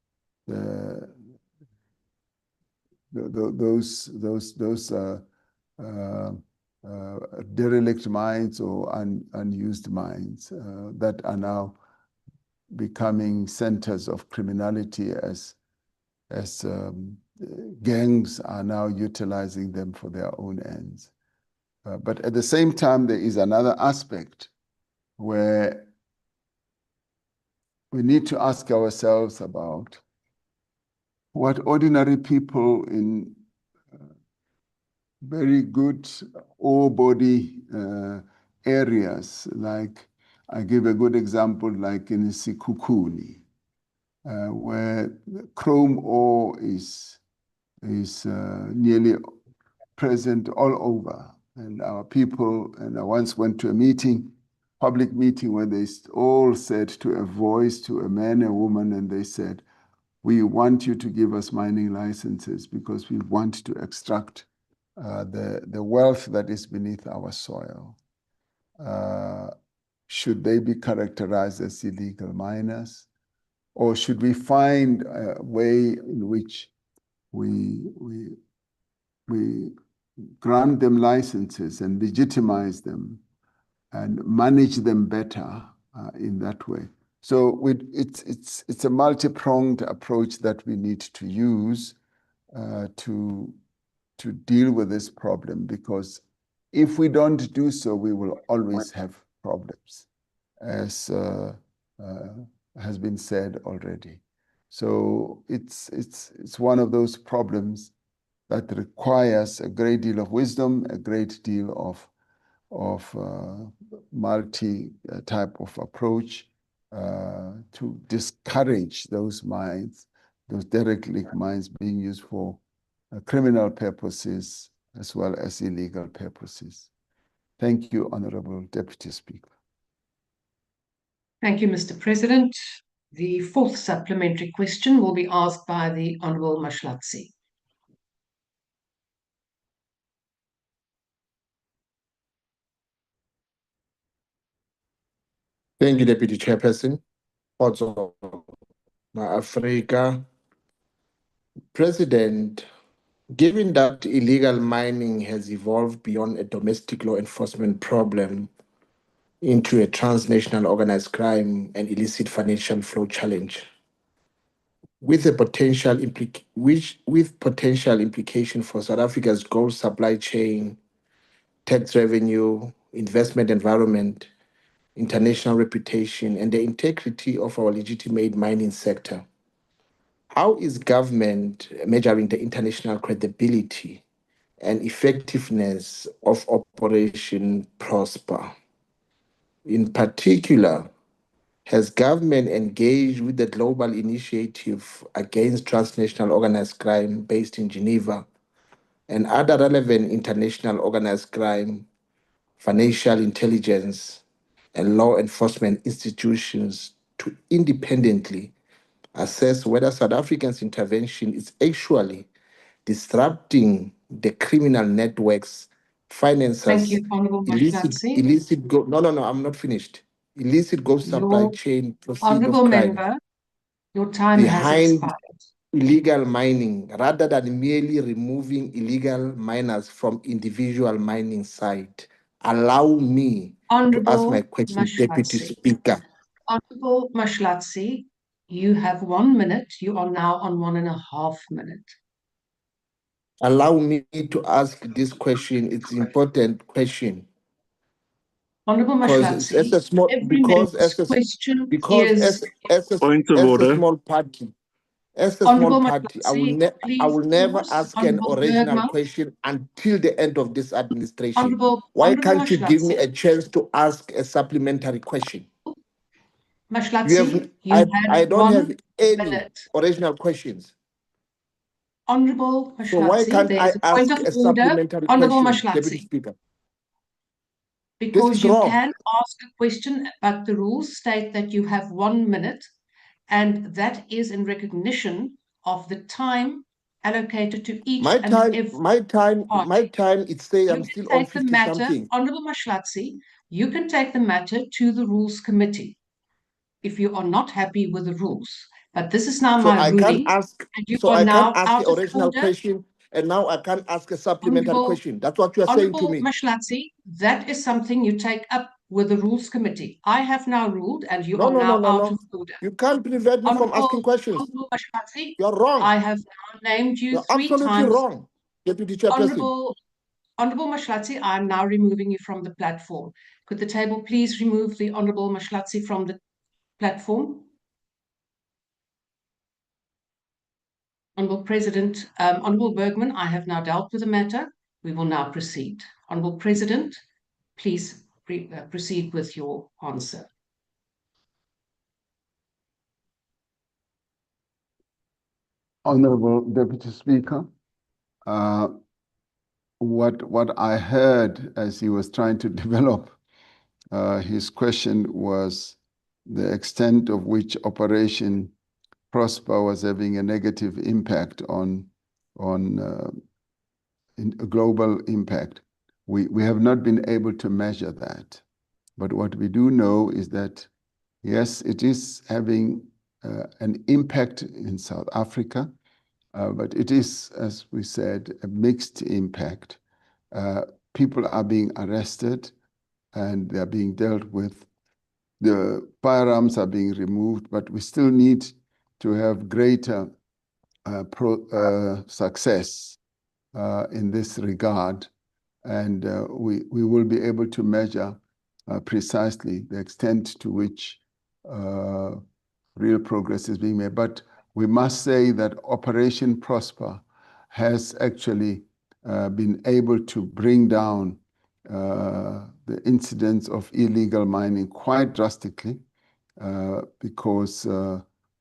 those derelict mines or unused mines that are now becoming centers of criminality as gangs are now utilizing them for their own ends. But at the same time, there is another aspect where we need to ask ourselves about what ordinary people in very good ore body areas, like I give a good example, like in Sikukuni, where chrome ore is nearly present all over. And our people, and I once went to a meeting, public meeting, where they all said to a voice, to a man, a woman, and they said, we want you to give us mining licenses because we want to extract the wealth that is beneath our soil. Should they be characterized as illegal miners? Or should we find a way in which we grant them licenses and legitimize them and manage them better in that way? So it's a multi-pronged approach that we need to use to deal with this problem, because if we don't do so, we will always have problems, as has been said already. So it's one of those problems that requires a great deal of wisdom, a great deal of multi-type of approach to discourage those mines, those derelict mines being used for criminal purposes as well as illegal purposes. Thank you, Honorable Deputy Speaker. Thank you, Mr. President. The fourth supplementary question will be asked by the Honourable Mashlatsi. Thank you, Deputy Chairperson. Also, Africa. President, given that illegal mining has evolved beyond a domestic law enforcement problem into a transnational organized crime and illicit financial flow challenge, with potential implication for South Africa's gold supply chain, tax revenue, investment environment, international reputation, and the integrity of our legitimate mining sector, how is government measuring the international credibility and effectiveness of Operation Prosper? In particular, has government engaged with the global initiative against transnational organized crime based in Geneva and other relevant international organized crime, financial intelligence, and law enforcement institutions to independently assess whether South Africa's intervention is actually disrupting the criminal networks, finances, Thank you, Honourable Mashlatsi. No, I'm not finished. Illicit gold supply chain proceed of Honourable crime. Member, your time has expired. illegal mining rather than merely removing illegal miners from individual mining site. Allow me to ask my Honorable question, Deputy Mashlatsi. Speaker. Honorable Mashlatsi, you have 1 minute. You are now on 1.5 minutes. Allow me to ask this question. It's an important question. Honorable Mashlatsi, As a small, every member's question is as a small party, Honorable I Mashlatsi, will please never pause. ask an Honorable original Bergman. question until the end of this administration. Honorable Why can't you give me Mashlatsi. a chance to ask a supplementary question? Mashlatsi, I don't have any minute. original questions. Honorable Mashlatsi, So why can't there I is a point ask of a order. supplementary Honorable question, Deputy Mashlatsi, Speaker? because is you wrong. can ask a question, but the rules state that you have 1 minute, and that is in recognition of the time allocated to each My and every time, it says I'm You still can on take the 50 matter, something. Honorable Mashlatsi, you can take the matter to the Rules Committee if you are not happy with the rules. But this is now So my I can't ruling, ask, and you so are I can't now ask out the of original order. question, and now I can't ask a supplementary question. That's what you are saying to Honorable me. Mashlatsi, that is something you take up with the Rules Committee. I have now ruled, and you are No, now out of order. You can't prevent me from asking questions. Honorable Mashlatsi, You're wrong. I have now named you You're 3 absolutely times. wrong, Deputy Chairperson. Honorable Mashlatsi, I am now removing you from the platform. Could the table please remove the Honorable Mashlatsi from the platform? Honorable President, Honorable Bergman, I have now dealt with the matter. We will now proceed. Honorable President, please proceed with your answer. Honorable Deputy Speaker, what I heard as he was trying to develop his question was the extent of which Operation Prosper was having a negative impact on a global impact. We have not been able to measure that, but what we do know is that yes, it is having an impact in South Africa, but it is, as we said, a mixed impact. People are being arrested and they are being dealt with. The firearms are being removed, but we still need to have greater success in this regard. And we will be able to measure precisely the extent to which real progress is being made. But we must say that Operation Prosper has actually been able to bring down the incidence of illegal mining quite drastically because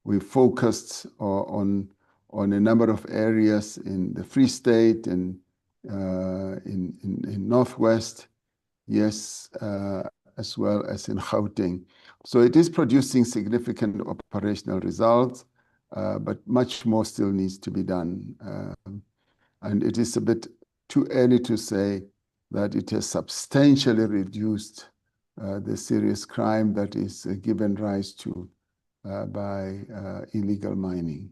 we focused on a number of areas in the Free State and in Northwest, yes, as well as in Gauteng. So it is producing significant operational results, but much more still needs to be done. And it is a bit too early to say that it has substantially reduced the serious crime that is given rise to by illegal mining.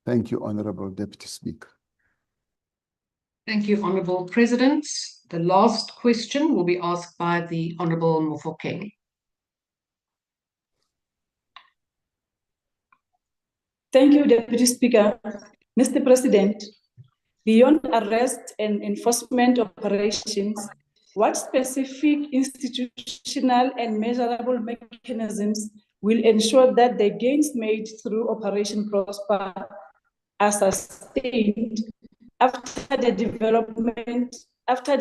Thank you, Honorable Deputy Speaker. Thank you, Honorable President. The last question will be asked by the Honorable Mofokeng. Thank you, Deputy Speaker. Mr. President, beyond arrest and enforcement operations, what specific institutional and measurable mechanisms will ensure that the gains made through Operation Prosper are sustained after the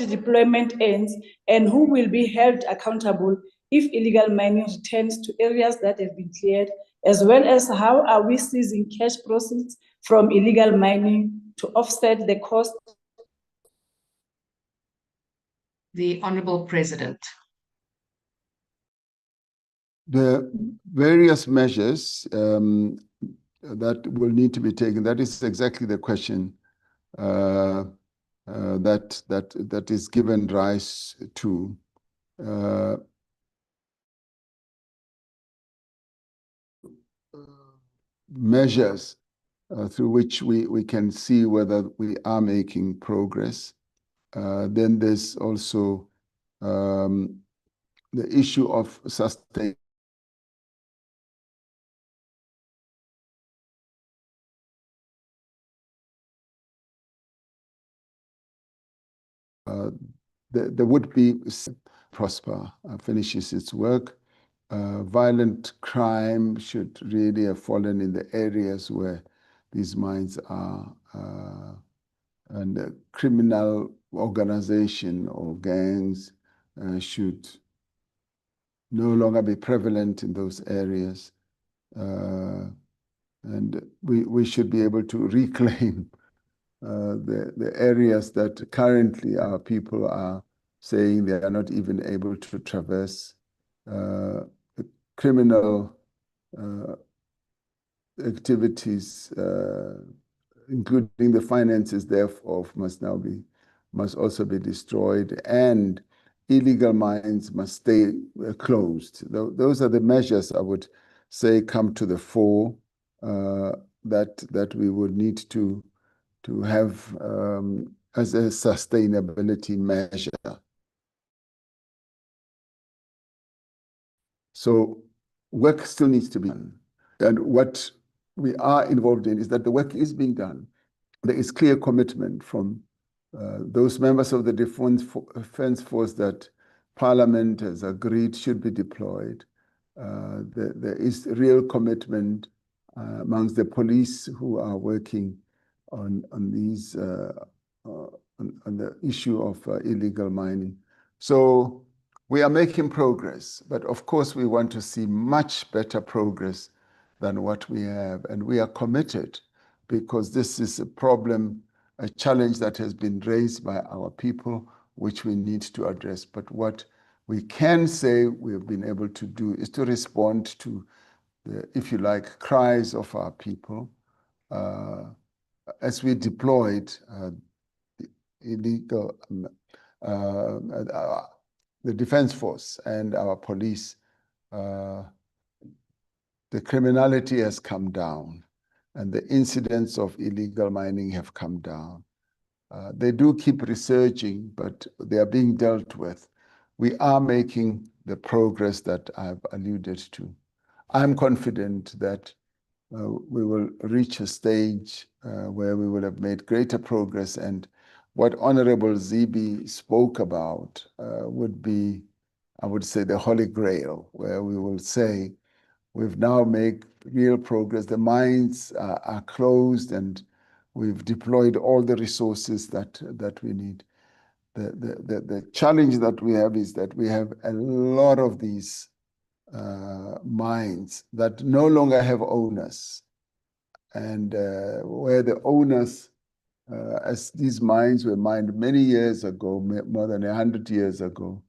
deployment ends, and who will be held accountable if illegal mining returns to areas that have been cleared, as well as how are we seizing cash proceeds from illegal mining to offset the cost? The Honorable President. The various measures that will need to be taken, that is exactly the question that is given rise to. Measures through which we can see whether we are making progress. Then there's also the issue of sustainability. The would-be prosper finishes its work. Violent crime should really have fallen in the areas where these mines are, and the criminal organization or gangs should no longer be prevalent in those areas. And we should be able to reclaim the areas that currently our people are saying they are not even able to traverse. The criminal activities, including the finances thereof, must also be destroyed, and illegal mines must stay closed. Those are the measures I would say come to the fore that we would need to have as a sustainability measure. So work still needs to be done. And what we are involved in is that the work is being done. There is clear commitment from those members of the Defence Force that Parliament has agreed should be deployed. There is real commitment amongst the police who are working on these on the issue of illegal mining. So we are making progress, but of course we want to see much better progress than what we have, and we are committed because this is a problem, a challenge that has been raised by our people, which we need to address. But what we can say we have been able to do is to respond to the, if you like, cries of our people. As we deployed illegal, the Defence Force and our police, the criminality has come down and the incidents of illegal mining have come down. They do keep resurging, but they are being dealt with. We are making the progress that I've alluded to. I'm confident that we will reach a stage where we will have made greater progress, and what Honorable Zibi spoke about would be, I would say, the Holy Grail, where we will say, we've now made real progress. The mines are closed and we've deployed all the resources that we need. The challenge that we have is that we have a lot of these mines that no longer have owners, and where the owners, as these mines were mined many years ago, more than 100 years ago,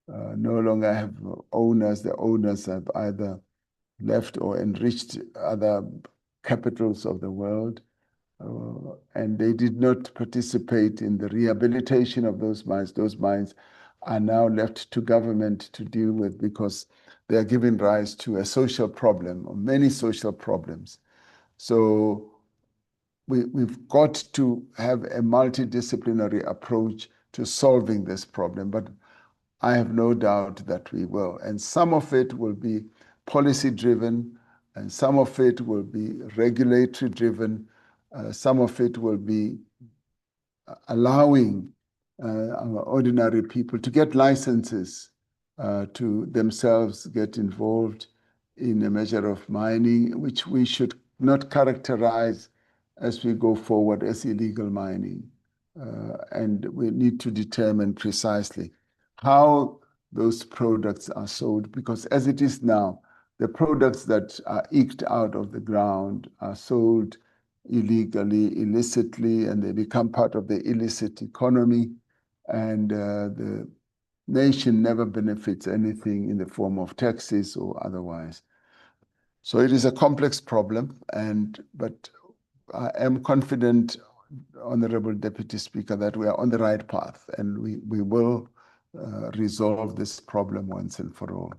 no longer have owners. The owners have either left or enriched other capitals of the world, and they did not participate in the rehabilitation of those mines. Those mines are now left to government to deal with because they are giving rise to a social problem, or many social problems. So we've got to have a multidisciplinary approach to solving this problem, but I have no doubt that we will. And some of it will be policy-driven, and some of it will be regulatory-driven. Some of it will be allowing our ordinary people to get licenses to themselves get involved in a measure of mining, which we should not characterize as we go forward as illegal mining. And we need to determine precisely how those products are sold, because as it is now, the products that are eked out of the ground are sold illegally, illicitly, and they become part of the illicit economy, and the nation never benefits anything in the form of taxes or otherwise. So it is a complex problem, but I am confident, Honorable Deputy Speaker, that we are on the right path, and we will resolve this problem once and for all.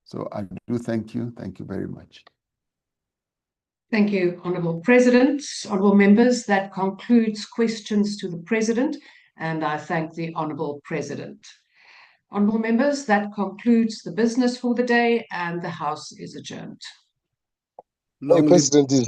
So I do thank you. Thank you very much. Thank you, Honourable President. Honourable members, that concludes questions to the President, and I thank the Honourable President. Honourable members, that concludes the business for the day, and the House is adjourned. President is